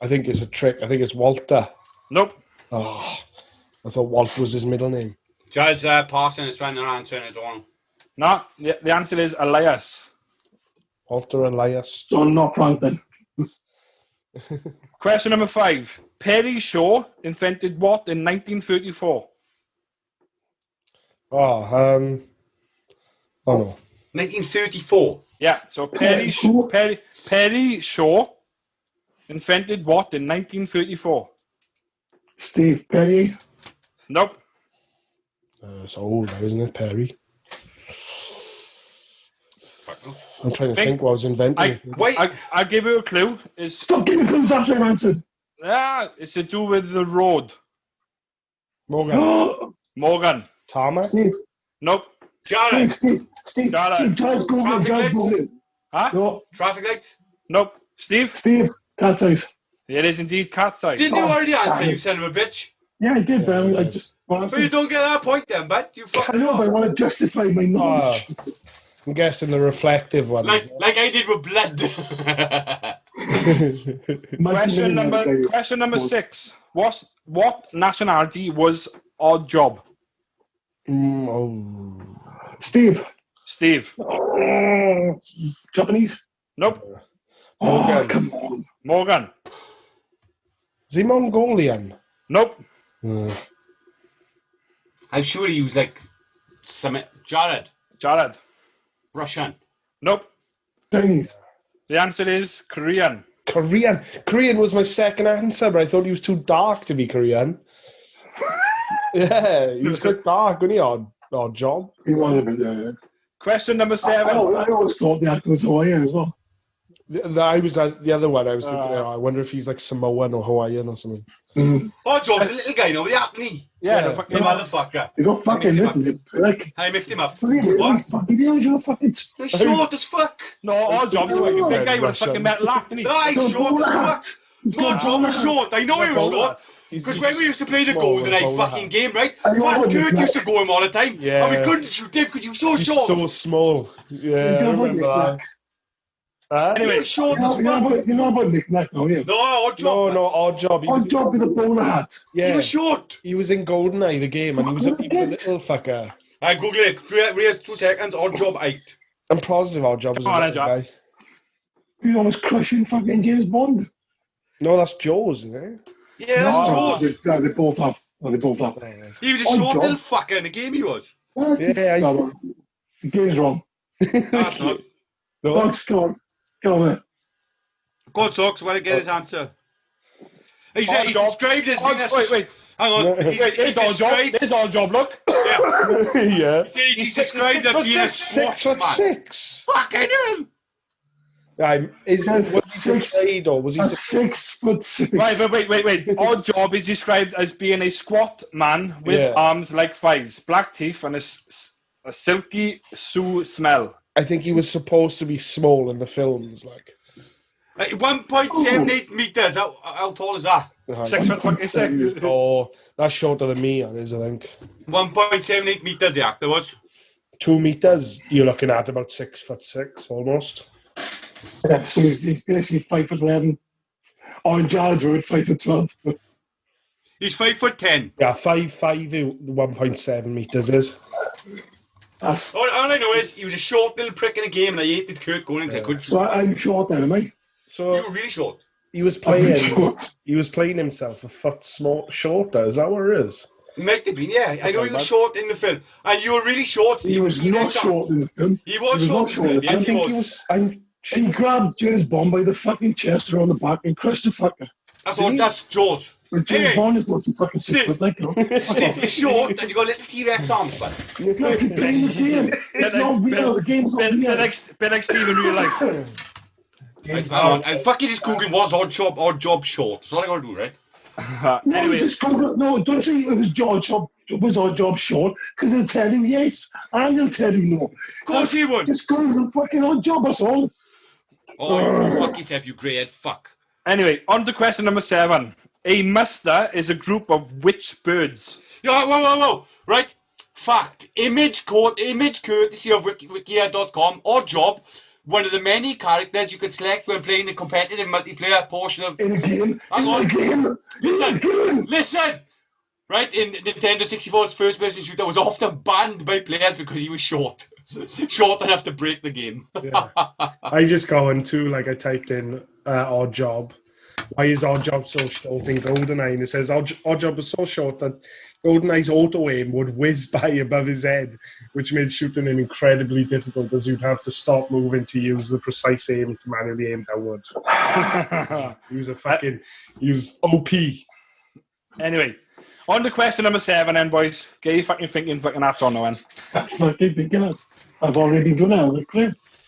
I think it's a trick. I think it's Walter. Nope. Oh, I thought Walt was his middle name. Judge passing his friend and answering his own. No, the answer is Elias. Walter Elias. So not Frank then. Question number 5. Perry Shaw invented what in 1934? Oh no. 1934. Yeah, so Perry Shaw invented what in 1934? Steve Perry. Nope. It's old, isn't it, Perry? I'm trying to think what was invented. I'll give you a clue. Stop giving clues after I've answered. Yeah, it's to do with the road. Morgan. Tarmac. Steve. Nope. Jared. Steve. Jared's Googling. Huh? No, Traffic lights? Nope. Steve? Steve, cat's eyes. It is indeed cat's eye. Didn't you already answer, damn you it. son of a bitch? Yeah, I did, but Yeah, I yeah. just. Well, But you don't get that point then, but you I fucking know, but I want to justify my knowledge. I'm guessing the reflective ones. like I did with blood. Question number 6. What nationality was Odd Job? Steve. Steve? Oh, Japanese. Nope. Oh, Morgan. come on. Morgan? Is he Mongolian? Nope. I'm sure he was like Jared. Jared? Russian. Nope. Chinese. The answer is Korean. Korean. Korean was my second answer, but I thought he was too dark to be Korean. Yeah, he was quite dark, wasn't he? Odd Job. He was a bit there, yeah. Question number 7. I always thought the actor was Hawaiian as well. I was the other one. I was thinking, I wonder if he's like Samoan or Hawaiian or something. Oh, Job's a little guy now with the acne. Yeah, Yeah. the fucking... You motherfucker. You got fucking little, like. I mixed him up. What? What? Fucking hell, you're fucking. He's short as fuck. No, Odd Job's a fucking big guy with a Russian. fucking metal hat, isn't he? No, he's short as fuck. He's No, got Job bowler was hat. short. I know he was short. Because when we used to play the small with GoldenEye bowler fucking hat. game, right? I know, Fat but Kurt Nick- used to go him all the time. Yeah. And we couldn't shoot him because he was so He's short. so small. Yeah, He's I got remember that. Huh? He was short as fuck. You know about Nick Nack now, yeah? No, Odd Job. No, Odd Job. He Odd was, Job with a bowler hat. yeah, He was short. he was in GoldenEye, the game, and he was a little fucker. I Google it. Real 2 seconds. Odd Job 8. I'm positive Odd Job was a Come on, little Odd Job. guy. He's almost crushing fucking James Bond. No, that's Joe's, isn't it? Yeah, that's No, short. they both have. Oh, they both have. He was a Odd short Job. little fucker in the game, he was. The game's wrong. That's not. No. Dogs, come on. Get on there. God sucks. Well, I get his answer. He's Odd Job. described as being a... Wait. Hang on. Wait, there's Odd Job. described... There's Odd Job, look. Yeah. Yeah. He's described as being a 6 SWAT foot man. 6. Fucking hell. Was he portrayed or was he? A 6'6". Wait. Odd Job is described as being a squat man with arms like thighs, black teeth, and a silky Sioux smell. I think he was supposed to be small in the films, like 1.78 meters. How tall is that? 6 foot fucking 6. Oh, that's shorter than me. That is, I think. 1.78 meters. The actor was. 2 meters. You're looking at about 6'6", almost. Yeah, so he's basically 5'11". Oh, and Jared's about 5'12". He's 5'10". Yeah, 5'5", 1.7 meters is. That's, All I know is he was a short little prick in the game, and I hated Kurt going because I couldn't shoot. so I'm short then, am I? So You were really short. he was I'm playing. short. He was playing himself a foot shorter. Is that what it is? He might have been, yeah. I know he was short in the film, and you were really short. He was not short in the film. He was He short. was not short. Yes, I think he was. He grabbed James Bond by the fucking chest around the back and crushed the fucker. That's George. But James Anyway. Bond is not fucking 6 foot, like, you know. Steve, you're short, and you got little T-Rex arms, but Look, you're playing the game. It's not real. The game's not real. Bit like Steve in real life. I fucking just Googled was Odd Job short. That's all I got to do, right? No, Anyway, just Google, no, don't say it was Odd Job short, because they'll tell you yes, and they'll tell you no. Of course he would. Just Google fucking Odd Job, that's all. Oh, you fuck yourself, you grey-head fuck. anyway, on to question number 7. A muster is a group of which birds? Yeah, whoa. Right? Fact. Image courtesy of wikia.com. Odd Job. One of the many characters you could select when playing the competitive multiplayer portion of... In a game. Hang on. Listen. Listen! Right, in Nintendo 64's first-person shooter was often banned by players because he was short. Short enough to break the game. Yeah. I just go into, like, I typed in Odd Job. Why is Odd Job so short in GoldenEye? And it says Odd Job was so short that GoldenEye's auto-aim would whiz by above his head, which made shooting him incredibly difficult as you'd have to stop moving to use the precise aim to manually aim downwards. He was OP. Anyway, on to question number 7 then, boys. Get your fucking thinking fucking hats on now, then. Fucking thinking it. I've already been doing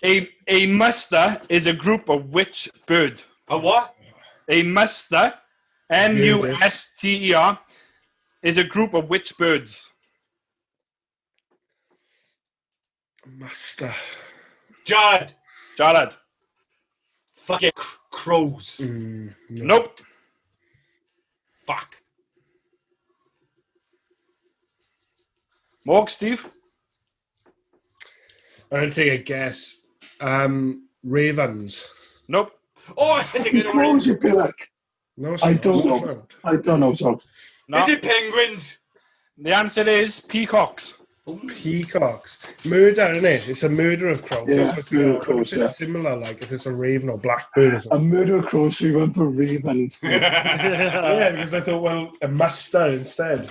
it. A muster is a group of which bird? A what? A muster, M-U-S-T-E-R, is a group of which birds? Master. Jared. Jared. Fucking crows. No. Nope. Fuck. Morg, Steve. I'll take a guess. Ravens. Nope. Oh, I think I Fucking know crows, it. you pillock. No, it's I not. don't It's know. not. I don't know, Socks. No. Is it penguins? The answer is peacocks. Peacocks. Murder, isn't it? It's a murder of crows. Yeah, That's murder what of crows, if it's similar, like if it's a raven or blackbird or A something. murder of crows, so you went for raven instead. Yeah, because I thought, well, a muster instead.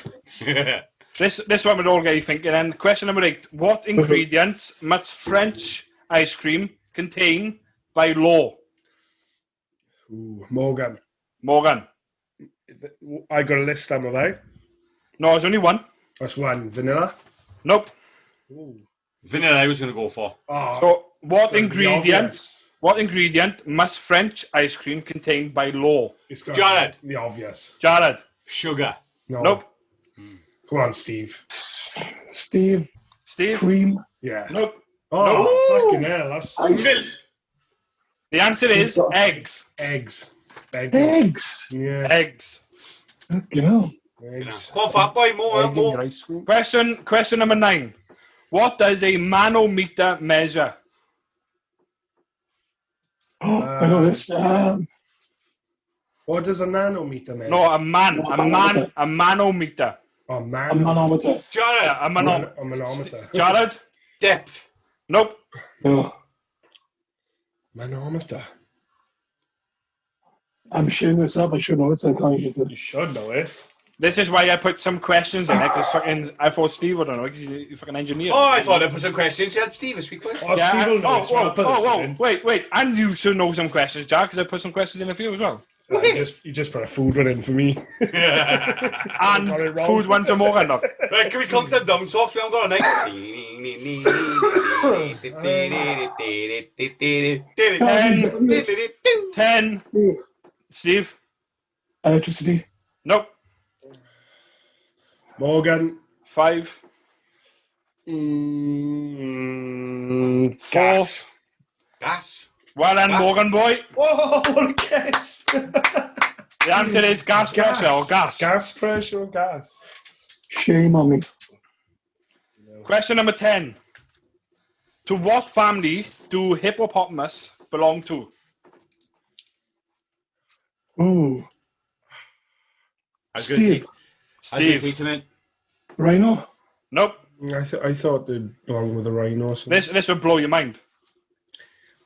This one would all get you thinking. And question number 8. What ingredients must French ice cream contain by law? Ooh, Morgan. Morgan. I got a list, am I? No, there's only one. That's one. Vanilla. Nope. Ooh. Vanilla I was going to go for. Oh, So what the ingredients? What ingredient must French ice cream contain by law? it's got Jared. the obvious. Jared. Sugar. No. Nope. Come on, Steve. Steve, Steve. cream, Yeah. Nope. Oh, fucking hell. That's ice, The answer is eggs. eggs. eggs. Yeah. Eggs. You know, Eggs. Come on, fat boy, more. Egg in your ice cream. Question number 9. What does a manometer measure? oh, I know this. What does a nanometer measure? No, a manometer. Oh, man. A manometer. Jared. Yeah, a A manometer. manometer. Jared. Depth. Nope. No, Manometer. I'm sharing this up. I should know it. So I can't get it. You should know it. This is why I put some questions in it, because fucking I thought Steve would know, because he's a fucking engineer. Oh, I thought I put some questions. Yeah, Steve, speak quick. Oh, Yeah, Steve will know. whoa, wait, and you should know some questions, Jack, because I put some questions in a few as well. You just put a food one in for me. And Got it wrong. food one for Morgan, look. Right, can we count them down socks? We haven't got a night. 10. Steve? Electricity. Nope. Morgan. 5. Gas. Gas. Well done, Gas. Morgan boy. Oh, what a guess. The answer is gas pressure or gas. Gas pressure or gas. Shame on me. Question number 10. To what family do hippopotamus belong to? Ooh, I was going to Steve. say Steve? something. Rhino. Nope. I thought they'd belong with a rhino or something. This would blow your mind.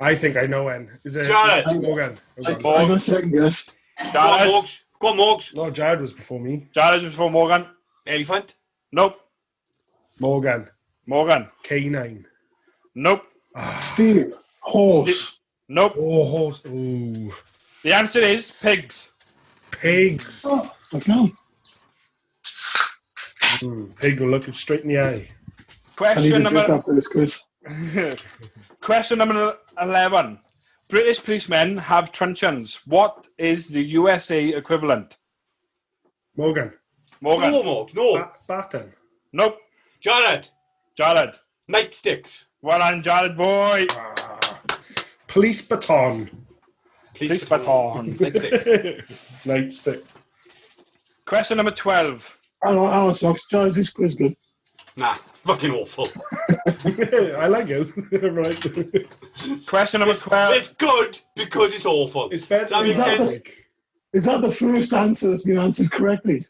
I think I know when. Is it Jared. Morgan? I got a second guess. Go on, Jared? Morgs. Go on, Morgs. No, Jared was before me. Jared is before Morgan. Elephant. Nope. Morgan. Morgan. K9. Nope. Steve. Horse. Nope. Oh, horse. Ooh. The answer is pigs. Pigs. Oh, okay. Pig will look him straight in the eye. I need Question a drink number after this quiz. Question number 11. British policemen have truncheons. What is the USA equivalent? Morgan. Morgan. No, Morgs. No. Baton. Nope. Jared. Jared. Nightsticks. Well done, Jared boy. Police baton. Police baton. Nightsticks. Nightstick. Question number 12. Hang on, Socks. Charles, this quiz good. Nah, fucking awful. I like it. Right. Question number 12. It's good because it's awful. It's better Does that than make sense? Nightstick. Is that the first answer that's been answered correctly?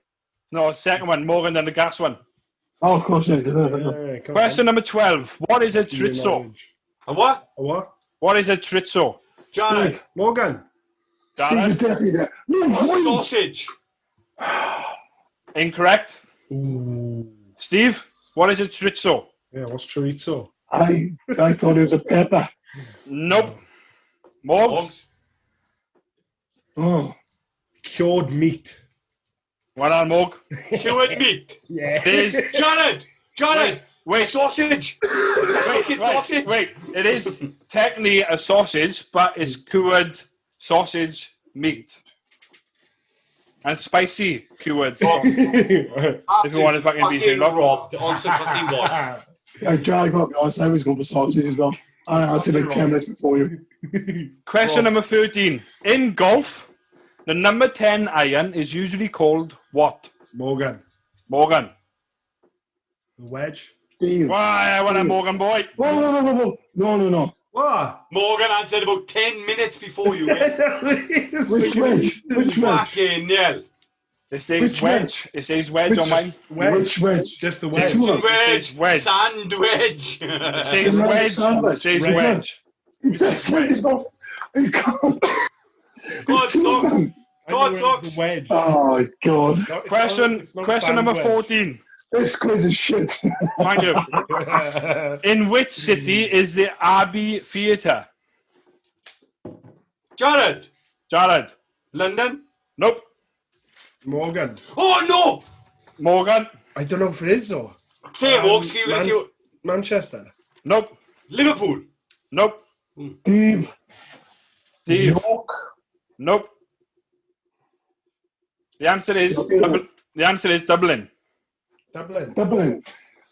No, second one. Morgan and the gas one. Oh, of course, yes. Yeah, come Question on. number 12. What is a Give me chorizo? knowledge. A what? A what? What is a chorizo? Jared. Steve. Morgan. Steve is Jared? definitely there. No, wait. Sausage. Incorrect. Ooh. Steve, what is a chorizo? Yeah, what's chorizo? I thought it was a pepper. Nope. Morgs? Morgs. Oh, Cured meat. Well done, Morg. Cured meat. Yeah. It is... Jared. Jared. Wait. Sausage. Fucking sausage. Wait. It is technically a sausage, but it's cured sausage meat. And spicy cured sausage. If you want to fucking be fucking too long. robbed on some fucking what? I tried to be honest. I was going for sausage as well. I answered like 10 minutes before you. Question number 13. In golf, the number 10 iron is usually called what? Morgan. Morgan. The wedge. Steve. Why, I want a Steve. Morgan boy. Whoa. No. What? Morgan answered about 10 minutes before you. Which wedge? Fucking hell. It says Which wedge. It says wedge on mine. Which wedge? Just the Just wedge. Two of them. Wedge. wedge. Sand wedge. It says Another wedge. sandwich. It says Which one? wedge. That's it. It's not. You can't. God, It's two of Socks. them. God, The Socks. wedge. Oh, God. Question number 14. This quiz is shit. Thank you. In which city is the Abbey Theatre? Jared. Jared. London. Nope. Morgan. Oh, no. Morgan. I don't know if it is though. Say it, Morgan. You're going to see what... Manchester. Nope. Liverpool. Nope. Steve. Steve. York. Nope. The answer is Dublin. Dublin. Dublin.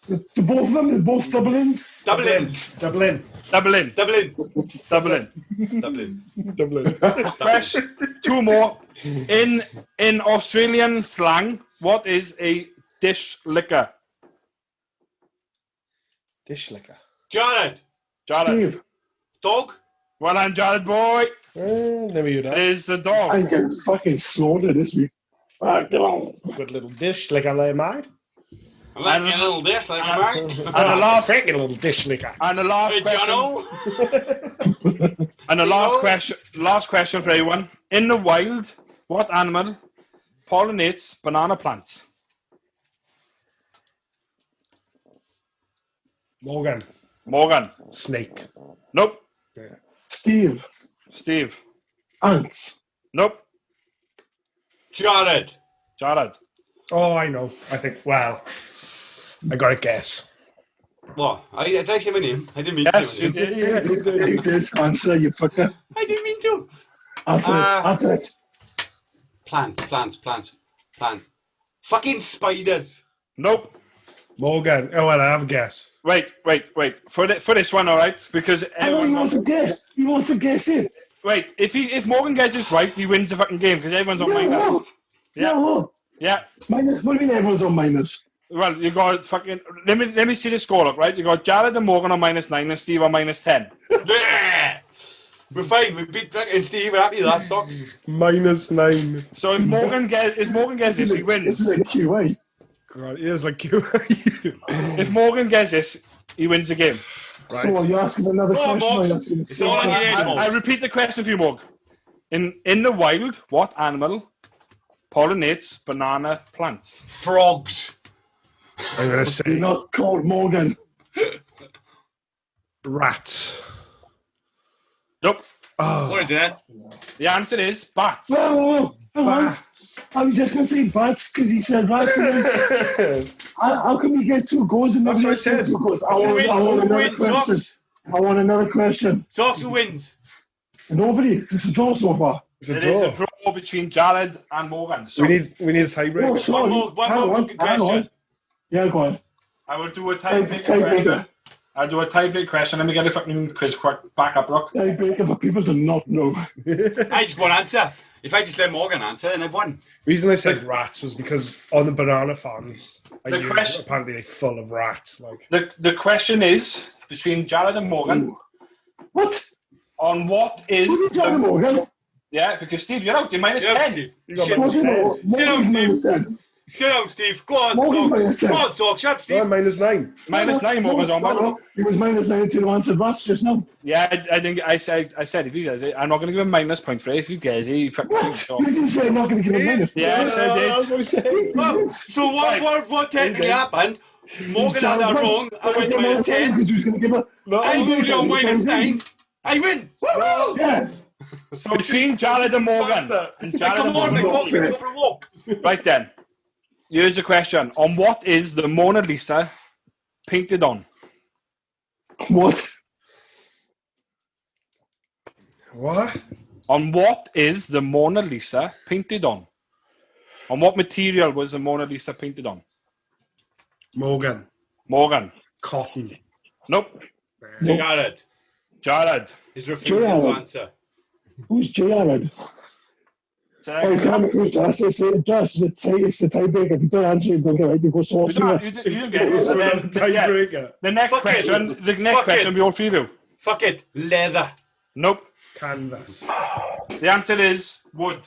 The both of them, they're both Dublins. Dublins. Dublin. Dublin. Dublin. Dublin. Dublin. Dublin. Fresh. Two more. In Australian slang, what is a dish liquor? Dish liquor. Jared. Jared. Steve. Dog. Well done, Jared boy. Never heard It that. is the dog. I'm getting fucking slaughtered this week. Get on. Good little dish liquor they made. I like your little dish, like you mate. And the last Cranky little dish liquor. and the last Hey, question. Jono. And the last question for everyone. In the wild, what animal pollinates banana plants? Morgan. Morgan. Snake. Nope. Steve. Steve. Ants. Nope. Jared. Jared. Oh, I know. I think, well, I got to guess. What? Did I say my name? I didn't mean Yes, to. you did. Yeah, you did. Answer, you fucker. I didn't mean to. Answer it. Plants. Fucking spiders. Nope. Morgan. Oh, well, I have a guess. Wait. For this one, all right? Because I know everyone he wants to guess. He wants to guess it. Wait, if Morgan gets this right, he wins the fucking game because everyone's on minus. No. Yeah. No. Yeah. Minus. What do you mean everyone's on minus? Well, you got fucking. Let me see the score. Look, right? You got Jared and Morgan on -9 and Steve on -10. Yeah. We're fine. We beat fucking Steve. We're happy with that, Socks. -9. So if Morgan gets this, he wins. This is a QA. God, it is like you. If Morgan gets this, he wins the game. Right. So are you asking another Go on, question? Or are you Mox. asking the It's same all on question? your head, I repeat the question for you, Morgan. In the wild, what animal pollinates banana plants? Frogs. I'm going to say You're not called Morgan. rats. Nope. Oh, What is that? The answer is bats. Well, bats. I was just going to say bats because he said rats. And then, how come you get 2 goals and That's nobody what I else gets said. 2 goals? I Who want wins? another question. Socks? I want another question. Socks, who wins? Nobody. It's a draw so far. It's a It is draw. a draw between Jared and Morgan. So We need a tiebreaker. Oh, sorry. One more good Hang on. question. Yeah, go on. I will do a Tiebreaker. tiebreaker question. I'll do a tiebreaker question. Let me get a fucking quiz quick back up, look. Tiebreaker for people to not know. I just won't answer. If I just let Morgan answer, then I've won. The reason I said rats was because on the banana farms, The question- apparently they're full of rats. Like The question is between Jared and Morgan Ooh. What? on what is Who's John Morgan? yeah, because Steve, you're out. You're minus Sit down, 10. Steve. You got Shit. What's it? Sit down, Morgan's minus Steve. 10. Sit down, Steve. Go on, Morgan's minus Socks. 10. Go on, Socks. Shut up, oh, Steve. -9. -9 Morgan's on. No. He was minus 9 until he answered rats just now. Yeah, I think I said if he gets it, I'm not going to give him minus point for it. If he gets it, he fucking What? thinks so. You didn't say I'm not going to give him minus. Yeah, I said it. That's what I said. Well, so what technically happened? Morgan had that wrong. I went minus 10. Because he was going to give a... No, I'm only on -9. I win. Woo! Yeah. so Between Jared and Morgan. Faster. And Hey, Jared come and on, Morgan. man. Go for a walk. Right then. Here's the question. On what is the Mona Lisa painted on? What? What? On what is the Mona Lisa painted on? On what material was the Mona Lisa painted on? Morgan. Morgan. Cotton. Nope. You got it. Jared. is refusing to answer. Who's Jared? Oh, you can't refuse to answer. It's the tiebreaker. If you don't answer it, don't get it. You go source You us. don't get it. Also And then, another tiebreaker. the next Fuck it. question. The next Fuck question it. will be all for you. Fuck it. Leather. Nope. Canvas. The answer is wood.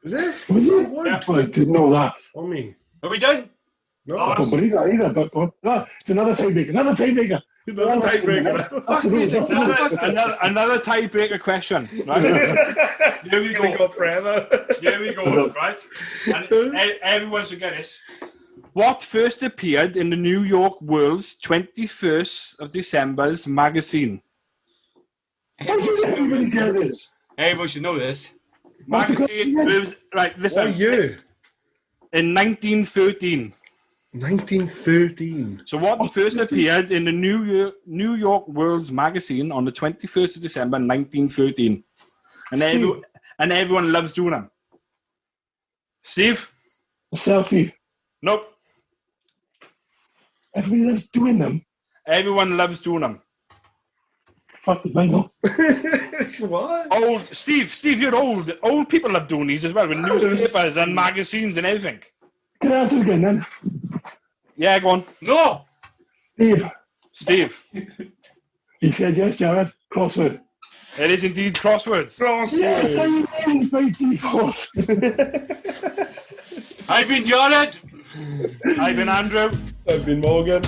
Is it? Was it? Yeah. Well, I didn't know that. On me. Are we done? No. I don't believe that either. But it's another tiebreaker. Another tiebreaker. Another tiebreaker. That's the rules. That's the rules. Another tiebreaker question. Right? Here we Gonna go. go forever. Here we go. Right? And everyone should get this. What first appeared in the New York World's 21st of December's magazine? Why should everybody get this? Everyone should know this. Magazine. It was, right, listen. What year? In 1913. 1913. So what first appeared in the New York World's magazine on the 21st of December 1913? And everyone loves doing them. Steve? A selfie. Nope. Everybody loves doing them. Everyone loves doing them. Fuck it, I know. What? Old Steve, you're old. Old people love doing these as well with newspapers and magazines and everything. Can I answer again then? Yeah, go on. No. Steve. He said yes, Jared. Crossword. It is indeed crosswords. Yes, I win by default. I've been Jared. I've been Andrew. I've been Morgan.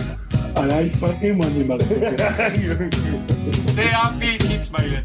And I fucking won the motherfucker. Stay happy, keep smiling.